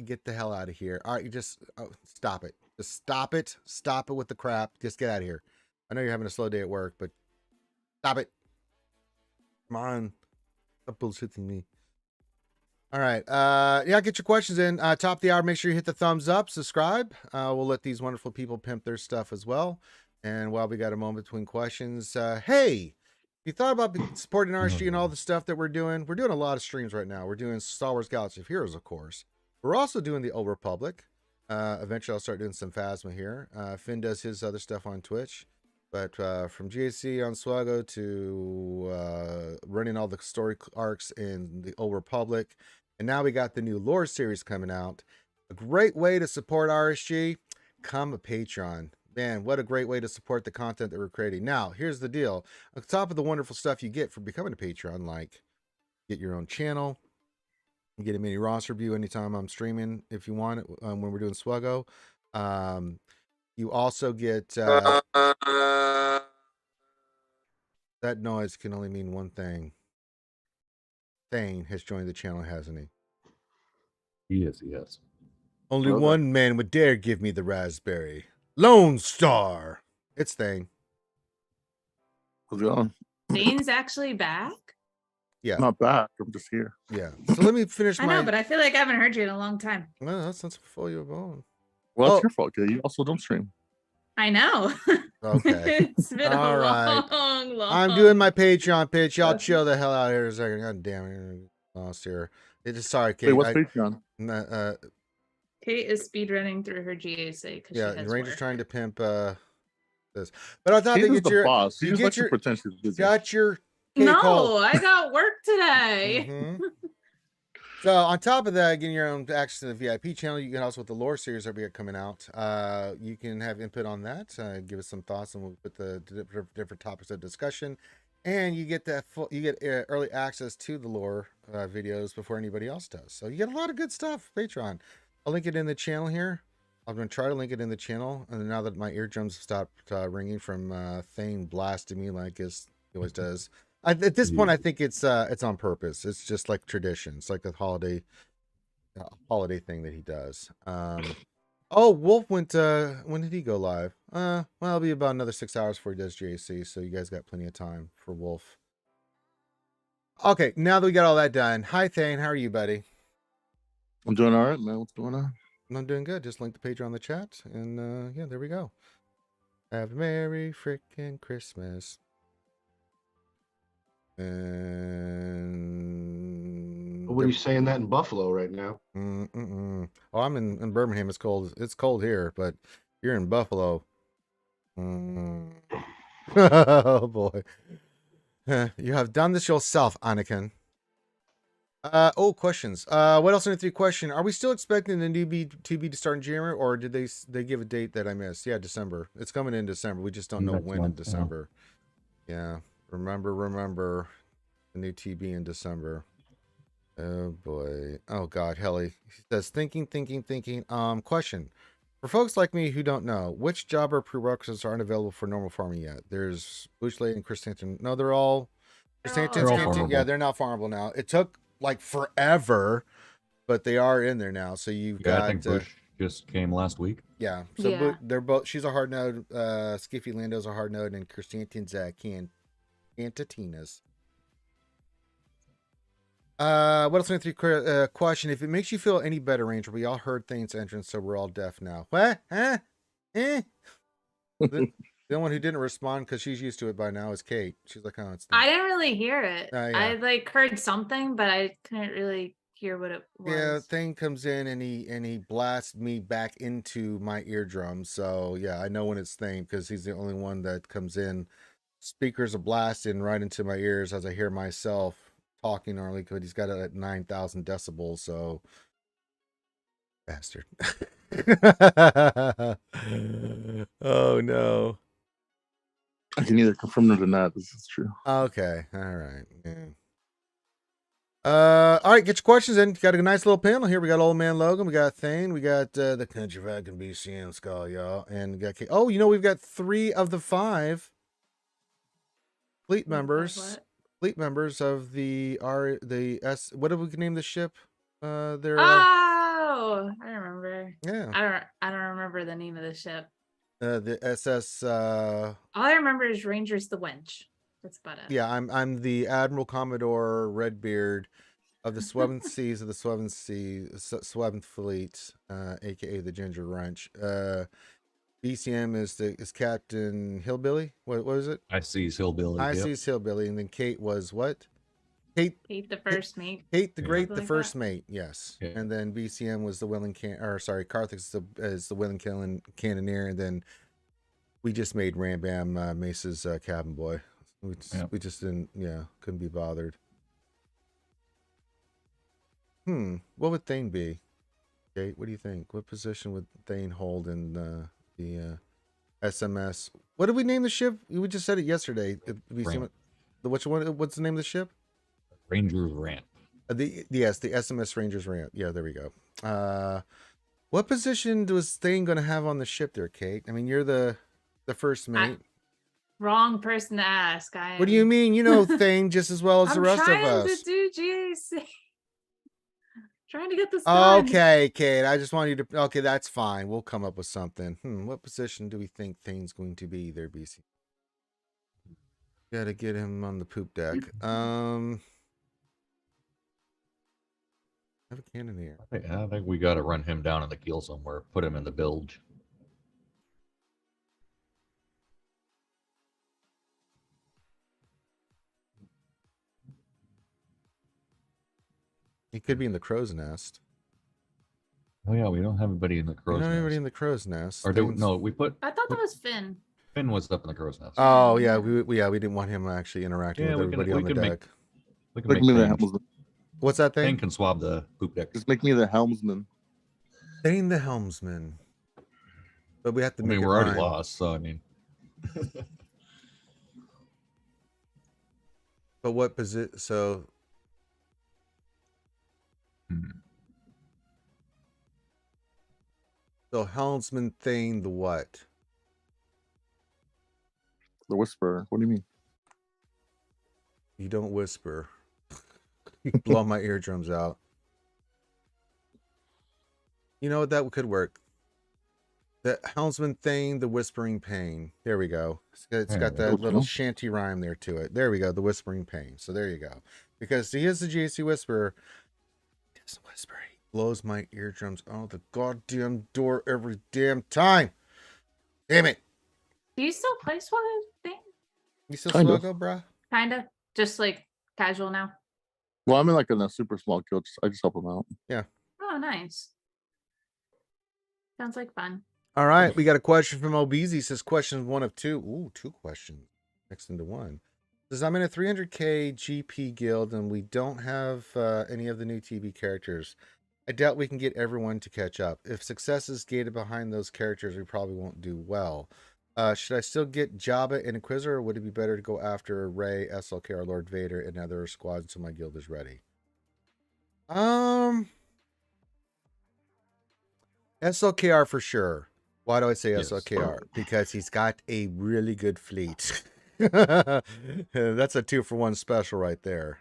Get the hell out of here. All right, you just stop it. Just stop it. Stop it with the crap. Just get out of here. I know you're having a slow day at work, but stop it. Come on. Stop bullshitting me. All right. Yeah, get your questions in. Top of the hour, make sure you hit the thumbs up, subscribe. We'll let these wonderful people pimp their stuff as well. And while we got a moment between questions, hey, you thought about supporting RSG and all the stuff that we're doing a a lot of streams right now. We're doing Star Wars Galaxy of Heroes, of course. We're also doing the Old Republic. Eventually, I'll start doing some Phasma here. Finn does his other stuff on Twitch. But from GAC on SWGOH to running all the story arcs in the Old Republic. And now we got the new lore series coming out. A great way to support RSG, become a Patreon. Man, what a great way to support the content that we're creating. Now, here's the deal. On top of the wonderful stuff you get for becoming a Patreon, like get your own channel, get a mini roster review anytime I'm streaming if you want it, when we're doing SWGOH. You also get... that noise can only mean one thing. Thane has joined the channel, hasn't he? Yes. Only one man would dare give me the raspberry. Lone Star. It's Thane. How's it going? Thane's actually back? Yeah. Not back. I'm just here. Yeah. So let me finish I know, but I feel like I haven't heard you in a long time. Well, that's not before you were born. Well, it's your fault, kid. You also don't stream. I know. Okay. It's been All a right. long. I'm doing my Patreon pitch. Y'all chill the hell out here a second. God damn it. Lost here. Sorry, Kate. Wait, what's Patreon? Kate is speedrunning through her GAC. Yeah, Ranger's trying to pimp this. But I thought Kate that is the boss. you got your Okay, No, Cole. I got work today. Mhm. So on top of that, getting your own access to the VIP channel, you can also with the lore series that we got coming out. You can have input on that. Give us some thoughts, and we'll put the different topics of discussion. And you get that you get early access to the lore videos before anybody else does. So you get a lot of good stuff. Patreon. I'll link it in the channel here. I'm gonna try to link it in the channel. And now that my eardrums have stopped ringing from Thane blasting me like he always does. At this point, I think it's on purpose. It's just like tradition. It's like a holiday thing that he does. Oh, Wolf went. When did he go live? Well, it'll be about another 6 hours before he does JC. So you guys got plenty of time for Wolf. Okay, now that we got all that done, hi Thane, how are you, buddy? I'm doing all right, man. What's going on? I'm doing good. Just link the page on the chat, and yeah, there we go. Have a Merry freaking Christmas. And Nobody's saying that in Buffalo right now. Oh, I'm in Birmingham. It's cold. It's cold here, but you're in Buffalo. Oh boy. You have done this yourself, Anakin. Oh, questions. What else in the 3 question? Are we still expecting the new TV to start in January, or did they give a date that I missed? Yeah, December. It's coming in December. We just don't know Next when in month, yeah. December. Yeah. Remember the new TV in December. Oh boy. Oh god, Helly. He says thinking. Question. For folks like me who don't know, which job or prerequisites aren't available for normal farming yet? There's Bushlight and Christensen. No, they're all Christensen's all can't do- yeah, farmable. they're not farmable now. It took like forever, but they are in there now. So you've Yeah, got I think Bush just came last week. yeah. So Yeah. they're both she's a hard node, Skiffy Lando's a hard node, and Christensen's Cantatinas. What else? 3 question. If it makes you feel any better, Ranger, we all heard Thane's entrance, so we're all deaf now. What? Huh? The one who didn't respond because she's used to it by now is Kate. She's like, oh, it's I didn't really hear it. Yeah. I like heard something, but I couldn't really hear what it was. Yeah, Thane comes in and he blasts me back into my eardrum. So yeah, I know when it's Thane because he's the only one that comes in. Speakers are blasting right into my ears as I hear myself talking normally because he's got it at 9,000 decibels. So bastard. Oh no. I can neither confirm nor deny this is true. Okay. All right. Yeah. All right, get your questions in. Got a nice little panel here. We got Old Man Logan, we got Thane, we got the Country Falcon BCM Skull, y'all, and we got oh, we've got 3 of the 5 fleet members. What? Fleet members of the what did we name the ship? They're Oh, I remember. yeah. I don't remember the name of the ship. The SS All I remember is Ranger's the Wench. That's about it. yeah, I'm the Admiral Commodore Redbeard of the 7th Seas of the 7th Fleet, aka the Ginger Wrench. BCM is Captain Hillbilly. What was it? I see Hillbilly. I Yep. see Hillbilly, and then Kate was what? Kate the first mate. Kate the Great, Something the like first that. mate. Yes, Yeah. and then BCM was the willing Karthik is the willing cannoneer, and then we just made Rambam Mace's cabin boy. We just didn't couldn't be bothered. What would Thane be? Kate, what do you think? What position would Thane hold in the SMS? What did we name the ship? We just said it yesterday. Which one? What's the name of the ship? Ranger's Ramp. The SMS Rangers Ramp. Yeah, there we go. What position was Thane going to have on the ship there, Kate? I mean, you're the first mate. Wrong person to ask. What do you mean? You know Thane just as well as the rest of I'm us. trying to do GAC. Trying to get this done. Okay, Kate. I just want you to. Okay, that's fine. We'll come up with something. What position do we think Thane's going to be there, BC? Got to get him on the poop deck. I have a cannoneer. I think we got to run him down in the keel somewhere. Put him in the bilge. He could be in the crow's nest. Oh yeah, we don't have anybody in the crow's We don't have nest. anybody in the crow's nest. Or do no? We put. I thought that was Finn. Finn was up in the crow's nest. Oh yeah, we didn't want him actually interacting Yeah, with we can- everybody we on the can make- deck. We can Make make me the Thane, helmsman. What's that Thane thing? can swab the poop deck. Just make me the helmsman. Thane the helmsman. But we have to I make mean, it we're already rhyme. lost, so I mean, But what position? So so helmsman Thane the what? The whisperer. What do you mean? You don't whisper. You blow my eardrums out. You know what? That could work. The helmsman Thane, the whispering pain. There we go. It's got There that we little go. shanty rhyme there to it. There we go. The whispering pain. So there you go. Because he is the GAC whisperer. He doesn't whisper. He blows my eardrums out the goddamn door every damn time. Damn it. Do you still play SWAT thing? You still Kind of. SWGOH, bruh? Kind of. Just like casual now. Well, I'm in like in a super small guild. I just help them out. Oh, nice. Sounds like fun. All right, we got a question from Obeezy. Says question 1 of 2. Ooh, 2 questions mixed into one. Says I'm in a 300k GP guild and we don't have any of the new TB characters. I doubt we can get everyone to catch up. If success is gated behind those characters, we probably won't do well. Should I still get Jabba and Inquisitor, or would it be better to go after Rey, SLK, or Lord Vader and other squads until my guild is ready? SLKR for sure. Why do I say Yes. SLKR? Because he's got a really good fleet. That's a 2-for-1 special right there.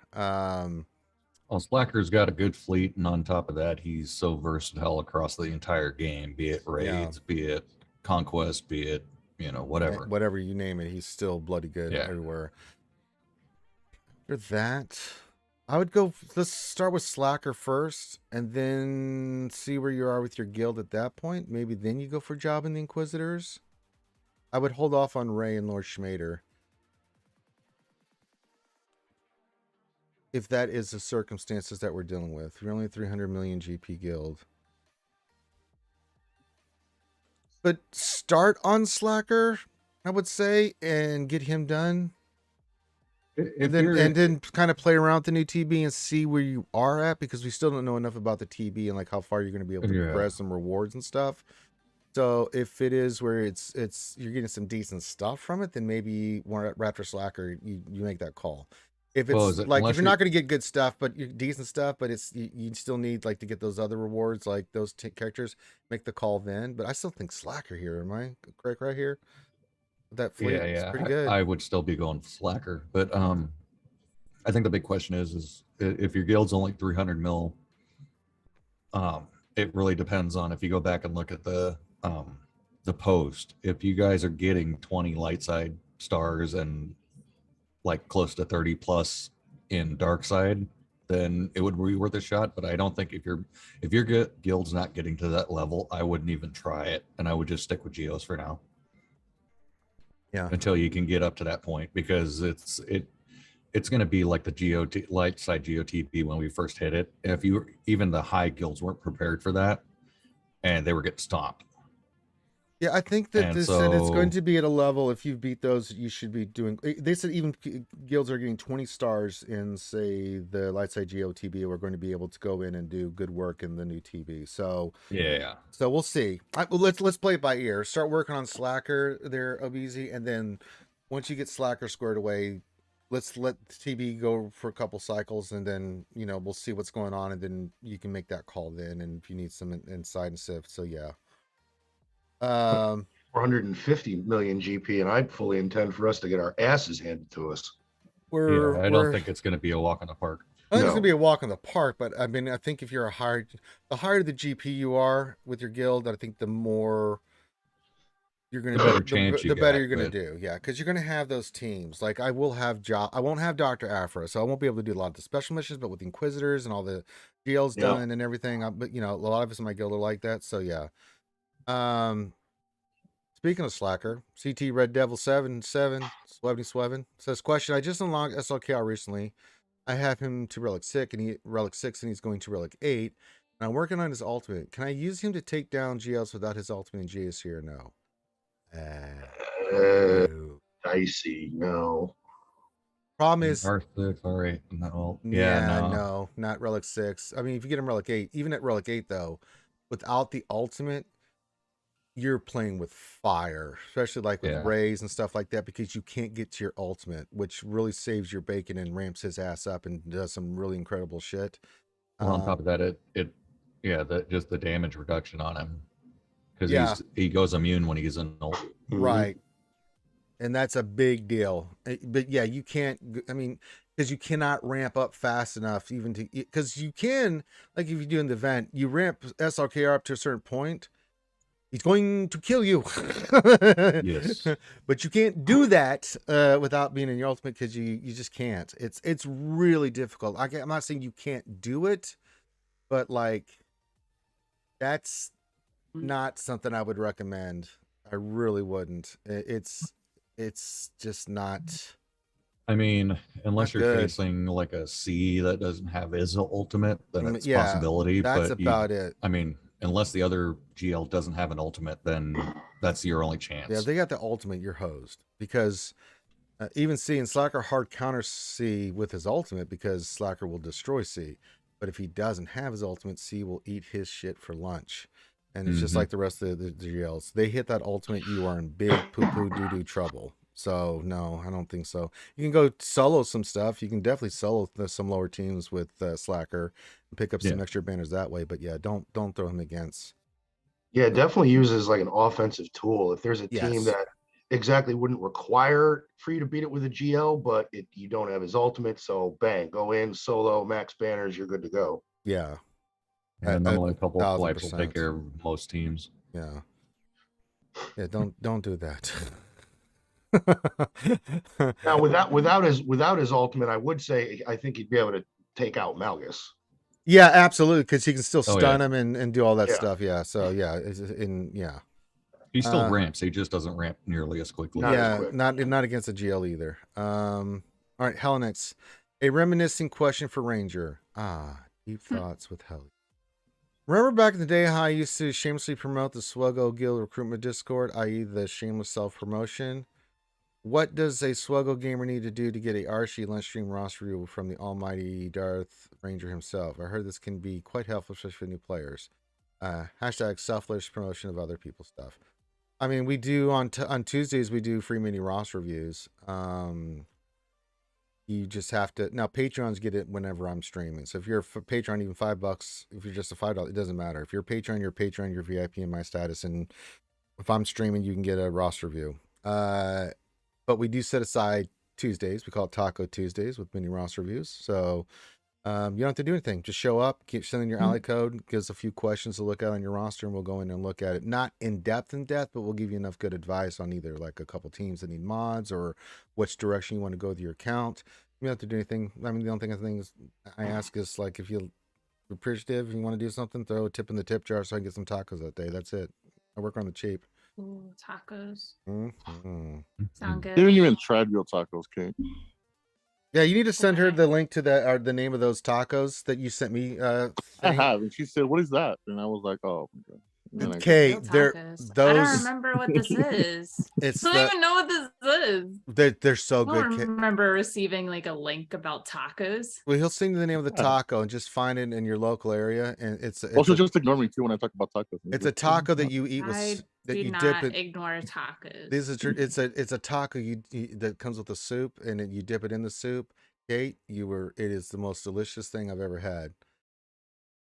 well, Slacker's got a good fleet, and on top of that, he's so versatile across the entire game, be it raids, be it conquest, be it, whatever. Whatever you name it, he's still bloody good everywhere. After that, I would go, let's start with Slacker first, and then see where you are with your guild at that point. Maybe then you go for Job and the Inquisitors. I would hold off on Rey and Lord Schmader. If that is the circumstances that we're dealing with. We're only a 300 million GP guild. But start on Slacker, I would say, and get him done. And then kind of play around with the new TB and see where you are at, because we still don't know enough about the TB and like how far you're going to be able to progress some rewards and stuff. So if it is where it's you're getting some decent stuff from it, then maybe Raptor Slacker, you make that call. If it's if you're not going to get good stuff, but you're decent stuff, but it's you still need like to get those other rewards, like those characters, make the call then. But I still think Slacker here. Am I correct right here? That fleet is pretty good. I would still be going Slacker, but I think the big question is if your guild's only 300 mil, it really depends on if you go back and look at the post. If you guys are getting 20 light side stars and like close to 30 plus in dark side, then it would be worth a shot. But I don't think if your guild's not getting to that level, I wouldn't even try it, and I would just stick with Geos for now. Yeah. Until you can get up to that point, because it's going to be like the GOT light side GOTB when we first hit it. If even the high guilds weren't prepared for that, and they were getting stomped. Yeah, I think that it's going to be at a level, if you beat those, you should be doing. They said even guilds are getting 20 stars in, say, the light side GOTB. We're going to be able to go in and do good work in the new TB. So yeah. So we'll see. Let's play it by ear. Start working on Slacker there, Obeezy, and then once you get Slacker squared away, let's let TB go for a couple cycles, and then we'll see what's going on, and then you can make that call then. And if you need some insight and stuff, so yeah. 450 million GP, and I fully intend for us to get our asses handed to us. I don't think it's going to be a walk in the park. I think it's going to be a walk in the park, but I mean, I think if you're the higher the GP you are with your guild, I think the more you're going to the better you're going to do. Yeah, because you're going to have those teams. Like I won't have Dr. Afra, so I won't be able to do a lot of the special missions, but with Inquisitors and all the GLs done and everything, but a lot of us in my guild are like that. So yeah. Speaking of Slacker, CT Red Devil 77 Swevny says, question, I just unlocked SLKR recently. I have him to Relic 6 and he's going to Relic 8. And I'm working on his ultimate. Can I use him to take down GLs without his ultimate in GSC or no? No. Dicey. No. Problem is, R6, R8. No. yeah, Yeah, no. no, not Relic 6. I mean, if you get him Relic 8, even at Relic 8, though, without the ultimate, you're playing with fire, especially like with Yeah. Rays and stuff like that, because you can't get to your ultimate, which really saves your bacon and ramps his ass up and does some really incredible shit. Well, on top of that, just the damage reduction on him, because Yeah. he goes immune when he's in ult. Right. And that's a big deal. But yeah, you can't, I mean, because you cannot ramp up fast enough even to, because you can, like if you do in the event, you ramp SLKR up to a certain point, he's going to kill you. Yes. But you can't do that without being in your ultimate, because you just can't. It's really difficult. I'm not saying you can't do it, but like that's not something I would recommend. I really wouldn't. It's just not. I mean, unless Not you're good. facing like a C that doesn't have his ultimate, then it's a Yeah, possibility. that's but about it. I mean, unless the other GL doesn't have an ultimate, then that's your only chance. Yeah, if they got the ultimate, you're hosed, because even C and Slacker hard counter C with his ultimate, because Slacker will destroy C. But if he doesn't have his ultimate, C will eat his shit for lunch. And it's just Mhm. like the rest of the GLs. They hit that ultimate, you are in big poo-poo doo-doo trouble. So, no, I don't think so. You can go solo some stuff. You can definitely solo some lower teams with Slacker and pick up some Yeah. extra banners that way. But yeah, don't throw him against. Yeah, it definitely uses like an offensive tool. If there's a team Yes. that exactly wouldn't require for you to beat it with a GL, but you don't have his ultimate, so bang, go in solo, max banners, you're good to go. Yeah. And normally a couple of swipes will 1000%. take care of most teams. Yeah. Yeah, don't do that. Now, without his ultimate, I would say I think he'd be able to take out Malgus. Yeah, absolutely, because he can still Oh, stun yeah. him and do all that Yeah. stuff. Yeah, so yeah, He still Uh, ramps. He just doesn't ramp nearly as quickly. Not as yeah, quick. not against a GL either. All right, Hellenix, a reminiscing question for Ranger. Deep thoughts with Heli. Remember back in the day how I used to shamelessly promote the SWGOH Guild recruitment Discord, i.e. the shameless self-promotion? What does a SWGOH gamer need to do to get a RC lunch stream roster review from the almighty Darth Ranger himself? I heard this can be quite helpful, especially for new players. Hashtag selfless promotion of other people's stuff. I mean, we do on Tuesdays, we do free mini roster reviews. You just have to, now Patreons get it whenever I'm streaming. So if you're a Patreon, even $5, if you're just a $5, it doesn't matter. If you're a Patreon, you're VIP in my status. And if I'm streaming, you can get a roster review. But we do set aside Tuesdays. We call it Taco Tuesdays with mini roster reviews. So you don't have to do anything. Just show up, keep sending your alley code, give us a few questions to look at on your roster, and we'll go in and look at it. Not in depth, but we'll give you enough good advice on either like a couple teams that need mods or which direction you want to go with your account. You don't have to do anything. I mean, the only thing I ask is like if you're appreciative and you want to do something, throw a tip in the tip jar so I can get some tacos that day. That's it. I work on the cheap. Ooh, tacos. Mm-hmm. Sound You good. haven't even tried real tacos, Kate. Yeah, you need to send her Okay. the link to that or the name of those tacos that you sent me. I thing. have, and she said, "What is that?" And I was like, "Oh, my God." And then I- Okay, Real they're tacos. I those. don't remember what this is. It's I don't even know what this is. they're so I don't good. remember receiving like a link about tacos. Well, he'll sing the name of the Yeah. taco and just find it in your local area, and it's Also, just ignore me too when I talk about tacos. it's a taco that you eat I with that do you not dip it. ignore tacos. This is it's a taco you that comes with the soup, and then you dip it in the soup. Kate, it is the most delicious thing I've ever had.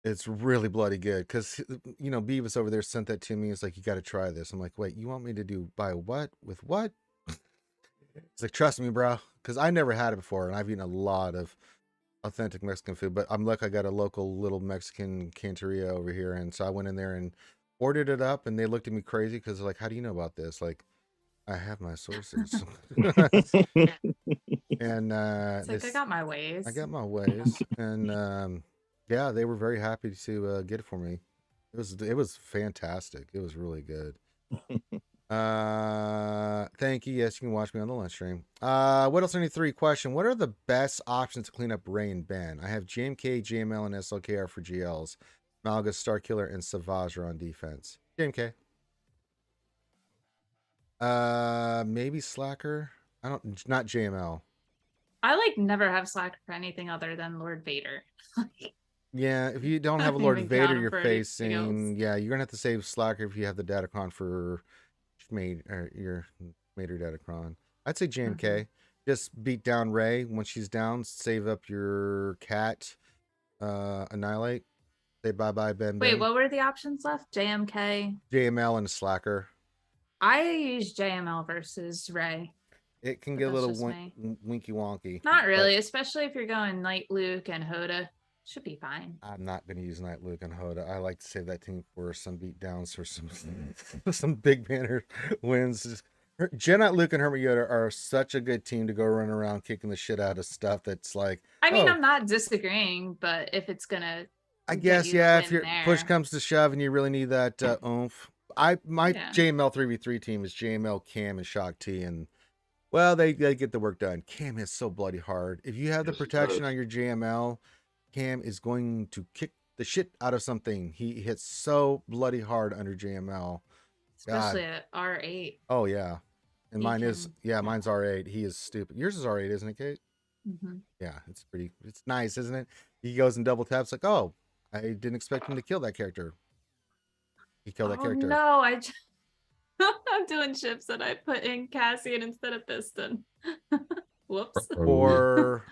It's really bloody good because Beavis over there sent that to me. It's like, you got to try this. I'm like, wait, you want me to buy what with what? It's like, trust me, bro, because I never had it before, and I've eaten a lot of authentic Mexican food. But I'm lucky I got a local little Mexican canteria over here, and so I went in there and ordered it up, and they looked at me crazy because they're like, how do you know about this? Like, I have my sources. And It's like I got my ways. I got my ways, and yeah, they were very happy to get it for me. It was fantastic. It was really good. Thank you. Yes, you can watch me on the lunch stream. What else? 3 question. What are the best options to clean up Ray and Ben? I have JMK, JML, and SLKR for GLs. Malgus, Starkiller, and Savage are on defense. JMK. Maybe Slacker. I don't. Not JML. I like never have Slacker for anything other than Lord Vader. Yeah, if you don't I have a don't Lord even Vader count him you're for anything else. facing, yeah, you're gonna have to save Slacker if you have the Datacron for your Mater Datacron. I'd say JMK. Just beat down Ray once she's down. Save up your cat. Annihilate. Say bye bye Ben Wait, Ben. what were the options left? JMK. JML and Slacker. I use JML versus Ray. It can But get a that's little just me. winky wonky. Not but really, especially if you're going Knight Luke and Hoda. Should be fine. I'm not going to use Night Luke and Hoda. I like to save that team for some beatdowns or some big banner wins. Jedi, Luke, and Hermit Yoda are such a good team to go run around kicking the shit out of stuff that's like. I mean, oh, I'm not disagreeing, but if it's gonna, I get guess you the yeah. If win your push there. comes to shove and you really need that oomph, my Yeah. JML 3v3 team is JML, Cam, and Shock T, and well, they get the work done. Cam is so bloody hard. If you have the Yes, he protection does. on your JML, Cam is going to kick the shit out of something. He hits so bloody hard under JML. Especially at R8. Oh yeah, and He mine is can- yeah, mine's R8. He is stupid. Yours is R8, isn't it, Kate? Mhm. Yeah, it's nice, isn't it? He goes and double taps like, oh, I didn't expect him to kill that character. He killed that Oh character. no, I'm doing ships and I put in Cassian instead of Piston. Whoops. Or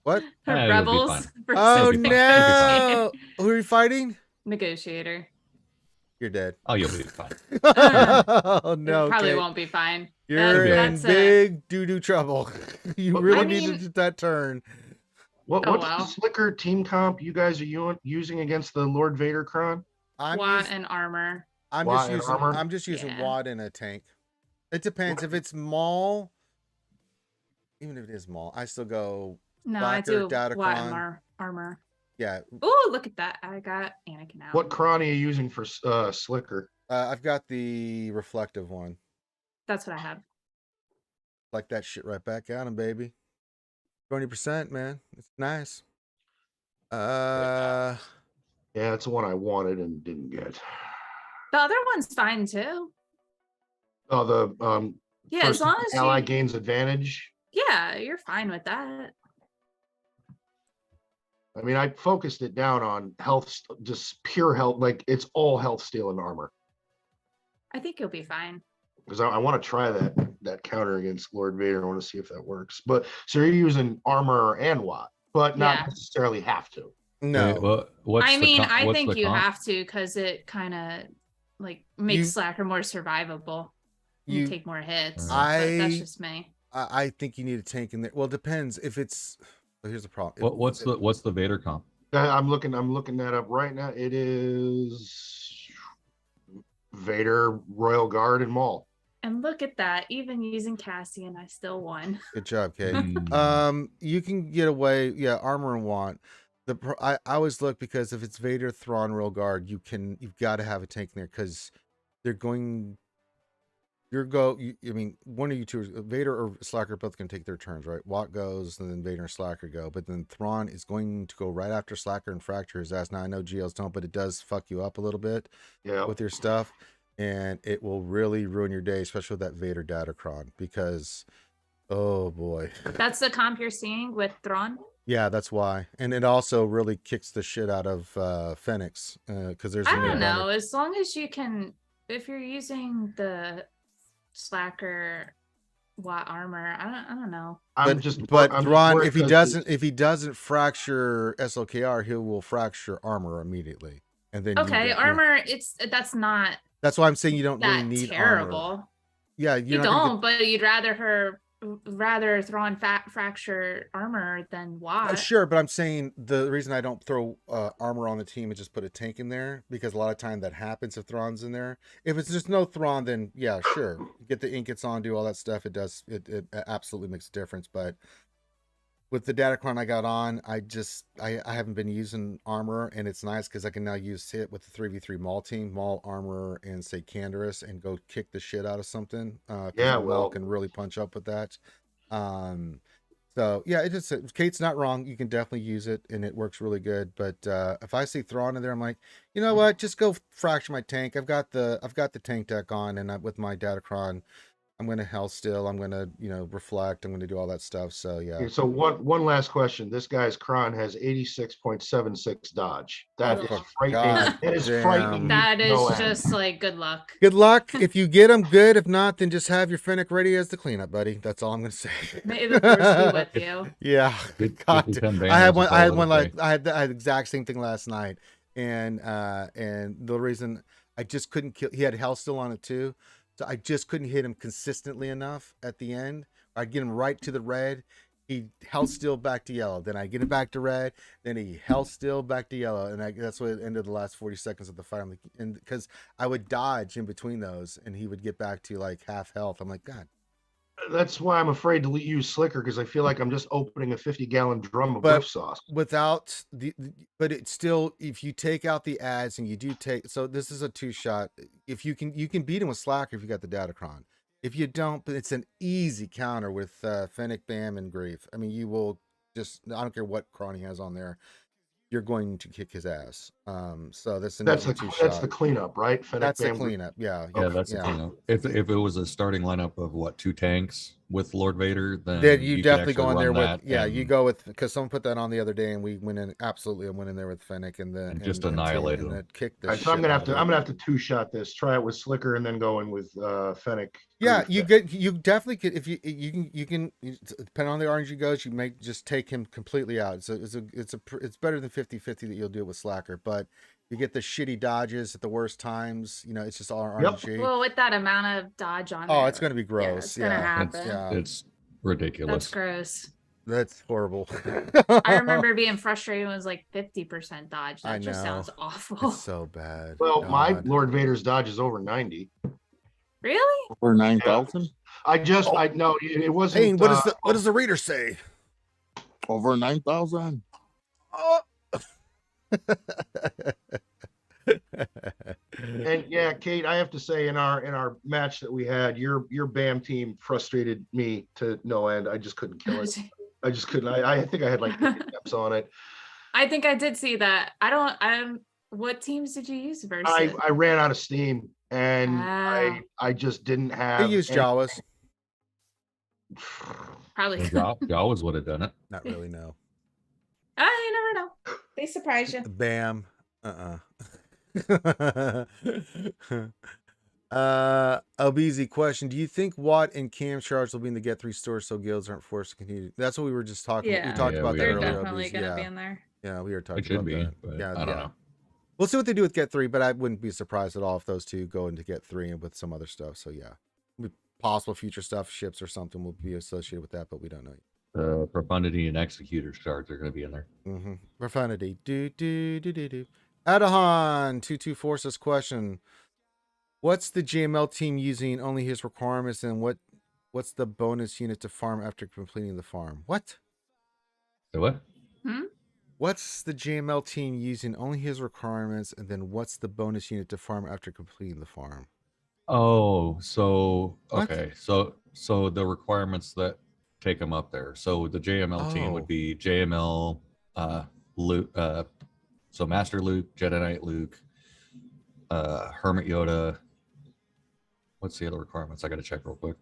what? It'll be Rebels fine. versus Oh It'll be fine. It'll be fine. no! Who are you fighting? Negotiator. You're dead. Oh, you'll be fine. Oh no! It probably Kate. won't be fine. You're in That's big doo-doo trouble. You But really I needed mean- that turn. What's wow. the slicker team comp you guys are using against the Lord Vader Kron? Watt and armor. Watt and armor? I'm just using Yeah. Watt in a tank. It depends. If it's Maul, even if it is Maul, I still go. No, Slacker, I do Watt Datacron. and armor. Yeah, Oh, look at that. I got Anakin out. What Kron are you using for slicker? I've got the reflective one. That's what I have. Like that shit right back at him, baby. 20%, man. It's nice. Yeah, that's the one I wanted and didn't get. The other one's fine too. Oh, the Yeah, as first long as ally you, gains advantage. yeah, you're fine with that. I mean, I focused it down on health, just pure health. Like it's all health, steel, and armor. I think you'll be fine. Because I want to try that counter against Lord Vader. I want to see if that works. But so you're using armor and Watt, but not Yeah. necessarily have to. No. Okay, well, what's I the mean, com- I what's think the you comp? have to because it kind of like makes You- Slacker more survivable. You, You, take more hits. I- But that's just me. I think you need a tank in there. Well, it depends. If it's, well, here's the problem. What's the Vader comp? I'm looking that up right now. It is Vader, Royal Guard, and Maul. And look at that. Even using Cassian, I still won. Good job, Kate. Mm, You can get away. Yeah, armor and Watt. I always look because if it's Vader, Thrawn, Royal Guard, you've got to have a tank in there because they're going. I mean, one of you two, Vader or Slacker, both can take their turns, right? Watt goes, and then Vader and Slacker go. But then Thrawn is going to go right after Slacker and fracture his ass. Now I know GLs don't, but it does fuck you up a little bit Yeah. with your stuff, and it will really ruin your day, especially with that Vader Datacron. Because, oh boy, That's the comp you're seeing with Thrawn. yeah, that's why. And it also really kicks the shit out of Phoenix because there's. I a new don't banner. know. As long as you can, if you're using the Slacker Watt armor, I don't know. I'm But just Thrawn, worried if he 'cause doesn't fracture SLKR, he will fracture armor immediately, and then Okay, armor. That's not That's why I'm saying you don't really that need terrible. armor. Yeah, You you're not gonna don't, but you'd rather Thrawn fracture armor than Watt. sure, but I'm saying the reason I don't throw armor on the team and just put a tank in there because a lot of time that happens if Thrawn's in there. If it's just no Thrawn, then yeah, sure, get the ingots on, do all that stuff. It does. It absolutely makes a difference. But with the Datacron I got on, I haven't been using armor, and it's nice because I can now use it with the 3v3 Maul team, Maul armor, and say Canderous, and go kick the shit out of something. 'Cause Yeah, Maul well- can really punch up with that. So yeah, it just Kate's not wrong. You can definitely use it, and it works really good. But if I see Thrawn in there, I'm like, you know what? Just go fracture my tank. I've got the tank deck on, and with my Datacron, I'm gonna hell still. I'm gonna, reflect. I'm gonna do all that stuff. So yeah. Okay, so one last question. This guy's Kron has 86.76 dodge. That is Ugh. frightening. God It is damn. frightening. That is no end. just like good luck. Good luck. If you get them, good. If not, then just have your Fennec ready as the cleanup, buddy. That's all I'm gonna say. May the force be with you. Yeah. God. 50-10 I had banners one. is I had all one it'll like I had the exact same thing last night, and the reason I just couldn't kill. He had hell still on it too, so I just couldn't hit him consistently enough at the end. I'd get him right to the red. He held still back to yellow. Then I get it back to red. Then he held still back to yellow, and that's what ended the last 40 seconds of the fight. And because I would dodge in between those, and he would get back to like half health. I'm like, God. That's why I'm afraid to use Slicker, because I feel like I'm just opening a 50-gallon drum of But whiff sauce. without but it's still, if you take out the ads and you do take, so this is a 2-shot. If you can beat him with Slacker if you got the Datacron. If you don't, but it's an easy counter with Fennec, Bam, and Grief. I mean, you will just, I don't care what cron he has on there, you're going to kick his ass. So that's That's an the easy 2-shot. that's the cleanup, right? Fennec, That's the Bam, cleanup. Yeah. Yeah, that's the cleanup. If it was a starting lineup of what, 2 tanks with Lord Vader, then Then you could definitely actually go in there run with, that you and- go with, because someone put that on the other day and we went in, absolutely, I went in there with Fennec and just annihilated and him. kicked the All right, so I'm shit gonna out have of to him. I'm gonna have to 2-shot this. Try it with Slicker and then go in with Fennec. Yeah, Grief. you definitely could, if you can depending on the RNG goes, you may just take him completely out. So it's better than 50-50 that you'll do it with Slacker, but you get the shitty dodges at the worst times. It's just all RNG. Well, with that amount of dodge on Oh, there, it's gonna be gross. it's gonna happen. Yeah, It's ridiculous. That's gross. that's horrible. I remember being frustrated when it was like 50% dodge. That I just know. sounds awful. It's so bad. Well, my God. Lord Vader's dodge is over 90. Really? Over 9,000? I know it wasn't. Hey, what does the reader say? Over 9,000? Oh. And yeah, Kate, I have to say, in our match that we had, your BAM team frustrated me to no end. I just couldn't kill it. I just couldn't. I think I had like 50 steps on it. I think I did see that. I don't. What teams did you use versus? I ran out of steam, and Ah. I just didn't have. He used any- Jawas. Probably. Jawas would have done it. Not really, no. You never know. They surprise you. Bam. LBZ question: do you think Watt and Cam charge will be in the Get 3 store so guilds aren't forced to continue? That's what we were just talking about. Yeah. We talked Yeah, about we that They're are. earlier. definitely LBZ. gonna Yeah. be in there. Yeah, we were talking It should about be, that. but Yeah, I don't know. We'll see what they do with Get 3, but I wouldn't be surprised at all if those two go into Get 3 and with some other stuff. So yeah, possible future stuff, ships or something will be associated with that, but we don't know yet. Profundity and Executor's cards are going to be in there. Mm-hmm. Profundity. Adahan 224 says question: what's the JML team using only his requirements, and what's the bonus unit to farm after completing the farm? What? So what? What's the JML team using only his requirements, and then what's the bonus unit to farm after completing the farm? Oh, so What? okay, so the requirements that take them up there. So the JML team Oh. would be JML, Luke, so Master Luke, Jedi Knight Luke, Hermit Yoda. What's the other requirements? I got to check real quick.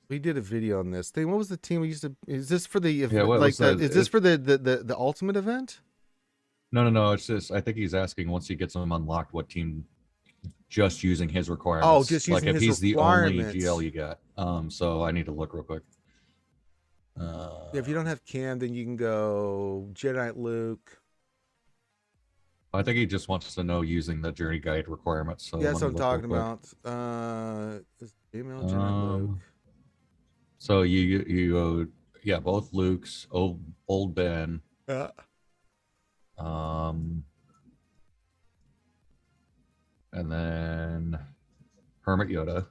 We did a video on this thing. What was the team we used to? Is this for the Yeah, what like was the? that? Is this for the ultimate event? No. It's just I think he's asking once he gets them unlocked, what team just using his requirements. just like using if his he's the only requirements. GL you got. So I need to look real quick. Yeah, if you don't have Cam, then you can go Jedi Knight Luke. I think he just wants to know using the journey guide requirements. So Yeah, that's let what I'm me look talking real about. Is email quick. Jedi Knight Luke. So you go, yeah, both Luke's, old Ben, Yeah. and then Hermit Yoda.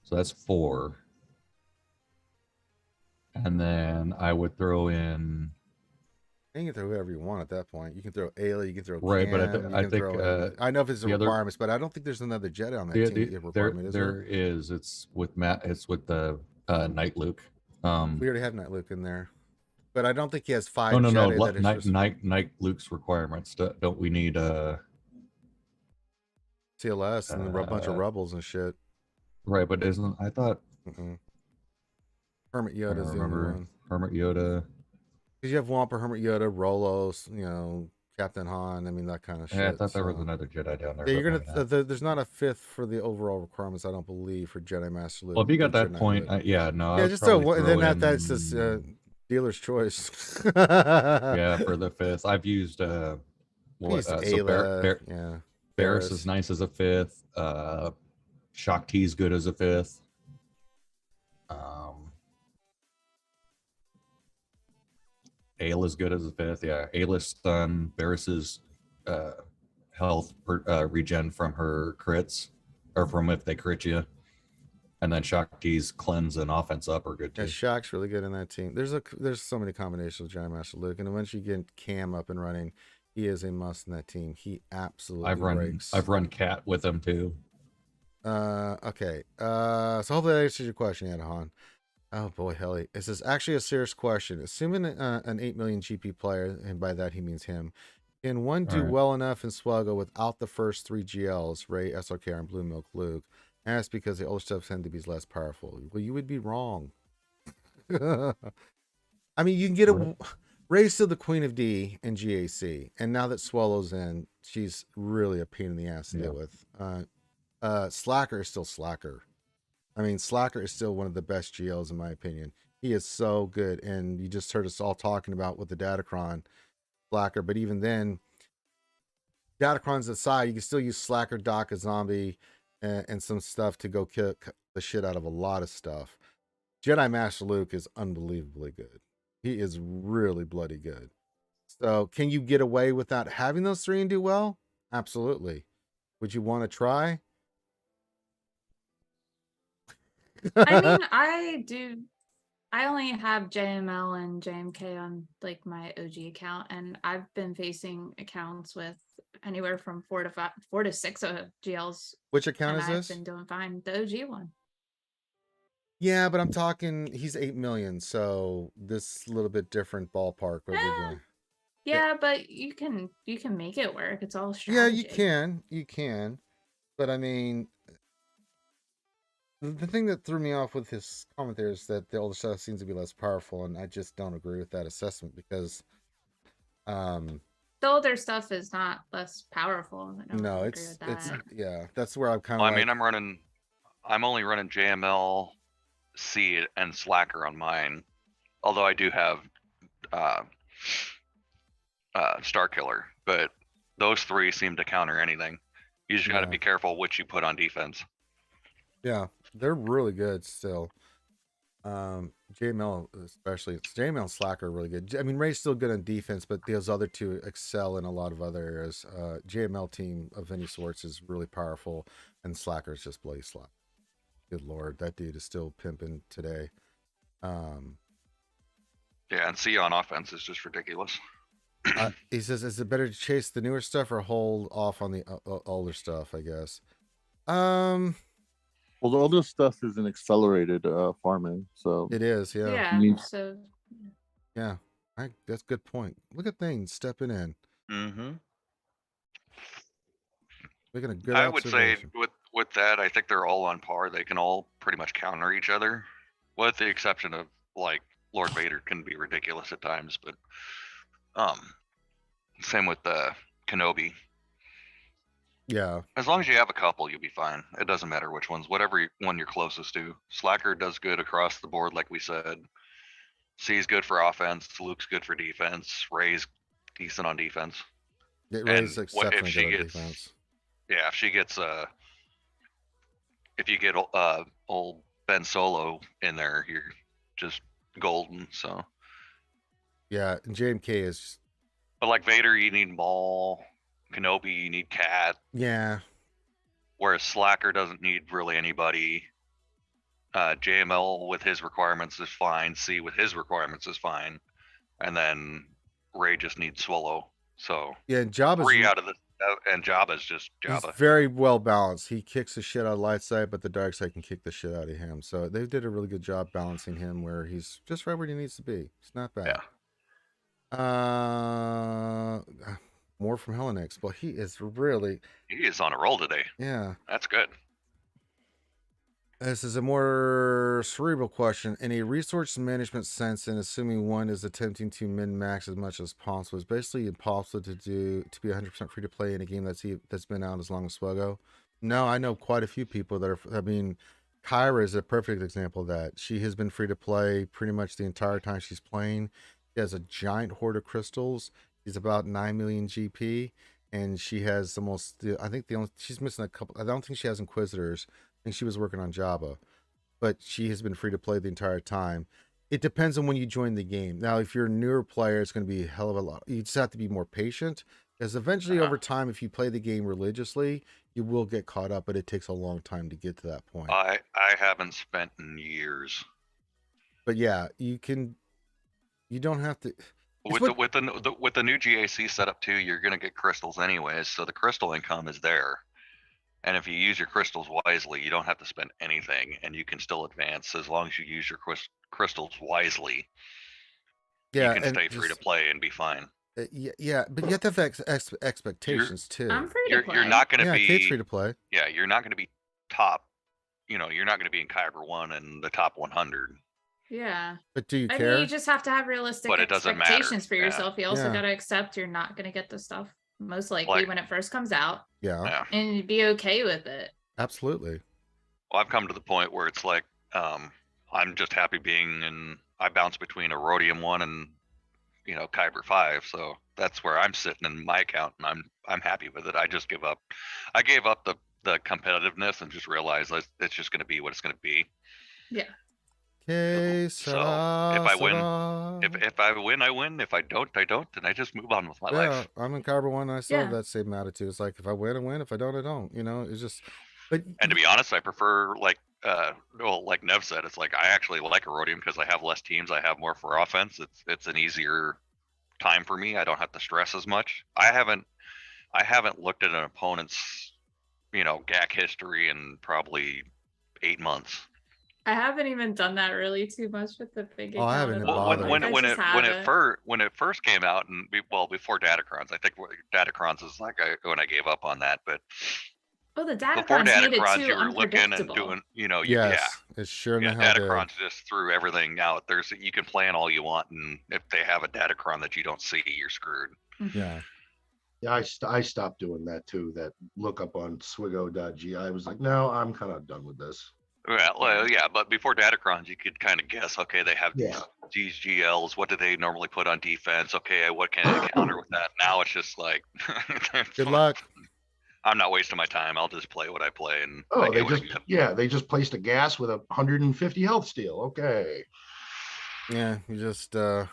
So that's 4. And then I would throw in You can throw whoever you want at that point. You can throw Ayla, you can throw Right, but Cam, I you can think, throw, I know if it's a the other- requirements, but I don't think there's another Jedi on that team. that you have requirement, is there is. It's with Matt. It's with the Knight Luke. We already have Knight Luke in there, but I don't think he has 5 No. Jedi that is just- Knight Luke's requirements. Don't we need CLS and a bunch of rebels and shit. Right, but I thought Hermit I Yoda's the only remember one. Hermit Yoda. Because you have Wampa, Hermit Yoda, Rolos, Captain Han. I mean, that kind of shit. Yeah, I thought there was so. another Jedi down there. Yeah, but you're maybe gonna. not. There's not a fifth for the overall requirements, I don't believe, for Jedi Master Luke. Well, if you got or that Jedi point, Knight. yeah, no, I Yeah, would just probably and throw then that's just in. dealer's choice. Yeah, for the fifth, I've used what? Used So Ayla, yeah, Barris is nice as a fifth. Shock T is good as a fifth. Ale is good as a fifth. Yeah, Ayla's stun. Barris's health regen from her crits, or from if they crit you. And then Shock T's cleanse and offense up are good too. Yeah, Shock's really good in that team. There's so many combinations with Jedi Master Luke, and once you get Cam up and running, he is a must in that team. He absolutely breaks. I've run Cat with him too. Okay. So hopefully that answers your question, Anahan. Oh boy, Helly. This is actually a serious question. Assuming an 8 million GP player, and by that he means him, can one do well enough in SWGOH without the first 3 GLs, Ray, SRKR, and Blue Milk Luke? And that's because the older stuff tend to be less powerful. Well, you would be wrong. I mean, you can get Ray's still the Queen of D in GAC, and now that Swallow's in, she's really a pain in the ass to deal with. Slacker is still Slacker. I mean, Slacker is still one of the best GLs in my opinion. He is so good, and you just heard us all talking about with the Datacron Slacker, but even then, Datacron's aside, you can still use Slacker, Doc, a zombie, and some stuff to go kick the shit out of a lot of stuff. Jedi Master Luke is unbelievably good. He is really bloody good. So, can you get away without having those 3 and do well? Absolutely. Would you want to try? I mean, I do. I only have JML and JMK on like my OG account, and I've been facing accounts with anywhere from 4 to 6 GLs. Which account and is this? I've been doing fine. The OG one. Yeah, but I'm talking. He's 8 million, so this a little bit different ballpark. What we're doing. Yeah, but you can make it work. It's all strategy. Yeah, you can, but I mean, the thing that threw me off with his comment there is that the older stuff seems to be less powerful, and I just don't agree with that assessment because, the older stuff is not less powerful. No, it's yeah, that's where I'm kind of. Well, I mean, I'm only running JML, C, and Slacker on mine. Although I do have Star Killer, but those 3 seem to counter anything. You just got to be careful what you put on defense. Yeah, they're really good still. JML especially. JML and Slacker are really good. I mean, Ray's still good on defense, but those other 2 excel in a lot of other areas. JML team of any sorts is really powerful, and Slacker is just bloody slap. Good lord, that dude is still pimping today. Yeah, and C on offense is just ridiculous. He says, is it better to chase the newer stuff or hold off on the older stuff, I guess? Well, the older stuff is an accelerated farming, so it is, yeah. Yeah, so yeah, that's a good point. Look at things stepping in. Mm-hmm. Making a good I would say observation. with that, I think they're all on par. They can all pretty much counter each other, with the exception of like Lord Vader can be ridiculous at times, but same with Kenobi. Yeah. As long as you have a couple, you'll be fine. It doesn't matter which ones, whatever one you're closest to. Slacker does good across the board, like we said. C's good for offense. Luke's good for defense. Ray's decent on defense. Ray's exceptionally good on defense. Yeah, if she gets if you get old Ben Solo in there, you're just golden. So. Yeah, and JMK is. But like Vader, you need Maul. Kenobi, you need Cat. Yeah. Whereas Slacker doesn't need really anybody. JML with his requirements is fine. C with his requirements is fine. And then Ray just needs Swallow. So yeah, and Jabba's 3 out of the and Jabba's just Jabba. He's very well balanced. He kicks the shit out of light side, but the dark side can kick the shit out of him. So they did a really good job balancing him where he's just right where he needs to be. It's not bad. Yeah. More from Hellenix. Well, he is really, He is on a roll today. yeah. That's good. This is a more cerebral question. In a resource management sense, and assuming one is attempting to min-max as much as possible, it's basically impossible to be 100% free to play in a game that's been out as long as SWGOH. No, I know quite a few people that are. I mean, Kyra is a perfect example of that. She has been free to play pretty much the entire time she's playing. She has a giant hoard of crystals. She's about 9 million GP, and she has almost. I think she's missing a couple. I don't think she has Inquisitors. I think she was working on Java, but she has been free to play the entire time. It depends on when you join the game. Now, if you're a newer player, it's going to be a hell of a lot. You just have to be more patient, because eventually over time, if you play the game religiously, you will get caught up, but it takes a long time to get to that point. I haven't spent in years. But yeah, you don't have to. With the new GAC setup too, you're gonna get crystals anyways, so the crystal income is there. And if you use your crystals wisely, you don't have to spend anything, and you can still advance as long as you use your crystals wisely. Yeah, you can stay free to play and be fine. Yeah, but you have to have expectations too. I'm free to play. You're not going to be. Kate's free to play. Yeah, you're not going to be top. You're not going to be in Kyber 1 and the top 100. Yeah. But do you I care? mean, you just have to have realistic But it doesn't matter. expectations for yourself. You also Yeah. got to accept you're not going to get the stuff most likely when it first comes out, Yeah, and be okay with it. absolutely. Well, I've come to the point where it's like, I'm just happy being in. I bounce between a Rhodium 1 and Kyber 5, so that's where I'm sitting in my account, and I'm happy with it. I just give up. I gave up the competitiveness and just realized that it's just going to be what it's going to be. Yeah. Okay, So if I win, I win. If I don't, I don't, and I just move on with my life. I'm in Kyber 1, and I still have Yeah. that same attitude. It's like, if I win, I win. If I don't, I don't. It's just. But And to be honest, I prefer like Nev said, it's like I actually like Erodium because I have less teams. I have more for offense. It's an easier time for me. I don't have to stress as much. I haven't looked at an opponent's GAC history in probably 8 months. I haven't even done that really too much with the big account. I haven't at even all. bothered. When Like, it first came out, and before Datacrons, I think Datacrons is like when I gave up on that, but the before Datacrons made it Datacrons, too you were looking and unpredictable. doing, yes, it's sure in the hell did. Datacrons just threw everything out. You can plan all you want, and if they have a Datacron that you don't see, you're screwed. Yeah. Yeah, I stopped doing that too. That look up on SWGOH.gi. I was like, no, I'm kind of done with this. Well, yeah, but before Datacrons, you could kind of guess. Okay, they have Yeah. these GLs. What do they normally put on defense? Okay, what can I counter with that? Now it's just like, Good luck. I'm not wasting my time. I'll just play what I play. And Oh, they just placed a gas with 150 health steal. Okay. Yeah, you just. I'm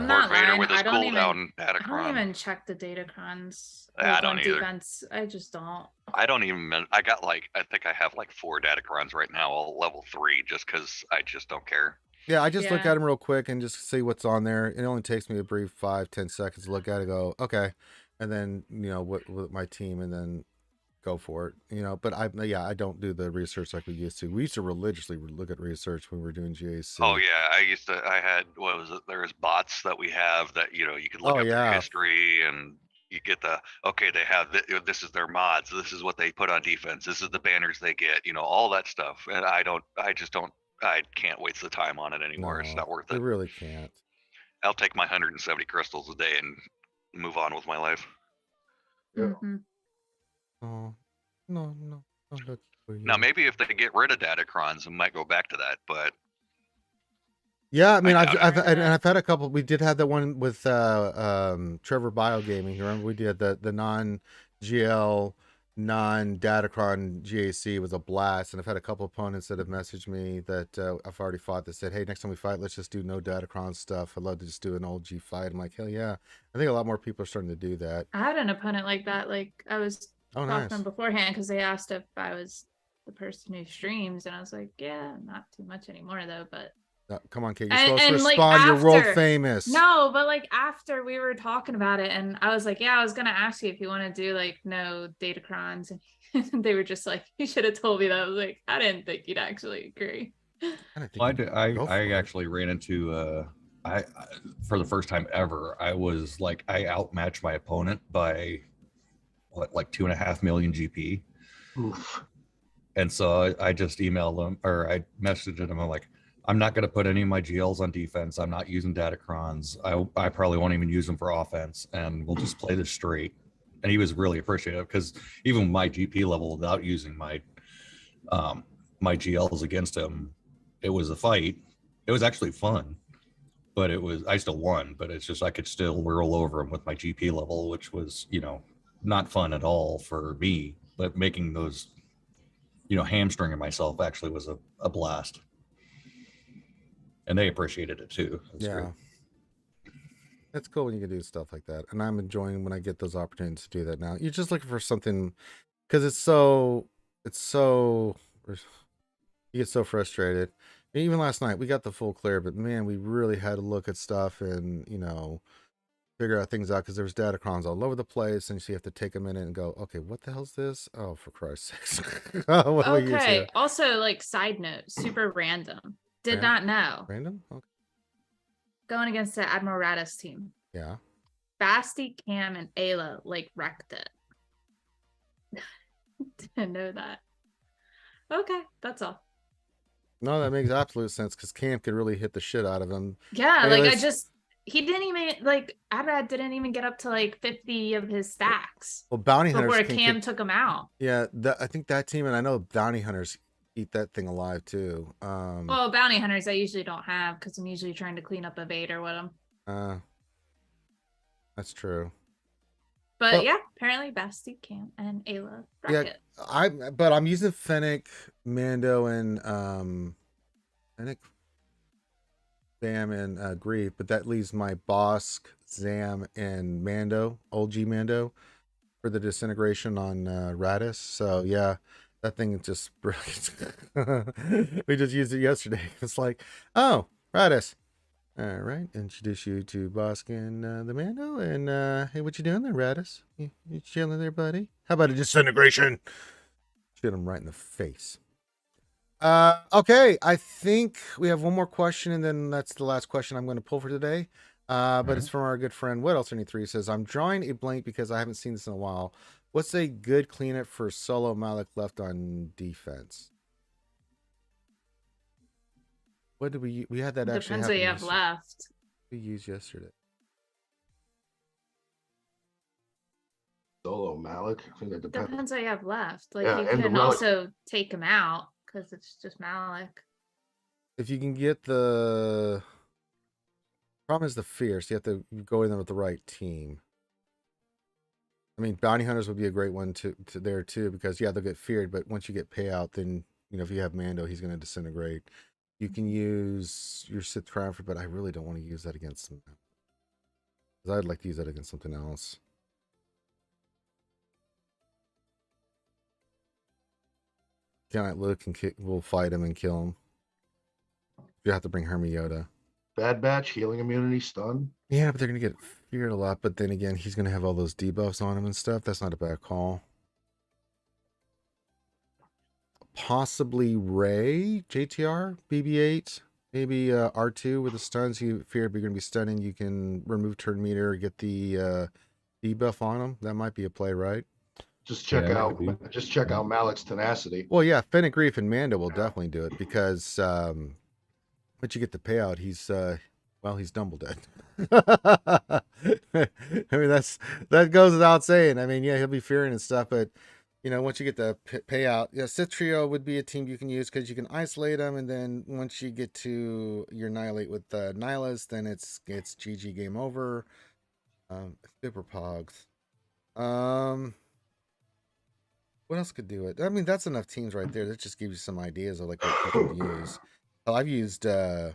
Yeah. not Lord Vader lying. with his I don't cooldown I don't Datacron. even check the Datacrons. Yeah, I like, don't on either. defense. I just don't. I don't even. I got I think I have 4 Datacrons right now, all level 3, just because I just don't care. Yeah, I just look Yeah. at them real quick and just see what's on there. It only takes me a brief 5-10 seconds to look at it, go, okay, and then what with my team, and then go for it. But I don't do the research like we used to. We used to religiously look at research when we were doing GAC. Oh yeah, I had what was it? There's bots that we have that you could look up their history, and you get they have this is their mods. This is what they put on defense. This is the banners they get. All that stuff. And I can't waste the time on it anymore. It's not worth it. You really can't. I'll take my 170 crystals a day and move on with my life. Yeah. Mhm. Oh, no. Look for you. Now maybe if they get rid of Datacrons, I might go back to that. But Yeah, I mean, I I've had a couple. We did have that one with Trevor Biogaming. You remember we did the non-GL, non-Datacron GAC was a blast, and I've had a couple opponents that have messaged me that I've already fought that said, "Hey, next time we fight, let's just do no Datacron stuff. I'd love to just do an old G fight." I'm like, hell yeah! I think a lot more people are starting to do that. I had an opponent like that. Like, I was Oh, talking nice. to them beforehand because they asked if I was the person who streams, and I was like, yeah, not too much anymore though. But Come on, Kate, you're And- supposed to and, like, respond. You're world after- famous. no, but like after we were talking about it, and I was like, yeah, I was gonna ask you if you want to do like no Datacrons, and they were just like, you should have told me that. I was like, I didn't think you'd actually agree. I didn't think Well, you'd go for I it. actually ran into I for the first time ever, I was like, I outmatched my opponent by what, like 2.5 million GP. Oof. And so I just emailed them, or I messaged him. I'm like, I'm not going to put any of my GLs on defense. I'm not using Datacrons. I probably won't even use them for offense, and we'll just play this straight. And he was really appreciative because even my GP level, without using my my GLs against him, it was a fight. It was actually fun, but I still won. But it's just I could still roll over him with my GP level, which was not fun at all for me. But making those hamstringing myself actually was a blast, and they appreciated it too. Yeah, great. It's cool when you can do stuff like that, and I'm enjoying when I get those opportunities to do that now. You're just looking for something because it's so you get so frustrated. And even last night we got the full clear, but man, we really had to look at stuff and figure out things out because there was datacrons all over the place, and so you have to take a minute and go, okay, what the hell's this? Oh, for Christ's sakes! What do we use here? Okay. Also, like side note, super random. Did not know. Random? Okay. Going against the Admiral Radis team. Yeah. Basti, Cam, and Ayla like wrecked it. Didn't know that. Okay, that's all. No, that makes absolute sense because Cam could really hit the shit out of him. Yeah, Hey, like he didn't even Adrad didn't even get up to like 50 of his stacks. Well, bounty hunters before Cam took him out. Yeah, I think that team, and I know bounty hunters eat that thing alive too. Well, bounty hunters I usually don't have because I'm usually trying to clean up a Vader with them. That's true. But yeah, apparently Basti, Cam, and Ayla wreck it. I'm using Fennec, Mando, and Fennec, Zam, and Grief, but that leaves my Bosk, Zam, and Mando, OG Mando, for the disintegration on Radis. So yeah, that thing is just brilliant. We just used it yesterday. It's like, oh, Radis. All right, introduce you to Bosk and the Mando, and hey, what you doing there, Radis? You chilling there, buddy? How about a disintegration? Shoot him right in the face. Okay, I think we have one more question, and then that's the last question I'm going to pull for today. But it's from our good friend What Else 23. Says, I'm drawing a blank because I haven't seen this in a while. What's a good cleanup for Solo Malik left on defense? What did we had that actually depends what you have left. We used yesterday. Solo Malik. I think that Depends what you have left. Like Yeah, you and the can relic. also take him out because it's just Malik. If you can get the problem is the fear, so you have to go in there with the right team. I mean, bounty hunters would be a great one to there too, because they'll get feared, but once you get payout, then if you have Mando, he's going to disintegrate. You can use your Sith Triumpher, but I really don't want to use that against him. Because I'd like to use that against something else. Giant Luke will fight him and kill him. You have to bring Hermy Yoda. Bad Batch, healing immunity, stun. Yeah, but they're going to get feared a lot. But then again, he's going to have all those debuffs on him and stuff. That's not a bad call. Possibly Ray, JTR, BB-8, maybe R2 with the stuns. You fear you're going to be stunning. You can remove turn meter, get the debuff on him. That might be a play, right? Just check out Malik's tenacity. Well, yeah, Fennec, Grief, and Mando will definitely do it because once you get the payout, he's double dead. I mean, that goes without saying. I mean, yeah, he'll be fearing and stuff, but once you get the payout, Sith Trio would be a team you can use because you can isolate them, and then once you get to your Annihilate with Nihilus, then it's GG, game over. Super Pogs. What else could do it? I mean, that's enough teams right there. That just gives you some ideas of like what you can use. Well, I've used I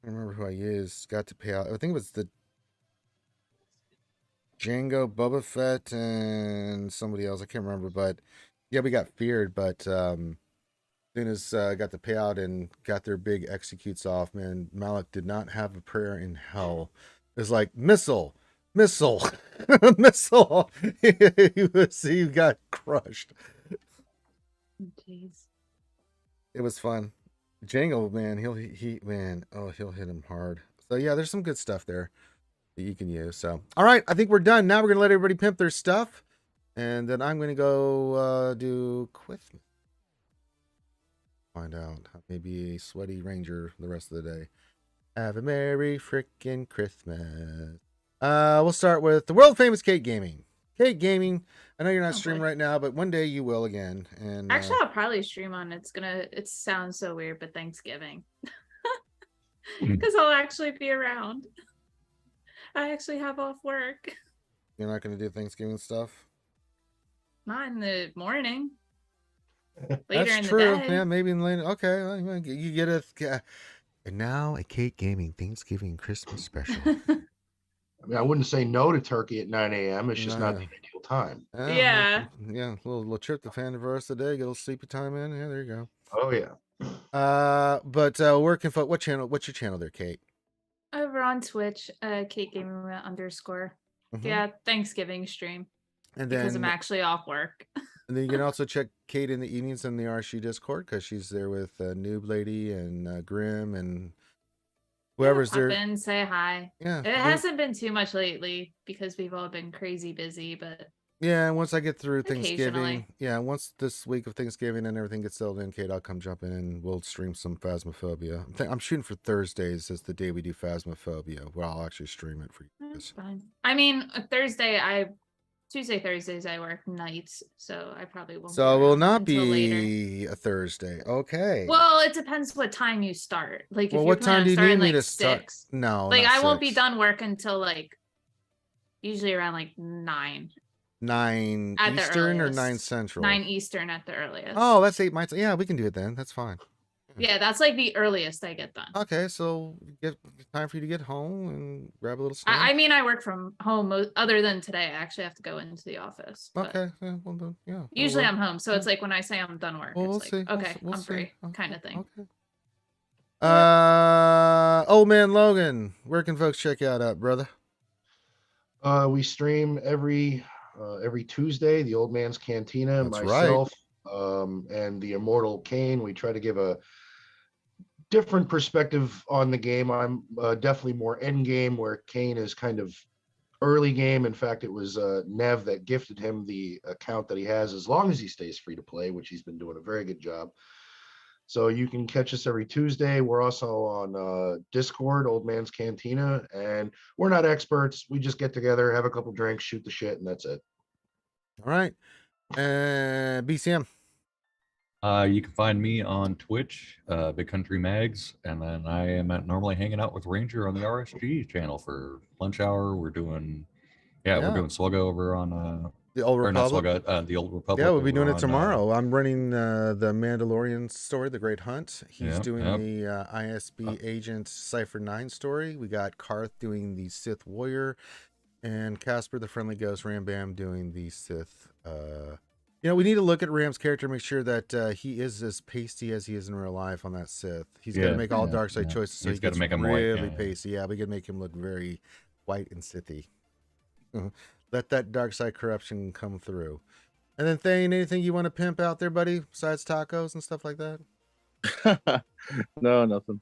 don't remember who I used. Got to pay out. I think it was the Django, Boba Fett, and somebody else. I can't remember, but yeah, we got feared. But as soon as got the payout and got their big executes off, man, Malik did not have a prayer in hell. It was like missile, missile. He got crushed. Jeez. It was fun. Django, man, he'll hit him hard. So yeah, there's some good stuff there that you can use. So all right, I think we're done. Now we're gonna let everybody pimp their stuff, and then I'm gonna go do Christmas. Find out maybe a sweaty ranger the rest of the day. Have a merry frickin' Christmas. We'll start with the world famous Kate Gaming. Kate Gaming. I know you're not streaming right now, but one day you will again. And actually, I'll probably stream on. It sounds so weird, but Thanksgiving, because I'll actually be around. I actually have off work. You're not going to do Thanksgiving stuff? Not in the morning. Later That's in true. the day. Yeah, maybe in later. Okay, well, you get a. And now a Kate Gaming Thanksgiving Christmas special. I mean, I wouldn't say no to turkey at 9 a.m. It's just not the ideal time. Yeah. Yeah, a little tryptophan for the rest of the day. Get a little sleepy time in. Yeah, there you go. Oh yeah. But where can what channel? What's your channel there, Kate? Over on Twitch, Kate Gaming _. Yeah, Thanksgiving stream. And because then I'm actually off work. And then you can also check Kate in the evenings in the RSG Discord because she's there with Noob Lady and Grim and whoever's there. Pop in, say hi. Yeah, it hasn't been too much lately because we've all been crazy busy, but yeah. Once I get through Thanksgiving, once this week of Thanksgiving and everything gets settled in, Kate, I'll come jump in and we'll stream some Phasmophobia. I'm shooting for Thursdays as the day we do Phasmophobia, where I'll actually stream it for you guys. That's fine. I mean, Tuesday, Thursdays I work nights, so I probably won't. So it will not be later. a Thursday. Okay. Well, it depends what time you start. Like, well, if what time do you need me to start? 6, No, like I won't be 6. done work until usually around 9. 9 at Eastern or 9 Central? 9 Eastern at the earliest. Oh, that's 8 my time. Yeah, we can do it then. That's fine. Yeah, that's the earliest I get done. Okay, so get time for you to get home and grab a little snack. I mean, I work from home. Other than today, I actually have to go into the office. Okay, yeah. Usually I'm home, so it's when I say I'm done work, well, it's we'll see. okay, We'll I'm free, see. kind of thing. Okay. Old Man Logan, where can folks check you out, brother? We stream every Tuesday. The Old Man's Cantina, That's myself, and the Immortal Kane. We try to give a different perspective on the game. I'm definitely more end game, where Kane is kind of early game. In fact, it was Nev that gifted him the account that he has, as long as he stays free to play, which he's been doing a very good job. So you can catch us every Tuesday. We're also on Discord, Old Man's Cantina, and we're not experts. We just get together, have a couple drinks, shoot the shit, and that's it. All right. BCM. You can find me on Twitch, Big Country Mags, and then I am normally hanging out with Ranger on the RSG channel for lunch hour. We're doing, we're doing SWGOH over on the Old Republic. The Old Republic. Yeah, we'll be doing it tomorrow. I'm running the Mandalorian story, The Great Hunt. He's doing the ISB Agent Cypher 9 story. We got Karth doing the Sith Warrior, and Casper the Friendly Ghost Rambam doing the Sith. We need to look at Ram's character, make sure that he is as pasty as he is in real life on that Sith. He's got to make all dark side choices, so he's got to make him really pasty. Yeah, we can make him look very white and Sithy. Let that dark side corruption come through. And then Thane, anything you want to pimp out there, buddy, besides tacos and stuff like that? No, nothing.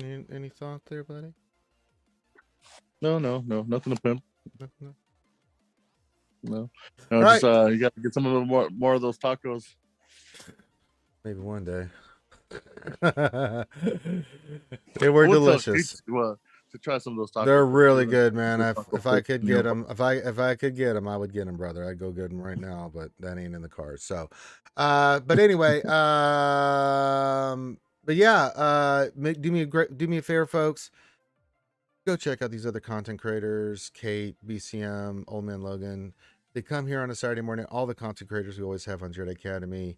Any thought there, buddy? No, nothing to pimp. No. Right. Just you got to get some of the more of those tacos. Maybe one day. They were delicious. To try some of those tacos. They're really good, man. If I could get them, if I could get them, I would get them, brother. I'd go get them right now, but that ain't in the cards. So, but anyway, but yeah, do me a favor, folks. Go check out these other content creators, Kate, BCM, Old Man Logan. They come here on a Saturday morning. All the content creators we always have on Jedi Academy.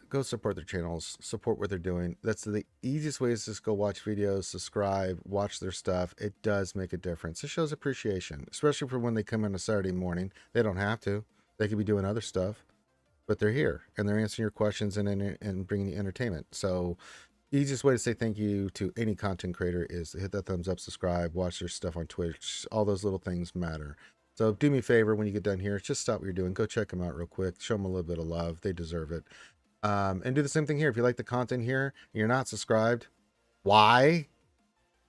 Go support their channels, support what they're doing. That's the easiest way, is just go watch videos, subscribe, watch their stuff. It does make a difference. It shows appreciation, especially for when they come in a Saturday morning. They don't have to. They could be doing other stuff, but they're here and they're answering your questions and bringing you entertainment. So easiest way to say thank you to any content creator is to hit that thumbs up, subscribe, watch their stuff on Twitch. All those little things matter. So do me a favor when you get done here, just stop what you're doing. Go check them out real quick. Show them a little bit of love. They deserve it. And do the same thing here. If you like the content here and you're not subscribed, why?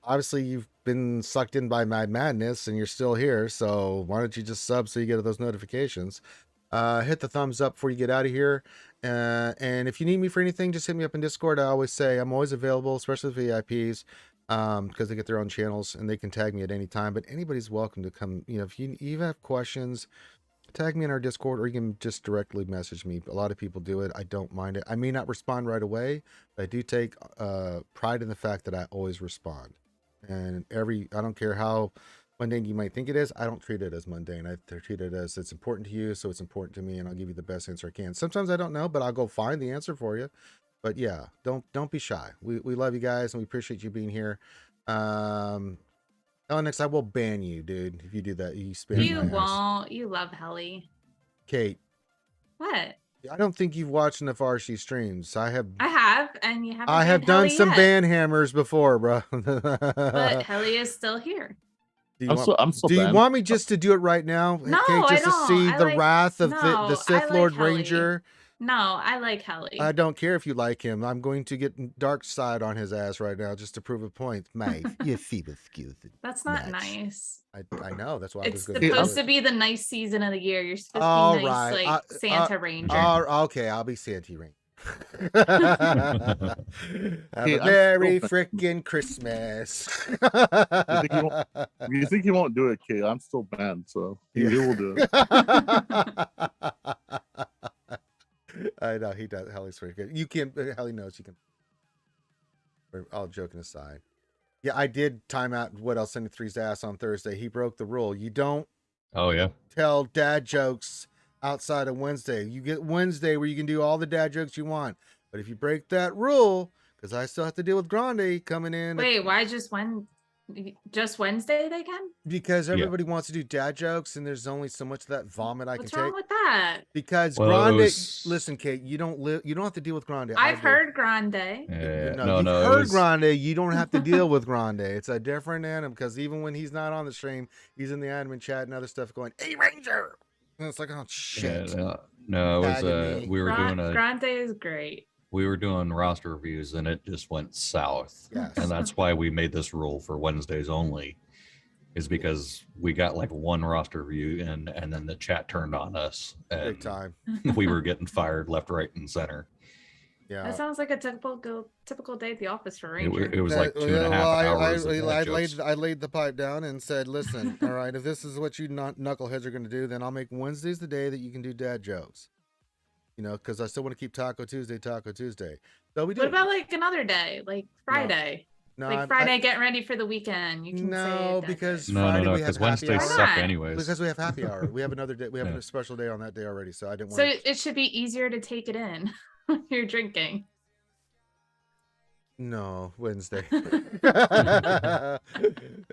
Obviously, you've been sucked in by Mad Madness and you're still here. So why don't you just sub so you get those notifications? Hit the thumbs up before you get out of here. And if you need me for anything, just hit me up in Discord. I always say I'm always available, especially with VIPs, because they get their own channels and they can tag me at any time. But anybody's welcome to come. You know, if you even have questions, tag me in our Discord, or you can just directly message me. A lot of people do it. I don't mind it. I may not respond right away, but I do take pride in the fact that I always respond. And I don't care how mundane you might think it is, I don't treat it as mundane. I treat it as it's important to you, so it's important to me, and I'll give you the best answer I can. Sometimes I don't know, but I'll go find the answer for you. But yeah, don't be shy. We love you guys, and we appreciate you being here. Alex, I will ban you, dude, if you do that. You spam You my ass. won't. You love Helly. Kate, What? I don't think you've watched enough RC streams. I have, and you haven't. I have banned done Helly some yet, ban hammers before, bro. but Helly is still here. Do you I'm want, still, I'm still do you banned. want me just to do it right now? No, Kate, I just to don't. see I the like- wrath of no, the I Sith like Lord Helly. Ranger? No, I like Helly. I don't care if you like him. I'm going to get dark side on his ass right now just to prove a point. Mate, you feeble excuse. That's not Nuts. nice. I know. That's why I It's was going to supposed to be the nice season of the year. You're supposed to All be nice, right. like Santa Ranger. Okay, I'll be Santa Ranger. Have Hey, a I'm Merry still frickin' Christmas. You think he won't do it, Kate? I'm still banned, so he will do it. I know he does. Helly's pretty good. You can. Helly knows you can. All joking aside, yeah, I did time out What Else 73's ass on Thursday. He broke the rule. You don't Oh yeah. tell dad jokes outside of Wednesday. You get Wednesday where you can do all the dad jokes you want. But if you break that rule, because I still have to deal with Grande coming in. Wait, why just Wednesday they can? Because Yeah. everybody wants to do dad jokes, and there's only so much of that vomit I What's can wrong take. with that? Because Well, it Grande, was- listen, Kate, you don't have to deal with Grande. I I've do. heard Grande. No, you've it heard was- Grande. You don't have to deal with Grande. It's a different animal, because even when he's not on the stream, he's in the admin chat and other stuff going, "Hey Ranger," and it's like, oh shit. Yeah, no, it was Tagging me. we were doing Grande is great. roster reviews and it just went south. Yes. And that's why we made this rule for Wednesdays only, is because we got like one roster review in and then the chat turned on us Big and time. we were getting fired left, right, and center. Yeah. That sounds like a typical day at the office for Ranger. It was like 2.5 Well, hours. of dad jokes. I laid the pipe down and said, listen, all right, if this is what you knuckleheads are going to do, then I'll make Wednesdays the day that you can do dad jokes. You know, because I still want to keep Taco Tuesday. So we do. What about like another day, like Friday? no, Like Friday, getting ready for the weekend. You can say no, that because day. Friday we have because happy Wednesdays hour. Why suck not? anyways. Because we have happy hour. We have another day. We have Yeah. a special day on that day already. So I didn't So want. it should be easier to take it in when you're drinking. No, Wednesday.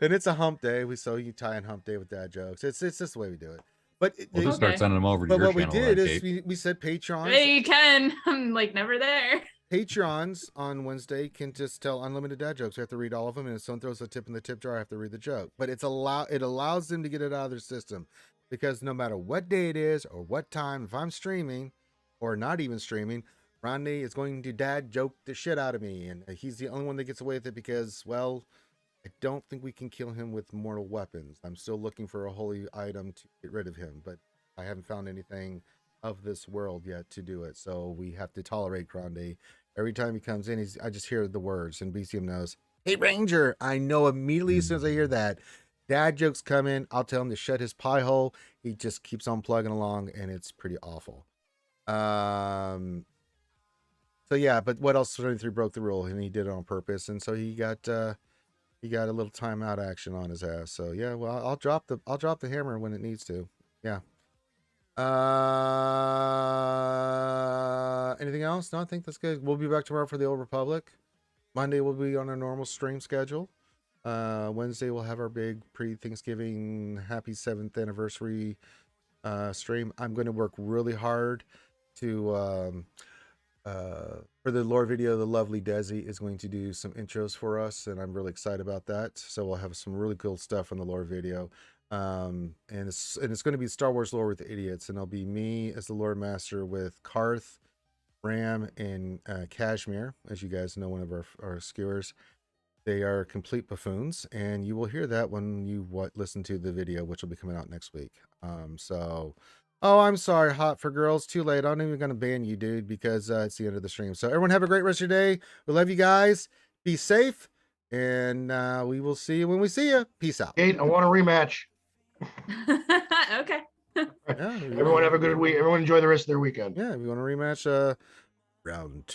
And it's a hump day. So you tie in hump day with dad jokes. It's just the way we do it. But We'll just Okay. start sending them over to but your what we channel. did then, is Kate. we said Patrons. Hey, you can. I'm like never there. Patrons on Wednesday can just tell unlimited dad jokes. We have to read all of them, and if someone throws a tip in the tip jar, I have to read the joke. But it allows them to get it out of their system, because no matter what day it is or what time, if I'm streaming or not even streaming, Rodney is going to dad joke the shit out of me, and he's the only one that gets away with it because, well, I don't think we can kill him with mortal weapons. I'm still looking for a holy item to get rid of him, but I haven't found anything of this world yet to do it. So we have to tolerate Grande. Every time he comes in, I just hear the words, and BCM knows, "Hey Ranger!" I know immediately as soon as I hear that. Dad jokes come in, I'll tell him to shut his pie hole. He just keeps on plugging along, and it's pretty awful. So yeah, but What Else 73 broke the rule, and he did it on purpose, and so he got a little timeout action on his ass. So yeah, well, I'll drop the hammer when it needs to. Yeah. Anything else? No, I think that's good. We'll be back tomorrow for the Old Republic. Monday we'll be on our normal stream schedule. Wednesday we'll have our big pre-Thanksgiving happy 7th anniversary stream. I'm going to work really hard to for the lore video. The lovely Desi is going to do some intros for us, and I'm really excited about that. So we'll have some really cool stuff on the lore video. And it's going to be Star Wars lore with the idiots, and it'll be me as the lore master with Karth Ram, and Cashmere. As you guys know, one of our skewers. They are complete buffoons, and you will hear that when you listen to the video, which will be coming out next week. Oh, I'm sorry, Hot for Girls. Too late. I'm not even going to ban you, dude, because it's the end of the stream. So everyone have a great rest of your day. We love you guys. Be safe, and we will see you when we see you. Peace out. Kate, I want a rematch. Okay. Yeah, Everyone have a good week. Everyone enjoy the rest of their weekend. Yeah, if you want to rematch, round